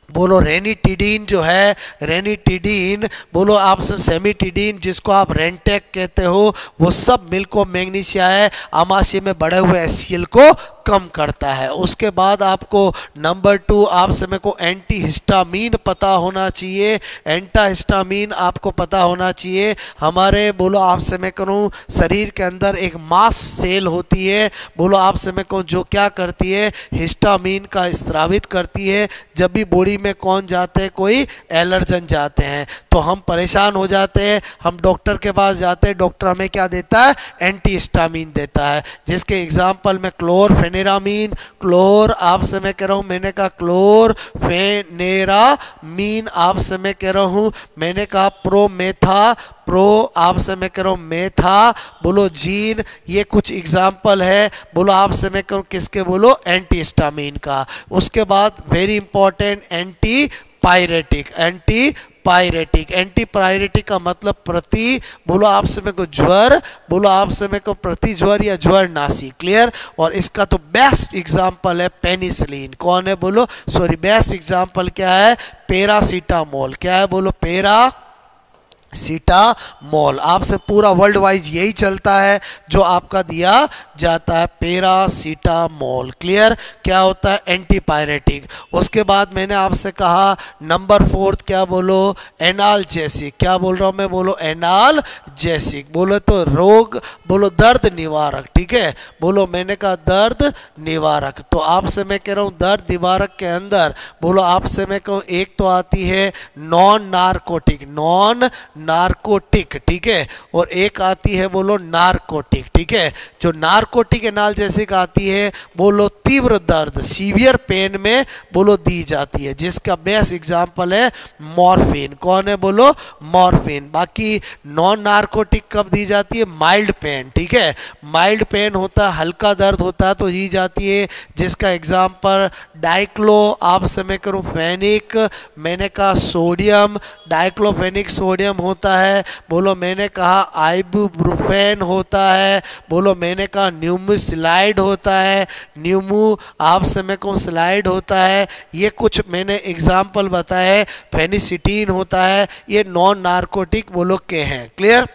बोलो रेनिटिडीन जो है, रेनिटिडीन बोलो आप सब सेमीटिडीन जिसको आप रेंटेक कहते हो, वो सब मिल्क ऑफ मैग्नीशिया है, आमाशय में बढ़े हुए HCl को कम करता है। उसके बाद आपको नंबर 2 आपसे मेरे को एंटी हिस्टामीन पता होना चाहिए। एंटा हिस्टामीन आपको पता होना चाहिए। हमारे बोलो आपसे मैं कहूँ शरीर के अंदर एक मास सेल होती है, बोलो आपसे मैं कहूँ जो क्या करती है, हिस्टामीन का स्रावित करती है। जब भी बॉडी में कौन जाते हैं, कोई एलर्जन जाते हैं, तो हम परेशान हो जाते हैं, हम डॉक्टर के पास जाते हैं, डॉक्टर हमें क्या देता है, एंटी हिस्टामीन देता है, जिसके एग्जाम्पल में क्लोरफेनिक क्लोरफेनेरामीन, क्लोर आपसे मैं कह रहा हूँ, मैंने कहा क्लोरफेनेरामीन आपसे मैं कह रहा हूँ, मैंने कहा प्रोमेथा, प्रो आपसे मैं कह रहा हूँ मेथा, बोलो जीन, ये कुछ एग्जाम्पल है, बोलो आपसे मैं कहूँ किसके, बोलो एंटीहिस्टामीन का। उसके बाद very important anti pyretic, anti pyretic, anti pyretic का मतलब प्रति, बोलो आपसे मैं को ज्वर, बोलो आपसे मैं को प्रति ज्वर या ज्वर नासी, क्लियर। और इसका तो बेस्ट एग्जांपल है पेनिसिलिन, कौन है बोलो, सॉरी बेस्ट एग्जांपल क्या है, पैरासीटामोल, क्या है बोलो, पैरासीटामोल। आपसे पूरा वर्ल्ड वाइज यही चलता है जो आपका दिया जाता है, पैरासीटामोल, क्लियर। क्या होता है, एंटीपायरेटिक। उसके बाद मैंने आपसे कहा नंबर 4 क्या बोलो, एनाल्जेसिक, क्या बोल रहा हूं मैं, बोलो एनाल्जेसिक, बोलो तो रोग, बोलो दर्द निवारक, ठीक है, बोलो मैंने कहा दर्द निवारक। तो आपसे मैं कह रहा हूं दर्द निवारक के अंदर, बोलो आपसे मैं कहूँ एक तो आती है नॉन नारकोटिक, नॉन नारकोटिक, ठीक है, और एक आती है बोलो नारकोटिक, ठीक है। जो नारकोटिक एनाल्जेसिक आती है, बोलो तीव्र दर्द, सीवियर पेन में बोलो दी जाती है, जिसका बेस्ट एग्जांपल है मॉर्फिन, कौन है बोलो, मॉर्फिन। बाकी नॉन नारकोटिक कब दी जाती है, माइल्ड पेन, ठीक है, माइल्ड पेन होता है, हल्का दर्द होता है तो दी जाती है, जिसका एग्जांपल डाइक्लो आपसे मैं करूँ फेनिक, मैंने कहा सोडियम, डाइक्लोफेनिक सोडियम होता है, बोलो मैंने कहा आइबुप्रोफेन होता है, बोलो मैंने कहा न्यूमुसिलाइड होता है, न्यूमू आपसे मैं कहूँ स्लाइड होता है, ये कुछ मैंने एग्जाम्पल बताए, फेनिसिटीन होता है, ये नॉन नारकोटिक बोलो के हैं, क्लियर।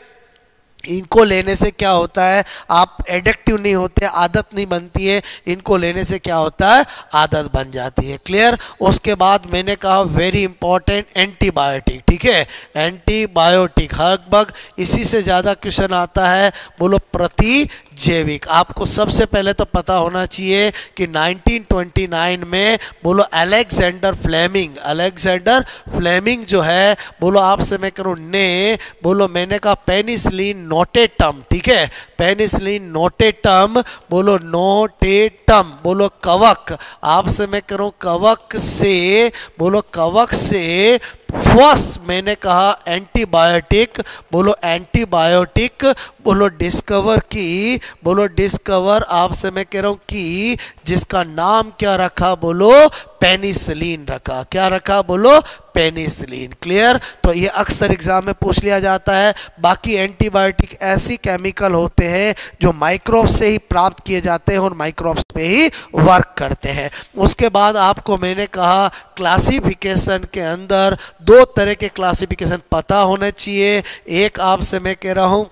इनको लेने से क्या होता है, आप एडिक्टिव नहीं होते, आदत नहीं बनती है, इनको लेने से क्या होता है, आदत बन जाती है, क्लियर। उसके बाद मैंने कहा वेरी इंपॉर्टेंट एंटीबायोटिक, ठीक है, एंटीबायोटिक, लगभग इसी से ज़्यादा क्वेश्चन आता है, बोलो प्रतिजैविक। आपको सबसे पहले तो पता होना चाहिए कि 1929 में बोलो अलेक्जेंडर फ्लेमिंग, अलेक्जेंडर फ्लेमिंग जो है, बोलो आपसे मैं करूँ ने, बोलो मैंने कहा पेनिसिलिन नोटेटम, ठीक है, पेनिसिलिन नोटेटम, बोलो नोटेटम, बोलो कवक, आपसे मैं करूँ कवक से, बोलो कवक से फर्स्ट मैंने कहा एंटीबायोटिक, बोलो एंटीबायोटिक, बोलो डिस्कवर की, बोलो डिस्कवर आपसे मैं कह रहा हूँ कि जिसका नाम क्या रखा, बोलो पेनिसिलिन रखा, क्या रखा बोलो, पेनिसिलिन, क्लियर। तो ये अक्सर एग्जाम में पूछ लिया जाता है। बाकी एंटीबायोटिक ऐसी केमिकल होते हैं जो माइक्रोब्स से ही प्राप्त किए जाते हैं और माइक्रोब्स पे ही वर्क करते हैं। उसके बाद आपको मैंने कहा क्लासिफिकेशन के अंदर 2 तरह के क्लासिफिकेशन पता होने चाहिए, एक आपसे मैं कह रहा हूँ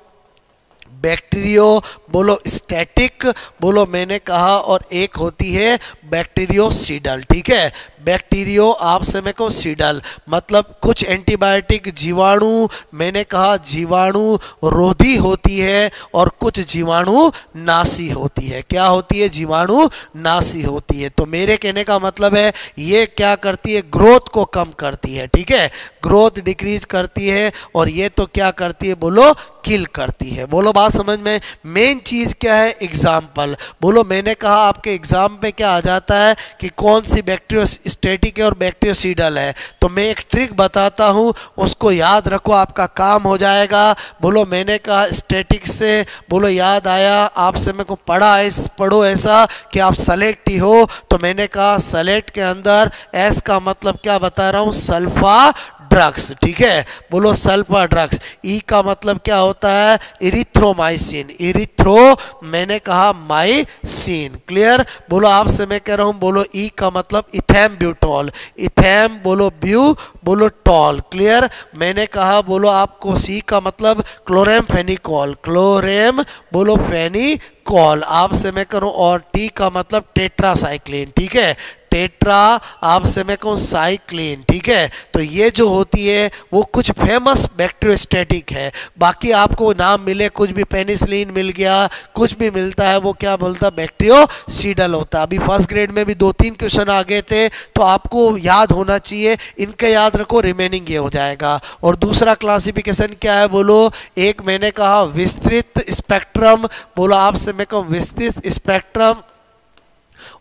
बैक्टीरियो बोलो स्टैटिक, बोलो मैंने कहा, और एक होती है बैक्टीरियोसीडल, ठीक है, बैक्टीरियो आपसे मैं कहूँ सीडल, मतलब कुछ एंटीबायोटिक जीवाणु मैंने कहा जीवाणु रोधी होती है और कुछ जीवाणु नाशी होती है, क्या होती है, जीवाणु नाशी होती है। तो मेरे कहने का मतलब है ये क्या करती है, ग्रोथ को कम करती है, ठीक है, ग्रोथ डिक्रीज करती है, और ये तो क्या करती है बोलो, किल करती है। बोलो बात समझ में। मेन चीज क्या है, एग्जाम्पल, बोलो मैंने कहा आपके एग्जाम में क्या आ जाता है कि कौन सी बैक्टीरियोस्टैटिक है और बैक्टीरियोसीडल है, तो मैं एक ट्रिक बताता हूँ, उसको याद रखो, आपका काम हो जाएगा। बोलो मैंने कहा स्टैटिक से, बोलो याद आया आपसे मेरे को पढ़ो ऐसा कि आप सेलेक्ट ही हो, तो मैंने कहा सेलेक्ट के अंदर एस का मतलब क्या बता रहा हूँ, सल्फा ड्रग्स, ठीक है, बोलो सल्फा ड्रग्स। ई का मतलब क्या होता है, इरिथ्रोमाइसिन, इरिथ्रो मैंने कहा माइसिन, क्लियर। बोलो आपसे मैं कह रहा हूं, बोलो ई का मतलब इथैम्ब्यूटॉल, इथैम बोलो ब्यू बोलो टॉल, क्लियर। मैंने कहा बोलो आपको सी का मतलब क्लोरेमफेनिकॉल, क्लोरेम बोलो फेनिकॉल आपसे मैं करूं, और टी का मतलब टेट्रासाइक्लिन, ठीक है, टेट्रा आपसे मैं कहूँ साइक्लिन, ठीक है। तो ये जो होती है वो कुछ फेमस बैक्टीरियोस्टैटिक है। बाकी आपको नाम मिले कुछ भी, पेनिसिलिन मिल गया, कुछ भी मिलता है, वो क्या बोलता है, बैक्टीरियोसीडल होता है। अभी फर्स्ट ग्रेड में भी 2-3 क्वेश्चन आ गए थे, तो आपको याद होना चाहिए, इनके याद रखो, रिमेनिंग ये हो जाएगा। और दूसरा क्लासिफिकेशन क्या है बोलो, एक मैंने कहा विस्तृत स्पेक्ट्रम, बोलो आपसे मैं कहूँ विस्तृत स्पेक्ट्रम,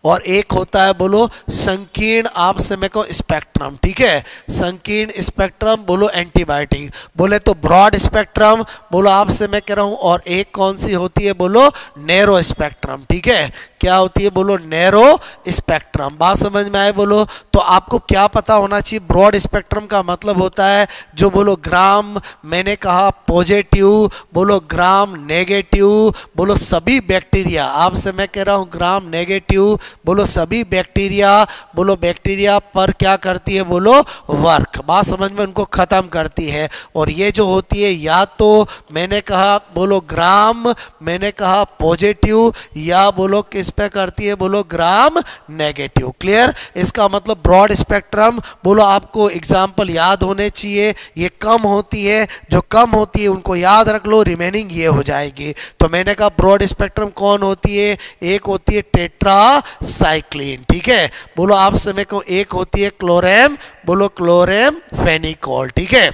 और एक होता है बोलो संकीर्ण आपसे को स्पेक्ट्रम, ठीक है, संकीर्ण स्पेक्ट्रम बोलो एंटीबायोटिक, बोले तो ब्रॉड स्पेक्ट्रम बोलो आपसे मैं कह रहा हूं, और एक कौन सी होती है बोलो नैरो स्पेक्ट्रम, ठीक है, क्या होती है बोलो नैरो स्पेक्ट्रम। बात समझ में आए बोलो। तो आपको क्या पता होना चाहिए, ब्रॉड स्पेक्ट्रम का मतलब होता है जो बोलो ग्राम मैंने कहा पॉजिटिव बोलो ग्राम नेगेटिव बोलो सभी बैक्टीरिया, आपसे मैं कह रहा हूं ग्राम नेगेटिव बोलो सभी बैक्टीरिया बोलो बैक्टीरिया पर क्या करती है बोलो वर्क, बात समझ में, उनको खत्म करती है। और ये जो होती है या तो मैंने कहा बोलो ग्राम मैंने कहा पॉजिटिव या बोलो किस पे करती है बोलो ग्राम नेगेटिव। क्लियर, इसका मतलब ब्रॉड स्पेक्ट्रम बोलो आपको एग्जाम्पल याद होने चाहिए, ये कम होती है, जो कम होती है उनको याद रख लो, रिमेनिंग ये हो जाएगी। तो मैंने कहा ब्रॉड स्पेक्ट्रम कौन होती है, एक होती है टेट्रासाइक्लिन, ठीक है, बोलो आप समय को एक होती है क्लोरेम बोलो क्लोरेम फेनिकोल, ठीक है।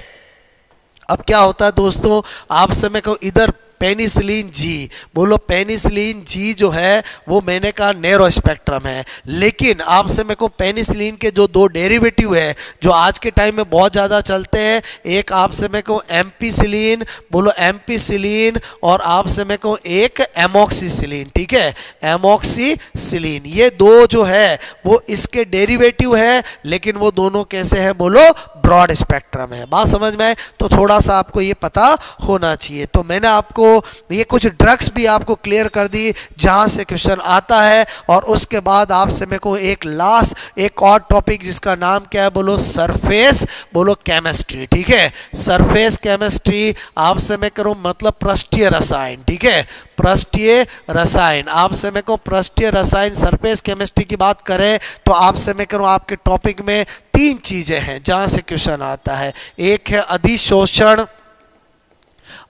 अब क्या होता है दोस्तों, आप समय को इधर पेनिसिलिन जी बोलो पेनिसिलिन जी जो है वो मैंने कहा नैरो स्पेक्ट्रम है, लेकिन आपसे मेरे को पेनिसिलिन के जो दो डेरिवेटिव है जो आज के टाइम में बहुत ज़्यादा चलते हैं, एक आपसे मेरे को एम्पीसिलिन बोलो एम्पीसिलिन और आपसे मेरे को एक एमॉक्सिसिलिन, ठीक है, एमॉक्सिसिलिन, ये दो जो है वो इसके डेरिवेटिव है, लेकिन वो दोनों कैसे है बोलो ब्रॉड स्पेक्ट्रम है। बात समझ में आए, तो थोड़ा सा आपको ये पता होना चाहिए। तो मैंने आपको ये कुछ ड्रग्स भी आपको क्लियर कर दी जहां से क्वेश्चन आता है, और उसके बाद आपसे मेरे को एक लास्ट एक और टॉपिक जिसका नाम क्या है बोलो सरफेस बोलो केमिस्ट्री, ठीक है, सरफेस केमिस्ट्री आपसे मैं करूं मतलब पृष्ठीय रसायन, ठीक है, पृष्ठीय रसायन, आपसे मैं कहूं पृष्ठीय रसायन सरफेस केमिस्ट्री की बात करें तो आपसे मैं करूं आपके टॉपिक में तीन चीजें हैं जहां से क्वेश्चन आता है, एक है अधिशोषण,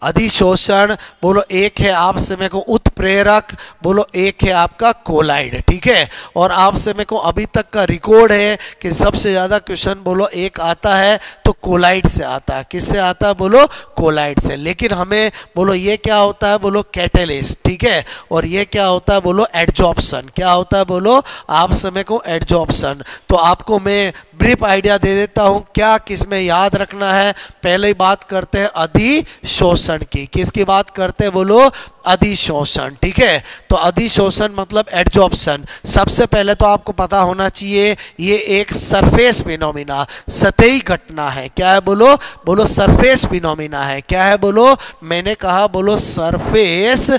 अधिशोषण बोलो एक है आपसे मेरे को उत्प्रेरक बोलो एक है आपका कोलाइड, ठीक है। और आपसे मेरे को अभी तक का रिकॉर्ड है कि सबसे ज़्यादा क्वेश्चन बोलो एक आता है तो कोलाइड से आता है, किससे आता है बोलो कोलाइड से, लेकिन हमें बोलो ये क्या होता है बोलो कैटेलिस्ट, ठीक है, और ये क्या होता है बोलो एडजॉर्प्शन, क्या होता है बोलो आप समय को एडजॉर्प्शन। तो आपको मैं ब्रीफ आइडिया दे देता हूं क्या किस में याद रखना है। पहले ही बात करते हैं अधिशोषण की, किसकी बात करते हैं बोलो अधिशोषण, ठीक है। तो अधिशोषण मतलब एडजॉर्प्शन, सबसे पहले तो आपको पता होना चाहिए ये एक सरफेस फिनोमिना सतही घटना है, क्या है बोलो बोलो सरफेस फिनोमिना है, क्या है बोलो मैंने कहा बोलो सरफेस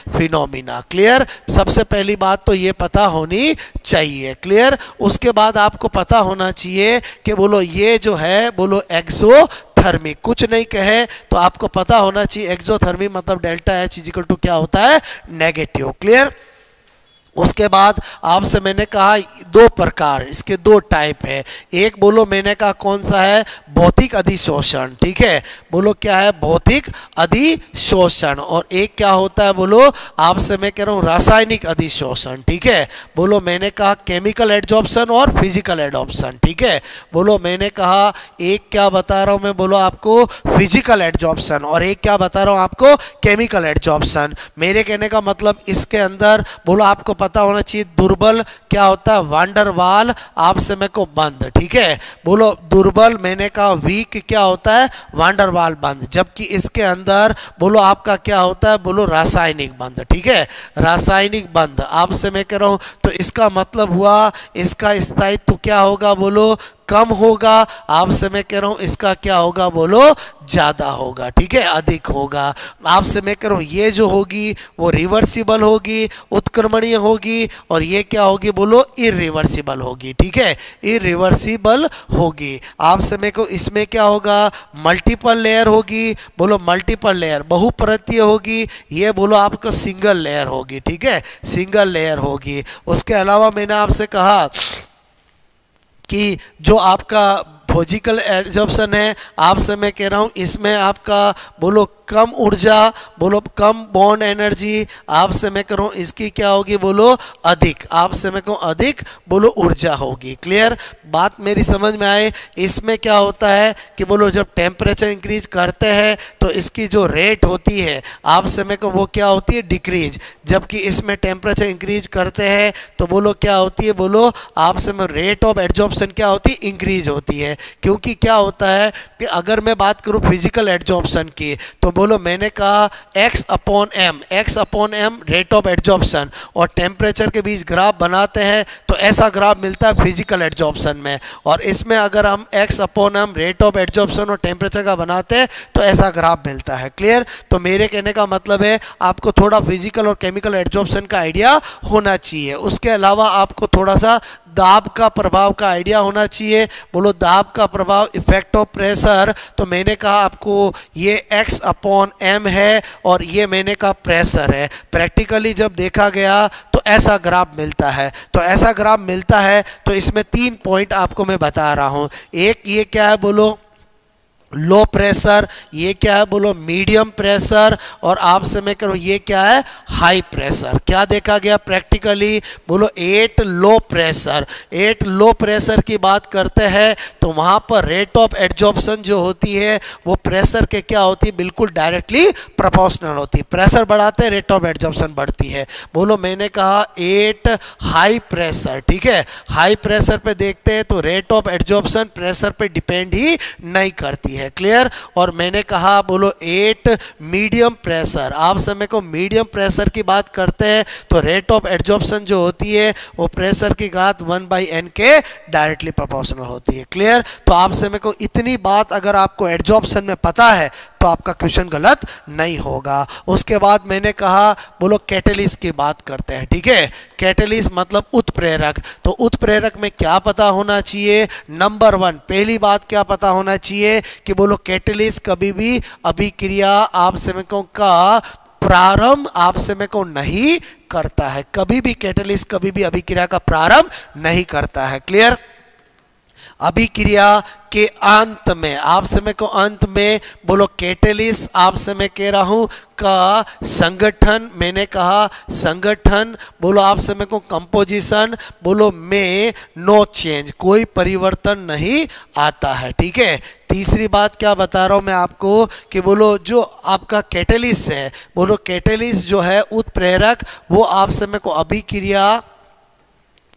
फिनोमिना। क्लियर, सबसे पहली बात तो ये पता होनी चाहिए। क्लियर, उसके बाद आपको पता होना चाहिए कि बोलो ये जो है बोलो एक्सोथर्मी, कुछ नहीं कहे तो आपको पता होना चाहिए एक्सोथर्मी मतलब डेल्टा एच इक्वल टू क्या होता है नेगेटिव। क्लियर, उसके बाद आपसे मैंने कहा दो प्रकार, इसके दो टाइप है, एक बोलो मैंने कहा कौन सा है भौतिक अधिशोषण, ठीक है, बोलो क्या है भौतिक अधिशोषण, और एक क्या होता है बोलो आपसे मैं कह रहा हूँ रासायनिक अधिशोषण, ठीक है, बोलो मैंने कहा केमिकल एडजॉर्प्शन और फिजिकल एडजॉर्प्शन, ठीक है, बोलो मैंने कहा एक क्या बता रहा हूँ मैं बोलो आपको फिजिकल एडजॉर्प्शन और एक क्या बता रहा हूँ आपको केमिकल एडजॉर्प्शन। मेरे कहने का मतलब इसके अंदर बोलो आपको पता होना चाहिए दुर्बल क्या होता है वांडर वाल आपसे मैं को बंद, ठीक है, बोलो दुर्बल मैंने कहा वीक क्या होता है वांडर वाल बंद, जबकि इसके अंदर बोलो आपका क्या होता है बोलो रासायनिक बंद, ठीक है, रासायनिक बंद आपसे मैं कह रहा हूं। तो इसका मतलब हुआ इसका स्थायित्व क्या होगा बोलो कम होगा, आपसे मैं कह रहा हूं इसका क्या होगा बोलो ज्यादा होगा, ठीक है, अधिक होगा। आपसे मैं कह रहा हूं ये जो होगी वो रिवर्सिबल होगी, उत्क्रमणीय होगी, और ये क्या होगी बोलो इरिवर्सिबल होगी, ठीक है, इरिवर्सिबल होगी। आपसे मैं को इसमें क्या होगा मल्टीपल लेयर होगी, बोलो मल्टीपल लेयर, बहुपरतीय होगी, ये बोलो आपका सिंगल लेयर होगी, ठीक है, सिंगल लेयर होगी। उसके अलावा मैंने आपसे कहा कि जो आपका फिजिकल एडजॉर्प्शन है आपसे मैं कह रहा हूं इसमें आपका बोलो कम ऊर्जा, बोलो कम बॉन्ड एनर्जी, आपसे मैं करूँ इसकी क्या होगी, बोलो अधिक, आपसे मैं कहूँ अधिक, बोलो ऊर्जा होगी। क्लियर, बात मेरी समझ में आए। इसमें क्या होता है कि बोलो जब टेम्परेचर इंक्रीज करते हैं तो इसकी जो रेट होती है आपसे मैं कहूँ वो क्या होती है, डिक्रीज, जबकि इसमें टेम्परेचर इंक्रीज करते हैं तो बोलो क्या होती है, बोलो आपसे में रेट ऑफ एड्जॉर्प्शन क्या होती है, इंक्रीज होती है। क्योंकि क्या होता है कि अगर मैं बात करूं फिजिकल एड्जॉर्प्शन की तो बोलो मैंने कहा x upon m rate of adsorption और टेम्परेचर के बीच ग्राफ बनाते हैं तो ऐसा ग्राफ मिलता है फिजिकल एड्जॉर्प्शन में, और इसमें अगर हम x upon m rate of adsorption और टेम्परेचर का बनाते हैं तो ऐसा ग्राफ मिलता है। क्लियर, तो मेरे कहने का मतलब है आपको थोड़ा फिजिकल और केमिकल एड्जॉर्प्शन का आइडिया होना चाहिए। उसके अलावा आपको थोड़ा सा दाब का प्रभाव का आइडिया होना चाहिए। बोलो दाब का प्रभाव, इफेक्ट ऑफ प्रेशर, तो मैंने कहा आपको ये x अपॉन m है और ये मैंने कहा प्रेशर है। प्रैक्टिकली जब देखा गया तो ऐसा ग्राफ मिलता है, तो ऐसा ग्राफ मिलता है तो इसमें 3 पॉइंट आपको मैं बता रहा हूँ। एक ये क्या है, बोलो लो प्रेशर, ये क्या है, बोलो मीडियम प्रेशर, और आपसे मैं करूँ ये क्या है, हाई प्रेशर। क्या देखा गया प्रैक्टिकली, बोलो 8 लो प्रेशर। 8 लो प्रेशर की बात करते हैं तो वहाँ पर रेट ऑफ एड्जॉर्प्शन जो होती है वो प्रेशर के क्या होती है, बिल्कुल डायरेक्टली प्रोपोर्शनल होती है। प्रेशर बढ़ाते हैं रेट ऑफ एड्जॉर्प्शन बढ़ती है। बोलो मैंने कहा 8 हाई प्रेशर, ठीक है, हाई प्रेशर पे देखते हैं तो रेट ऑफ एड्जॉर्प्शन प्रेशर पे डिपेंड ही नहीं करती है। क्लियर, और मैंने कहा बोलो 8 मीडियम प्रेशर, आप समय को मीडियम प्रेशर की बात करते हैं तो रेट ऑफ एड्जॉर्प्शन जो होती है वो प्रेशर की घात 1/n के डायरेक्टली प्रोपोर्शनल होती है। क्लियर, तो आप समय को इतनी बात अगर आपको एड्जॉर्प्शन में पता है तो आपका क्वेश्चन गलत नहीं होगा। उसके बाद मैंने कहा बोलो कैटलिस्ट की बात करते हैं, ठीक है, कैटलिस्ट मतलब उत्प्रेरक। तो उत्प्रेरक में क्या पता होना चाहिए, नंबर 1 पहली बात क्या पता होना चाहिए कि बोलो कैटलिस्ट कभी भी अभिक्रिया आप समय का प्रारंभ आप समय को नहीं करता है, कभी भी कैटलिस्ट कभी भी अभिक्रिया का प्रारंभ नहीं करता है। क्लियर, अभिक्रिया के अंत में आप समय को अंत में बोलो कैटलिस्ट आप समय कह रहा हूं का संगठन, मैंने कहा संगठन, बोलो आप समय को कंपोजिशन, बोलो में नो चेंज, कोई परिवर्तन नहीं आता है। ठीक है, तीसरी बात क्या बता रहा हूं मैं आपको कि बोलो जो आपका कैटलिस्ट है, बोलो कैटलिस्ट जो है उत्प्रेरक, वो आप समय को अभिक्रिया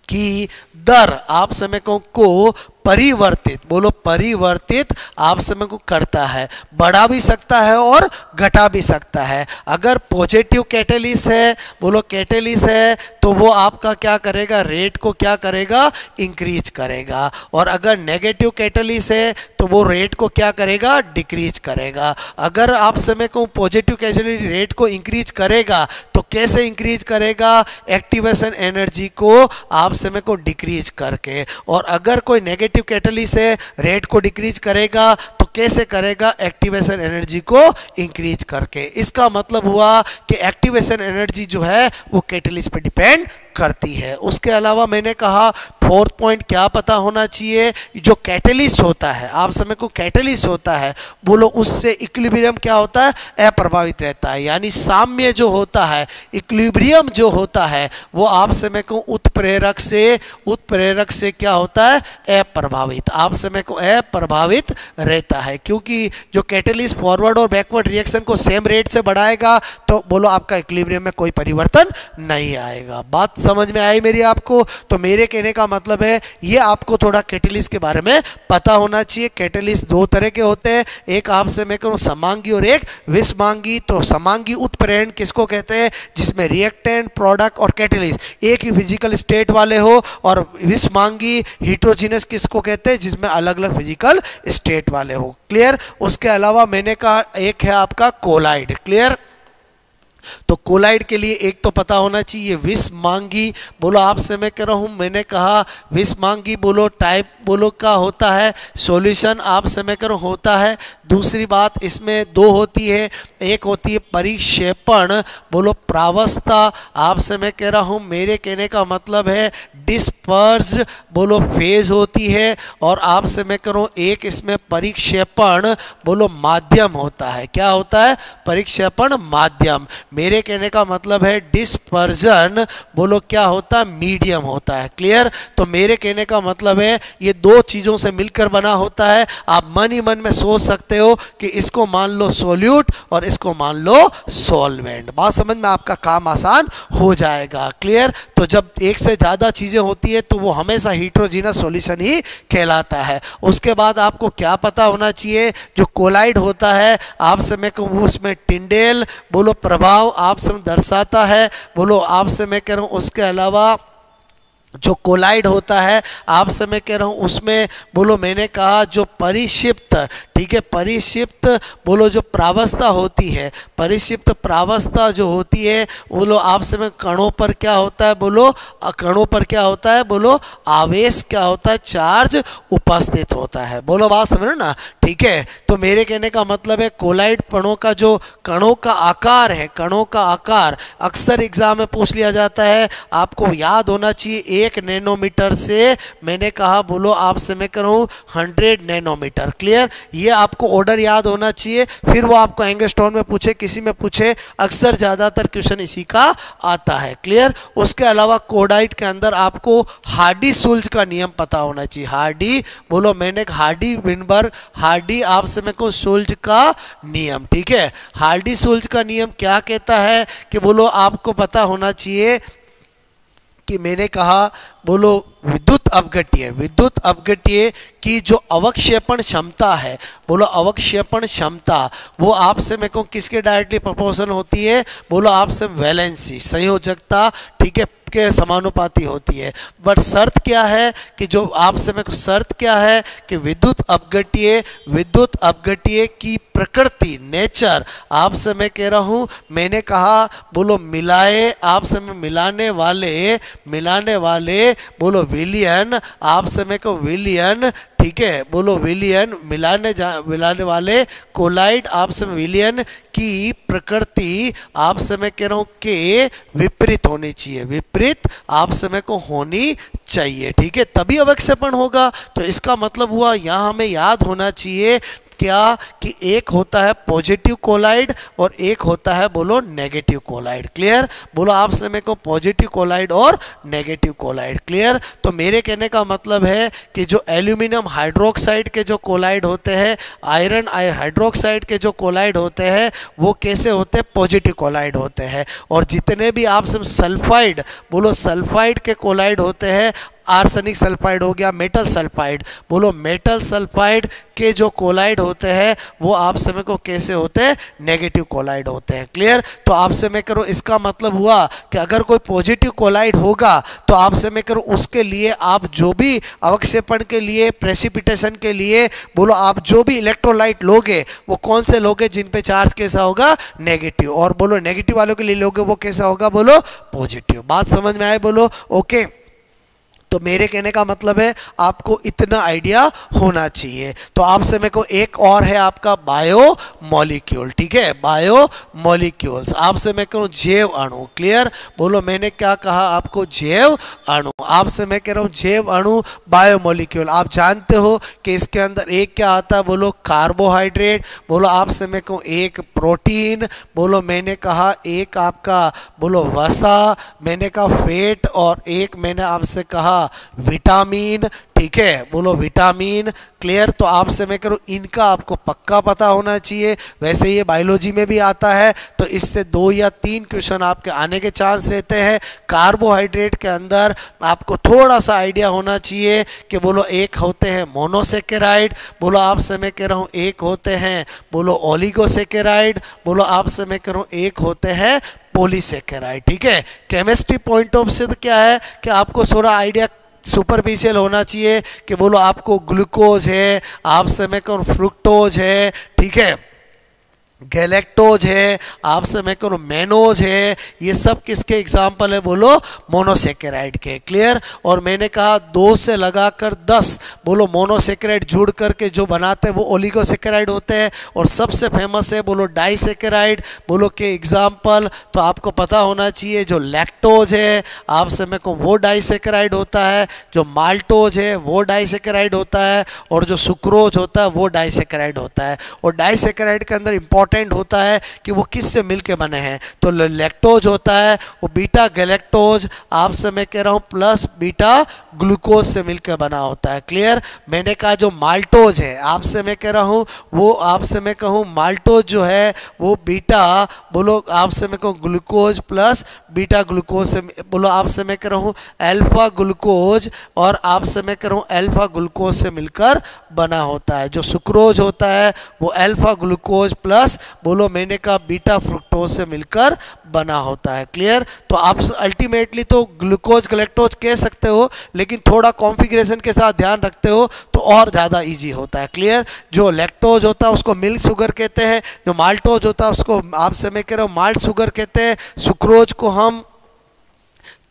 की दर आप समय को परिवर्तित, बोलो परिवर्तित आप समय को करता है, बढ़ा भी सकता है और घटा भी सकता है। अगर पॉजिटिव कैटलिस्ट है, बोलो कैटलिस्ट है, तो वो आपका क्या करेगा, रेट को क्या करेगा, इंक्रीज करेगा, और अगर नेगेटिव कैटलिस्ट है तो वो रेट को क्या करेगा, डिक्रीज करेगा। अगर आप समय को पॉजिटिव कैटलिस्ट रेट को इंक्रीज करेगा तो कैसे इंक्रीज करेगा, एक्टिवेशन एनर्जी को आप समय को डिक्रीज करके, और अगर कोई नेगेटिव कैटलिस्ट है रेट को डिक्रीज करेगा तो कैसे करेगा, एक्टिवेशन एनर्जी को इंक्रीज करके। इसका मतलब हुआ कि एक्टिवेशन एनर्जी जो है वो कैटलिस्ट पे डिपेंड करती है। उसके अलावा मैंने कहा फोर्थ पॉइंट क्या पता होना चाहिए, जो कैटलिस्ट होता है आप समय को कैटलिस्ट होता है, बोलो उससे इक्विलिब्रियम क्या होता है, अप्रभावित रहता है, यानी साम्य जो होता है, इक्विलिब्रियम जो होता है वो आप समय को उत्प्रेरक से क्या होता है, अप्रभावित, आप समय को अप्रभावित रहता है। क्योंकि जो कैटलिस्ट फॉरवर्ड और बैकवर्ड रिएक्शन को सेम रेट से बढ़ाएगा तो बोलो आपका इक्विलिब्रियम में कोई परिवर्तन नहीं आएगा। बात समझ में आई मेरी आपको? तो मेरे कहने का मतलब है ये आपको थोड़ा कैटलिस्ट के बारे में पता होना चाहिए। कैटलिस्ट दो तरह के होते हैं, एक आपसे मैं कहूँ समांगी और एक विषमांगी। तो समांगी उत्प्रेरण किसको कहते हैं, जिसमें रिएक्टेंट, प्रोडक्ट और कैटलिस्ट एक ही फिजिकल स्टेट वाले हो, और विषमांगी हेटेरोजेनस किसको कहते हैं, जिसमें अलग अलग फिजिकल स्टेट वाले हो। क्लियर? उसके अलावा मैंने कहा एक है आपका कोलाइड। क्लियर? तो कोलाइड के लिए एक तो पता होना चाहिए विषमांगी, बोलो आपसे मैं कह रहा हूं, मैंने कहा विषमांगी बोलो टाइप बोलो का होता है सॉल्यूशन, आपसे मैं कह रहा हूं होता है। दूसरी बात इसमें दो होती है, एक होती है परिक्षेपण बोलो प्रावस्था, आपसे मैं कह रहा हूं मेरे कहने का मतलब है डिस्पर्स्ड बोलो फेज होती है, और आपसे मैं कह रहा हूं एक इसमें परिक्षेपण बोलो माध्यम होता है। क्या होता है? परिक्षेपण माध्यम। मेरे कहने का मतलब है डिस्पर्जन बोलो क्या होता है? मीडियम होता है। क्लियर? तो मेरे कहने का मतलब है ये दो चीजों से मिलकर बना होता है। आप मन ही मन में सोच सकते हो कि इसको मान लो सोल्यूट और इसको मान लो सॉल्वेंट। बात समझ में, आपका काम आसान हो जाएगा। क्लियर? तो जब एक से ज्यादा चीजें होती है तो वो हमेशा हीट्रोजीनस सॉल्यूशन ही कहलाता है। उसके बाद आपको क्या पता होना चाहिए, जो कोलाइड होता है आपसे मैं कहूँ उसमें टिंडेल बोलो प्रभाव आपसे दर्शाता है। बोलो आपसे मैं कह रहा हूँ उसके अलावा जो कोलाइड होता है आपसे मैं कह रहा हूँ उसमें बोलो मैंने कहा जो परिक्षिप्त, ठीक है, परिक्षिप्त बोलो जो प्रावस्था होती है, परिक्षिप्त प्रावस्था जो होती है बोलो आपसे में कणों पर क्या होता है, बोलो कणों पर क्या होता है, बोलो आवेश क्या होता है, चार्ज उपस्थित होता है। बोलो बात समझ ना? ठीक है, तो मेरे कहने का मतलब है कोलाइड कणों का जो कणों का आकार है, कणों का आकार अक्सर एग्जाम में पूछ लिया जाता है। आपको याद होना चाहिए 1 नैनोमीटर से मैंने कहा बोलो आपसे मैं करूँ 100 नैनोमीटर। क्लियर? ये आपको ऑर्डर याद होना चाहिए। फिर वो आपको एंगस्ट्रॉम में पूछे, किसी में पूछे, अक्सर ज़्यादातर क्वेश्चन इसी का आता है। क्लियर? उसके अलावा कोलाइड के अंदर आपको हार्डी-सुल्ज का नियम पता होना चाहिए। हार्डी बोलो मैंने हार्डी विनबर्ग, हार्डी आपसे मैं कहूँ सुल्ज का नियम। ठीक है, हार्डी-सुल्ज का नियम क्या कहता है कि बोलो आपको पता होना चाहिए कि मैंने कहा बोलो विद्युत अपघट्य, विद्युत अपघट्य की जो अवक्षेपण क्षमता है, बोलो अवक्षेपण क्षमता वो आपसे मैं कहूँ किसके डायरेक्टली प्रोपोर्शनल होती है, बोलो आपसे वैलेंसी संयोजकता, ठीक है, के समानुपाती होती है। बट शर्त क्या है कि जो आपसे मैं शर्त क्या है कि विद्युत अपघट्य की प्रकृति नेचर आपसे मैं कह रहा हूं, मैंने कहा बोलो मिलाए आपसे मैं मिलाने वाले बोलो विलियन, आपसे मैं कहूँ विलियन, ठीक है, बोलो विलियन मिलाने वाले कोलाइड आपसे विलियन की प्रकृति आपसे मैं कह रहा हूं के विपरीत होनी चाहिए, विपरीत आपसे मैं को होनी चाहिए। ठीक है, तभी अवक्षेपण होगा। तो इसका मतलब हुआ यहां हमें याद होना चाहिए क्या कि एक होता है पॉजिटिव कोलाइड और एक होता है बोलो नेगेटिव कोलाइड। क्लियर? बोलो आपसे मैं को पॉजिटिव कोलाइड और नेगेटिव कोलाइड। क्लियर? तो मेरे कहने का मतलब है कि जो एल्यूमिनियम हाइड्रोक्साइड के जो कोलाइड होते हैं, आयरन हाइड्रोक्साइड के जो कोलाइड होते हैं वो कैसे होते हैं? पॉजिटिव कोलाइड होते हैं। और जितने भी आपसे सल्फाइड बोलो सल्फाइड के कोलाइड होते हैं, आर्सेनिक सल्फाइड हो गया, मेटल सल्फाइड, बोलो मेटल सल्फाइड के जो कोलाइड होते हैं वो आपसे में को कैसे होते हैं? नेगेटिव कोलाइड होते हैं। क्लियर? तो आपसे मैं करूँ इसका मतलब हुआ कि अगर कोई पॉजिटिव कोलाइड होगा तो आपसे मैं करूँ उसके लिए आप जो भी अवक्षेपण के लिए, प्रेसिपिटेशन के लिए बोलो आप जो भी इलेक्ट्रोलाइट लोगे वो कौन से लोगे? जिन पे चार्ज कैसा होगा? नेगेटिव। और बोलो नेगेटिव वालों के लिए लोगे वो कैसा होगा? बोलो पॉजिटिव। बात समझ में आए? बोलो ओके। तो मेरे कहने का मतलब है आपको इतना आइडिया होना चाहिए। तो आपसे मेरे को एक और है आपका बायो मॉलिक्यूल। ठीक है, बायो मॉलिक्यूल्स आपसे मैं कहूँ जैव अणु। क्लियर? बोलो मैंने क्या कहा आपको? जैव अणु। आपसे मैं कह रहा हूँ जैव अणु, बायो मॉलिक्यूल। आप जानते हो कि इसके अंदर एक क्या आता है? बोलो कार्बोहाइड्रेट। बोलो आपसे मैं कहूँ एक प्रोटीन। बोलो मैंने कहा एक आपका बोलो वसा, मैंने कहा फैट, और एक मैंने आपसे कहा विटामिन। ठीक है, बोलो विटामिन। क्लियर? तो आपसे मैं करूँ इनका आपको पक्का पता होना चाहिए। वैसे ये बायोलॉजी में भी आता है तो इससे 2 या 3 क्वेश्चन आपके आने के चांस रहते हैं। कार्बोहाइड्रेट के अंदर आपको थोड़ा सा आइडिया होना चाहिए कि बोलो एक होते हैं मोनोसेकेराइड, बोलो आपसे मैं कह रहा हूँ एक होते हैं बोलो ओलिगोसेकेराइड, बोलो आपसे मैं कह रहा हूँ एक होते हैं पॉलीसेकेराइड। ठीक है, केमिस्ट्री पॉइंट ऑफ से तो क्या है कि आपको थोड़ा आइडिया सुपरफिशियल होना चाहिए कि बोलो आपको ग्लूकोज है, आपसे मैं कहूँ फ्रुक्टोज है, ठीक है, गैलेक्टोज है, आपसे मैं करूँ मेनोज है, ये सब किसके एग्जाम्पल है बोलो, मोनोसेकेराइड के। क्लियर। और मैंने कहा 2 से लगाकर 10 बोलो मोनोसेकेराइड जुड़ करके जो बनाते हैं वो ओलिगोसेकेराइड होते हैं। और सबसे फेमस है बोलो डाइसेकेराइड, बोलो के एग्जाम्पल तो आपको पता होना चाहिए, जो लैक्टोज है आपसे मैं कहूँ वो डाइसेकेराइड होता है, जो माल्टोज है वो डाइसेकेराइड होता है, और जो सुक्रोज होता है वो डाइसेकेराइड होता है। और डाइसेकेराइड के अंदर इंपॉर्टेंट होता है कि वो किससे मिलके बने हैं, तो लैक्टोज होता है वो बीटा गैलेक्टोज आपसे मैं कह रहा हूं प्लस बीटा ग्लूकोज से मिलकर बना होता है। क्लियर। मैंने कहा जो माल्टोज है आपसे मैं कह रहा हूं वो आपसे मैं कहूं माल्टोज जो है वो बीटा बोलो आपसे मैं कहूं ग्लूकोज प्लस बीटा ग्लूकोज से बोलो आपसे मैं कह रहा हूं अल्फा ग्लूकोज और आपसे मैं कह रहा हूं अल्फा ग्लूकोज से मिलकर बना होता है। जो सुक्रोज होता है वो अल्फा ग्लूकोज प्लस बोलो मैंने कहा बीटा फ्रुक्टोज से मिलकर बना होता है। क्लियर। तो आप अल्टीमेटली तो ग्लूकोज गैलेक्टोज कह सकते हो, लेकिन थोड़ा कॉन्फ़िगरेशन के साथ ध्यान रखते हो तो और ज़्यादा इजी होता है। क्लियर। जो लैक्टोज होता है उसको मिल्क शुगर कहते हैं, जो माल्टोज होता है उसको आपसे मैं कह रहा हूँ माल्ट शुगर कहते हैं, सुक्रोज को हम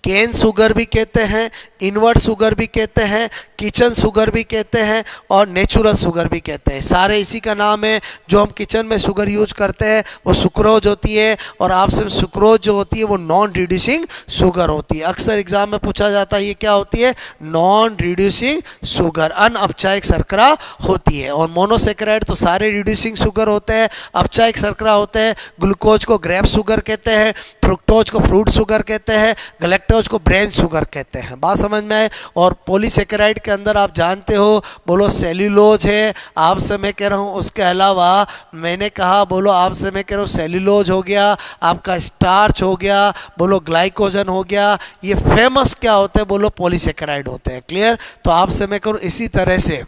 केन शुगर भी कहते हैं, इनवर्ट शुगर भी कहते हैं, किचन शुगर भी कहते हैं और नेचुरल शुगर भी कहते हैं। सारे इसी का नाम है। जो हम किचन में शुगर यूज करते हैं वो सुक्रोज होती है, और आपसे सुक्रोज जो होती है वो नॉन रिड्यूसिंग शुगर होती है। अक्सर एग्जाम में पूछा जाता है ये क्या होती है, नॉन रिड्यूसिंग शुगर, अनअपचायक शर्करा होती है। और मोनोसेकेराइड तो सारे रिड्यूसिंग शुगर होते हैं, अपचायक शर्करा होते हैं। ग्लूकोज को ग्रेप शुगर कहते हैं, फ्रुक्टोज को फ्रूट शुगर कहते हैं, गैलेक्टोज को ब्रेन शुगर कहते हैं। बात समझ में आए। और पॉलीसेकेराइड के अंदर आप जानते हो बोलो सेल्यूलोज है आपसे मैं कह रहा हूँ, उसके अलावा मैंने कहा बोलो आपसे मैं कह रहा हूँ सेल्यूलोज हो गया, आपका स्टार्च हो गया, बोलो ग्लाइकोजन हो गया। ये फेमस क्या होते हैं बोलो पॉलीसेकेराइड होते हैं। क्लियर। तो आपसे मैं करूँ इसी तरह से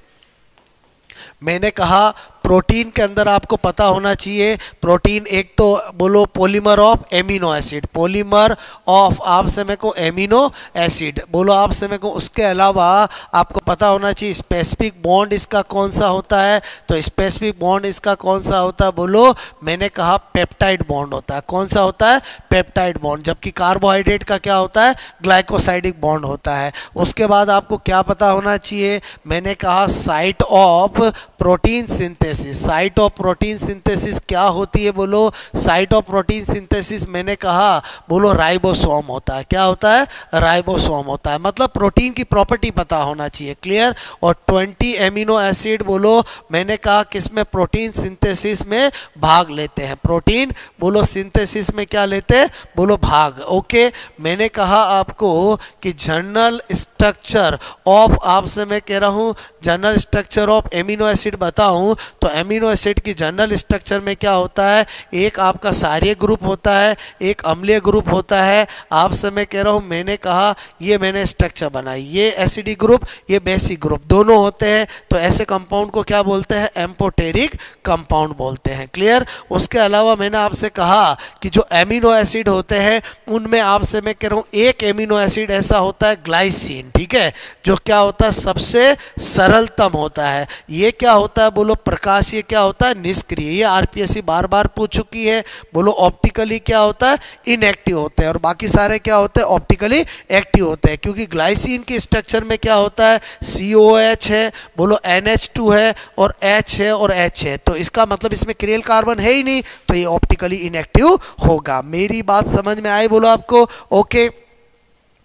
मैंने कहा प्रोटीन के अंदर आपको पता होना चाहिए, प्रोटीन एक तो बोलो polymer of amino acid, polymer of आपसे मैं को एमिनो एसिड बोलो आपसे मैं को। उसके अलावा आपको पता होना चाहिए स्पेसिफिक बॉन्ड इसका कौन सा होता है, तो स्पेसिफिक बॉन्ड इसका कौन सा होता है बोलो मैंने कहा पेप्टाइड बॉन्ड होता है। कौन सा होता है, पेप्टाइड बॉन्ड। जबकि कार्बोहाइड्रेट का क्या होता है, ग्लाइकोसाइडिक बॉन्ड होता है। उसके बाद आपको क्या पता होना चाहिए, मैंने कहा site of protein synthesis. Site of protein synthesis क्या होती है बोलो, साइट ऑफ प्रोटीन सिंथेसिस मैंने कहा बोलो राइबोसोम होता है। क्या होता है, राइबोसोम होता है। मतलब प्रोटीन की प्रॉपर्टी पता होना चाहिए। क्लियर। और 20 एमिनो एसिड बोलो मैंने कहा किसमें, प्रोटीन सिंथेसिस में भाग लेते हैं। प्रोटीन बोलो सिंथेसिस में क्या लेते हैं बोलो भाग। ओके। मैंने कहा आपको कि जनरल स्ट्रक्चर ऑफ आपसे मैं कह रहा हूं general structure of amino acid बताऊं तो एमिनो एसिड की जनरल स्ट्रक्चर में क्या होता है, एक आपका क्षारीय ग्रुप होता है, एक अम्लीय ग्रुप होता है। आपसे मैं कह रहा हूं मैंने कहा ये मैंने स्ट्रक्चर बनाई, ये एसिडिक ग्रुप ये बेसिक ग्रुप दोनों होते हैं। तो ऐसे कंपाउंड को क्या बोलते हैं, एम्फोटेरिक कंपाउंड बोलते हैं। क्लियर। उसके अलावा मैंने आपसे कहा कि जो एमिनो एसिड होते हैं उनमें आपसे मैं कह रहा हूँ एक एमिनो एसिड ऐसा होता है ग्लाइसिन, ठीक है, जो क्या होता है सबसे सरलतम होता है। ये क्या होता है बोलो प्रकाश, ये क्या होता है निष्क्रिय। ये आरपीएससी बार बार पूछ चुकी है। बोलो ऑप्टिकली क्या होता है, इनएक्टिव होते हैं, और बाकी सारे क्या होते हैं ऑप्टिकली एक्टिव होते हैं। क्योंकि ग्लाइसिन के स्ट्रक्चर में क्या होता है, COH है, बोलो NH2 है और H है और H है। तो इसका मतलब इसमें क्रियल कार्बन है ही नहीं, तो ये ऑप्टिकली इनएक्टिव होगा। मेरी बात समझ में आई बोलो आपको। ओके।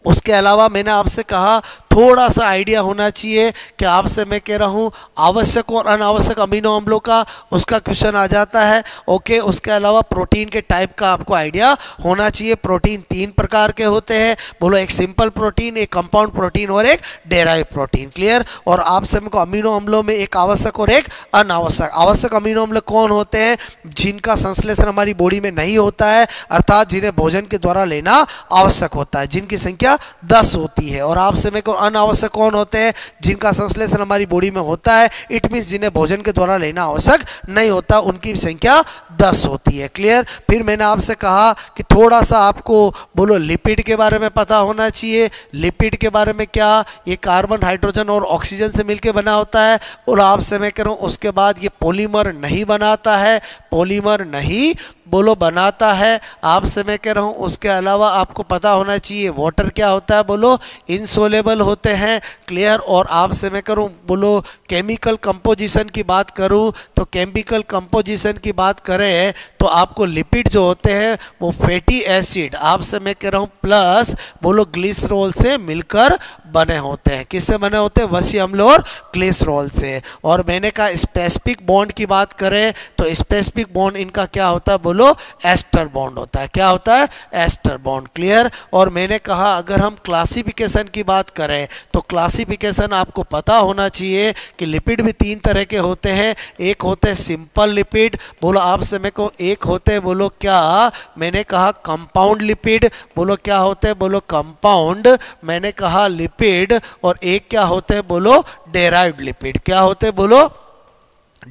उसके अलावा मैंने आपसे कहा थोड़ा सा आइडिया होना चाहिए कि आपसे मैं कह रहा हूँ आवश्यक और अनावश्यक अमीनो अम्लों का, उसका क्वेश्चन आ जाता है। ओके। उसके अलावा प्रोटीन के टाइप का आपको आइडिया होना चाहिए। प्रोटीन 3 प्रकार के होते हैं बोलो, एक सिंपल प्रोटीन, एक कंपाउंड प्रोटीन और एक डेराइव प्रोटीन। क्लियर। और आपसे मेरे को अमीनो अम्लों में एक आवश्यक और एक अनावश्यक। आवश्यक अमीनो अम्ल कौन होते हैं, जिनका संश्लेषण हमारी बॉडी में नहीं होता है, अर्थात जिन्हें भोजन के द्वारा लेना आवश्यक होता है, जिनकी संख्या 10 होती है। और आपसे मेरे को अनावश्यक कौन होते हैं? जिनका संश्लेषण हमारी बॉडी में होता है, इट मीन्स जिन्हें भोजन के द्वारा लेना आवश्यक नहीं होता, उनकी संख्या 10 होती है। क्लियर? फिर मैंने आपसे कहा कि थोड़ा सा आपको बोलो लिपिड के बारे में पता होना चाहिए। लिपिड के बारे में क्या? ये कार्बन, हाइड्रोजन और ऑक्सीजन से मिलकर बना होता है। और आपसे मैं कह रहा हूँ उसके बाद ये पॉलीमर नहीं बनाता है, पॉलीमर नहीं बोलो बनाता है। आपसे मैं कह रहा हूँ उसके अलावा आपको पता होना चाहिए वाटर क्या होता है, बोलो इनसोलेबल होते हैं। क्लियर? और आपसे मैं करूँ बोलो केमिकल कंपोजिशन की बात करूँ तो केमिकल कंपोजिशन की बात करें तो आपको लिपिड जो होते हैं वो फैटी एसिड आपसे मैं कह रहा हूँ प्लस बोलो ग्लिसरॉल से मिलकर बने होते हैं। किससे बने होते हैं? वसी अम्ल और ग्लिसरॉल से। और मैंने कहा स्पेसिफिक बॉन्ड की बात करें तो स्पेसिफिक बॉन्ड इनका क्या होता है, बोलो एस्टर बॉन्ड होता है। क्या होता है? Ester bond. क्लियर? और मैंने कहा अगर हम क्लासिफिकेशन की बात करें तो क्लासिफिकेशन आपको पता होना चाहिए कि लिपिड भी 3 तरह के होते हैं। एक होते हैं सिंपल लिपिड, बोलो आपसे मैं को एक होते हैं बोलो क्या, मैंने कहा कंपाउंड लिपिड, बोलो क्या होते हैं, बोलो कंपाउंड मैंने कहा लिपिड। और एक क्या होते हैं, बोलो डेराइव्ड लिपिड। क्या होते हैं, बोलो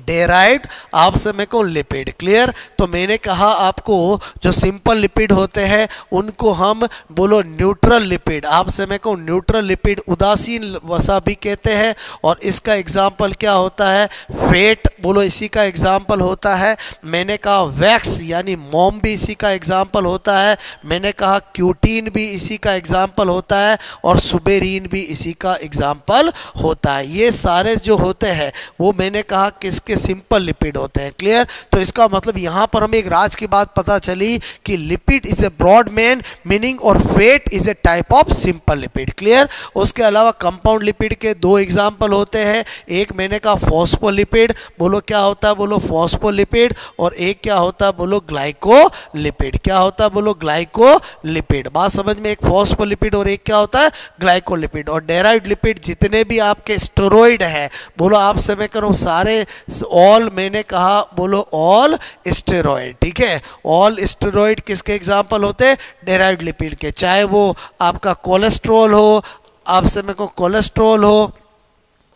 डेराइव्ड आपसे मैं को लिपिड। क्लियर? तो मैंने कहा आपको जो सिंपल लिपिड होते हैं उनको हम बोलो न्यूट्रल लिपिड, आपसे मैं को न्यूट्रल लिपिड उदासीन वसा भी कहते हैं। और इसका एग्जाम्पल क्या होता है? फैट, बोलो इसी का एग्जाम्पल होता है। मैंने कहा वैक्स यानी मोम भी इसी का एग्जाम्पल होता है। मैंने कहा क्यूटीन भी इसी का एग्जाम्पल होता है और सुबेरीन भी इसी का एग्जाम्पल होता है। ये सारे जो होते हैं वो मैंने कहा किस के सिंपल लिपिड होते हैं। क्लियर? तो इसका मतलब यहां पर हमें एक राज की बात पता चली कि lipid is a broad man meaning और fat is a type of simple lipid. Clear? उसके अलावा कंपाउंड लिपिड के 2 एग्जांपल होते हैं। एक मैंने कहा फॉस्फोलिपिड, बोलो क्या होता है, बोलो फॉस्फोलिपिड। और एक क्या होता है, बोलो ग्लाइकोलिपिड। क्या होता है, बोलो ग्लाइकोलिपिड। बात समझ में? एक फॉस्फोलिपिड और एक क्या होता है, ग्लाइकोलिपिड। और डेराइव्ड लिपिड जितने भी आपके स्टेरॉइड है, बोलो आपसे मैं करूं सारे ऑल मैंने कहा बोलो ऑल स्टेरॉइड। ठीक है? ऑल स्टेरॉइड किसके एग्जांपल होते हैं? डेराइव्ड लिपिड के। चाहे वो आपका कोलेस्ट्रॉल हो, आपसे मैं को कोलेस्ट्रॉल हो,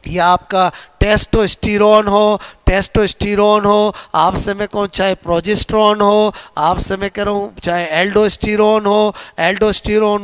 या आपका टेस्टोस्टेरोन हो, आपसे मैं कहूँ चाहे प्रोजेस्टेरोन हो, आपसे मैं कह रहा हूँ चाहे एल्डोस्टेरोन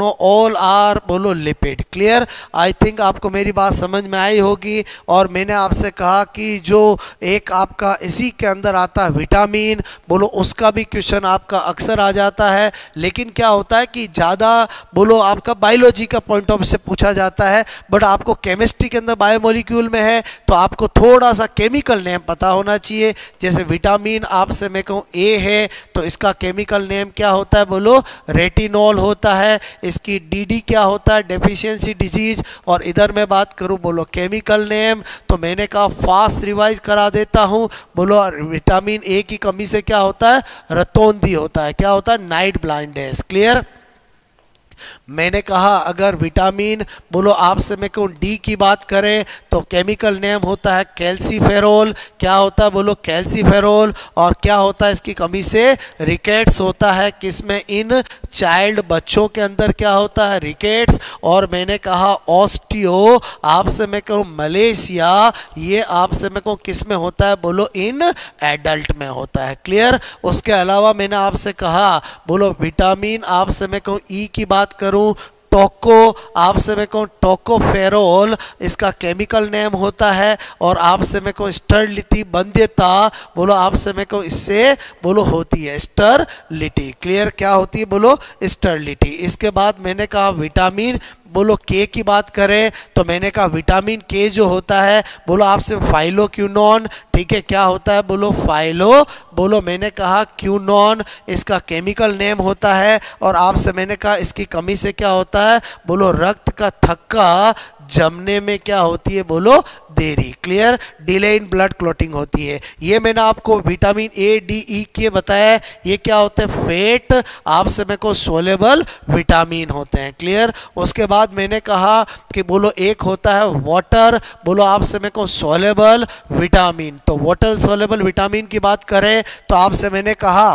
हो, ऑल आर बोलो लिपिड। क्लियर? आई थिंक आपको मेरी बात समझ में आई होगी। और मैंने आपसे कहा कि जो एक आपका इसी के अंदर आता है विटामिन, बोलो उसका भी क्वेश्चन आपका अक्सर आ जाता है। लेकिन क्या होता है कि ज़्यादा बोलो आपका बायोलॉजी का पॉइंट ऑफ व्यू से पूछा जाता है, बट आपको केमिस्ट्री के अंदर बायोमोलिक्यूल में है तो आपको थोड़ा सा केमिकल नेम पता होना चाहिए। जैसे विटामिन आपसे मैं कहूँ ए है तो इसका केमिकल नेम क्या होता है, बोलो रेटिनॉल होता है। इसकी डीडी क्या होता है, डेफिशिएंसी डिजीज। और इधर मैं बात करूँ बोलो केमिकल नेम तो मैंने कहा फास्ट रिवाइज करा देता हूँ। बोलो विटामिन ए की कमी से क्या होता है, रतौंधी होता है। क्या होता है, नाइट ब्लाइंडनेस। क्लियर? मैंने कहा अगर विटामिन बोलो आपसे मैं कहूँ डी की बात करें तो केमिकल नेम होता है कैल्सीफेरोल। क्या होता है, बोलो कैल्सीफेरोल। और क्या होता है इसकी कमी से रिकेट्स होता है। किसमें, इन चाइल्ड बच्चों के अंदर क्या होता है, रिकेट्स। और मैंने कहा ऑस्टियो आपसे मैं कहूँ मलेशिया, ये आपसे मैं कहूँ किस में होता है, बोलो इन एडल्ट में होता है। क्लियर? उसके अलावा मैंने आपसे कहा बोलो विटामिन आपसे मैं कहूँ ई की बात करूं टोको, आपसे मैं कहूँ टोकोफेरोल इसका केमिकल नेम होता है। और आपसे मैं कहूँ स्टरलिटी बंध्यता, बोलो आपसे मैं कहूँ इससे बोलो होती है स्टरलिटी। क्लियर? क्या होती है, बोलो स्टरलिटी। इसके बाद मैंने कहा विटामिन बोलो के की बात करें तो मैंने कहा विटामिन के जो होता है बोलो आपसे फाइलोक्विनोन। ठीक है? क्या होता है, बोलो फाइलो, बोलो मैंने कहा क्यूनोन इसका केमिकल नेम होता है। और आपसे मैंने कहा इसकी कमी से क्या होता है, बोलो रक्त का थक्का जमने में क्या होती है, बोलो देरी। Clear? Delay in blood clotting होती है। ये मैंने आपको विटामिन ए डी ई के बताया। ये क्या होते हैं, फैट आपसे मैं को सोलेबल विटामिन होते हैं। क्लियर? उसके बाद मैंने कहा कि बोलो एक होता है वाटर, बोलो आपसे मैं को सोलेबल विटामिन। तो वाटर सोलेबल विटामिन की बात करें तो आपसे मैंने कहा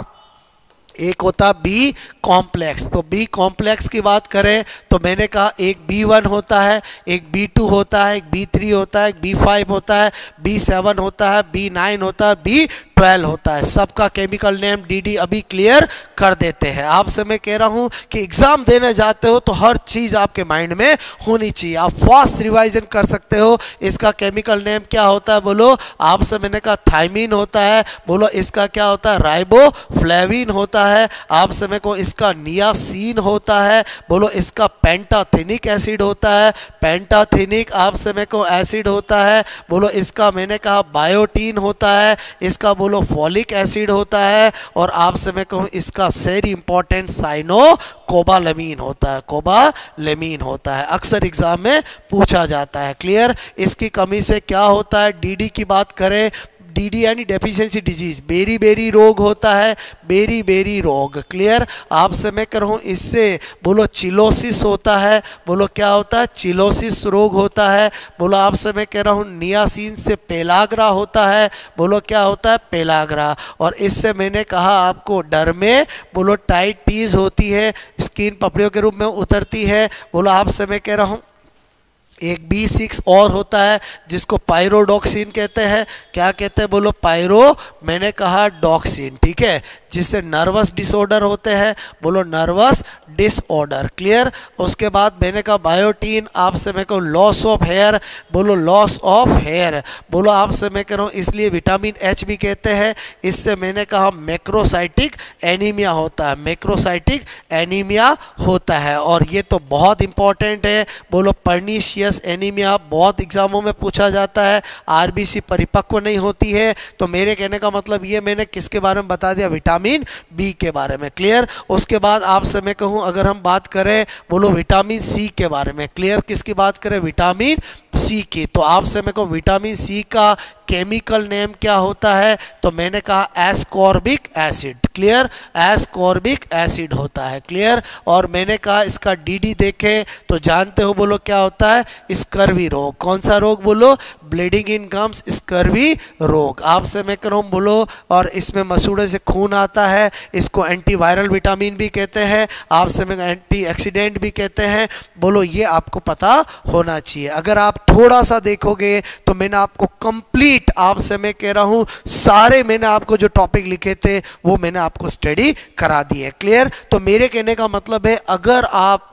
एक होता बी कॉम्प्लेक्स। तो बी कॉम्प्लेक्स की बात करें तो मैंने कहा एक B1 होता है, एक B2 होता है, एक B3 होता है, एक B5 होता है, B7 होता है, B9 होता है, B12 होता है। सबका केमिकल नेम DD अभी क्लियर कर देते हैं। आपसे मैं कह रहा हूं कि एग्जाम देने जाते हो तो हर चीज आपके माइंड में होनी चाहिए, आप फास्ट रिवाइजन कर सकते हो। इसका केमिकल नेम क्या होता है बोलो? आपसे मैंने कहा थायमीन होता है, बोलो इसका क्या होता है? राइबोफ्लेविन होता है। आपसे मेरे को इसका नियासिन होता है, बोलो इसका पेंटाथेनिक एसिड होता है, पेंटाथेनिक आपसे मेरे को एसिड होता है, बोलो इसका मैंने कहा बायोटीन होता है, इसका बोलो फॉलिक एसिड होता है, और आपसे मैं कहूँ इसका वेरी इंपॉर्टेंट साइनोकोबालेमीन होता है, कोबालेमीन होता है। अक्सर एग्जाम में पूछा जाता है। क्लियर? इसकी कमी से क्या होता है? डीडी की बात करें, डीडी यानी डेफिशिएंसी डिजीज, बेरी रोग होता है, बेरी रोग। क्लियर? आपसे मैं कर रहा हूँ इससे बोलो चिलोसिस होता है, बोलो क्या होता है? चिलोसिस रोग होता है। बोलो आपसे मैं कह रहा हूँ नियासिन से पेलाग्रा होता है, बोलो क्या होता है? पेलाग्रा। और इससे मैंने कहा आपको डर्मे बोलो टाइटीज होती है, स्किन पपड़ियों के रूप में उतरती है। बोलो आपसे मैं कह रहा हूँ एक B6 और होता है जिसको पायरोडॉक्सिन कहते हैं। क्या कहते हैं बोलो? पायरो मैंने कहा डॉक्सिन, ठीक है, जिससे नर्वस डिसऑर्डर होते हैं, बोलो नर्वस डिसऑर्डर। क्लियर? उसके बाद मैंने कहा बायोटीन, आपसे मैं कहूँ लॉस ऑफ हेयर, बोलो लॉस ऑफ हेयर। बोलो आपसे मैं कह रहा हूँ इसलिए विटामिन H भी कहते हैं। इससे मैंने कहा मैक्रोसाइटिक एनीमिया होता है, मैक्रोसाइटिक एनीमिया होता है। और ये तो बहुत इंपॉर्टेंट है, बोलो पर्नीशियस एनीमिया बहुत एग्जामों में पूछा जाता है। आरबीसी परिपक्व नहीं होती है, तो मेरे कहने का मतलब ये मैंने किसके बारे में बता दिया? विटामिन बी के बारे में। क्लियर? उसके बाद आपसे मैं कहूँ अगर हम बात करें बोलो विटामिन सी के बारे में। क्लियर? किसकी बात करें? विटामिन सी की। तो आपसे मैं कहूँ विटामिन सी का केमिकल नेम क्या होता है? तो मैंने कहा ascorbic acid. Clear? Ascorbic acid होता है। क्लियर? और मैंने कहा इसका डीडी देखे तो जानते हो, बोलो क्या होता है? स्कर्वी रोग। कौन सा रोग बोलो? ब्लीडिंग इन गम्स, स्कर्वी रोग। आपसे मैं कह रहा हूँ बोलो, और इसमें मसूड़े से खून आता है, इसको एंटीवायरल विटामिन भी कहते हैं, आपसे मैं एंटीऑक्सीडेंट भी कहते हैं। बोलो ये आपको पता होना चाहिए। अगर आप थोड़ा सा देखोगे तो मैंने आपको कंप्लीट, आपसे मैं कह रहा हूं सारे मैंने आपको जो टॉपिक लिखे थे वो मैंने आपको स्टडी करा दिए। क्लियर? तो मेरे कहने का मतलब है अगर आप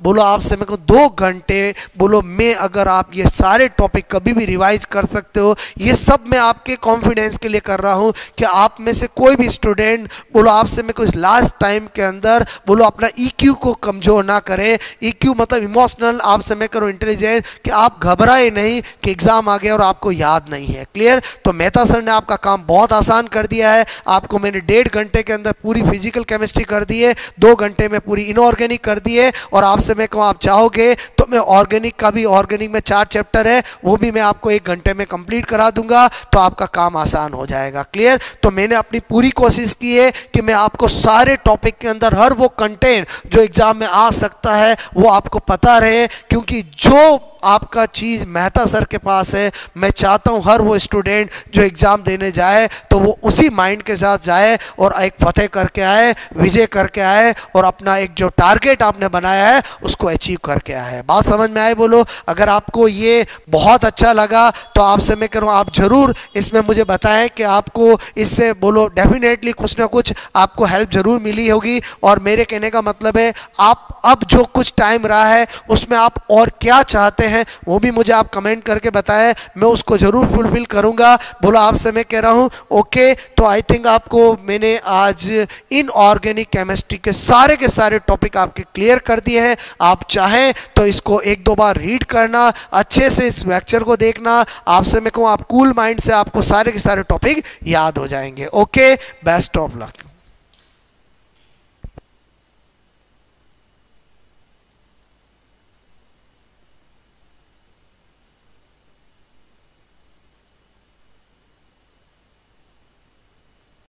बोलो आपसे मैं कहूँ 2 घंटे बोलो में अगर आप ये सारे टॉपिक कभी भी रिवाइज कर सकते हो, ये सब मैं आपके कॉन्फिडेंस के लिए कर रहा हूं कि आप में से कोई भी स्टूडेंट बोलो आपसे मैं कुछ लास्ट टाइम के अंदर बोलो अपना EQ को कमजोर ना करे। EQ मतलब इमोशनल, आपसे मैं करूँ इंटेलिजेंट, कि आप घबराए नहीं कि एग्जाम आ गया और आपको याद नहीं है। क्लियर? तो मेहता सर ने आपका काम बहुत आसान कर दिया है। आपको मैंने 1.5 घंटे के अंदर पूरी फिजिकल केमिस्ट्री कर दी है, 2 घंटे में पूरी इनऑर्गेनिक कर दी है, और आपसे मैं कहूँ आप चाहोगे तो मैं ऑर्गेनिक का भी, ऑर्गेनिक में 4 चैप्टर है, वो भी मैं आपको 1 घंटे में कंप्लीट करा दूंगा, तो आपका काम आसान हो जाएगा। क्लियर? तो मैंने अपनी पूरी कोशिश की है कि मैं आपको सारे टॉपिक के अंदर हर वो कंटेंट जो एग्जाम में आ सकता है वो आपको पता रहे, क्योंकि जो आपका चीज़ मेहता सर के पास है, मैं चाहता हूं हर वो स्टूडेंट जो एग्ज़ाम देने जाए तो वो उसी माइंड के साथ जाए और एक फतेह करके आए, विजय करके आए, और अपना एक जो टारगेट आपने बनाया है उसको अचीव करके आए। बात समझ में आए बोलो? अगर आपको ये बहुत अच्छा लगा तो आपसे मैं करूँ आप ज़रूर इसमें मुझे बताएं कि आपको इससे बोलो डेफिनेटली कुछ ना कुछ आपको हेल्प ज़रूर मिली होगी। और मेरे कहने का मतलब है आप अब जो कुछ टाइम रहा है उसमें आप और क्या चाहते हैं वो भी मुझे आप कमेंट करके बताएं, मैं उसको जरूर फुलफिल करूंगा। बोला आपसे मैं कह रहा हूं ओके। तो आई थिंक आपको मैंने आज इनऑर्गेनिक केमिस्ट्री के सारे टॉपिक आपके क्लियर कर दिए हैं। आप चाहें तो इसको 1-2 बार रीड करना, अच्छे से इस लेक्चर को देखना। आपसे मैं कहूँ आप कूल माइंड से आपको सारे के सारे टॉपिक याद हो जाएंगे। Okay, best of luck.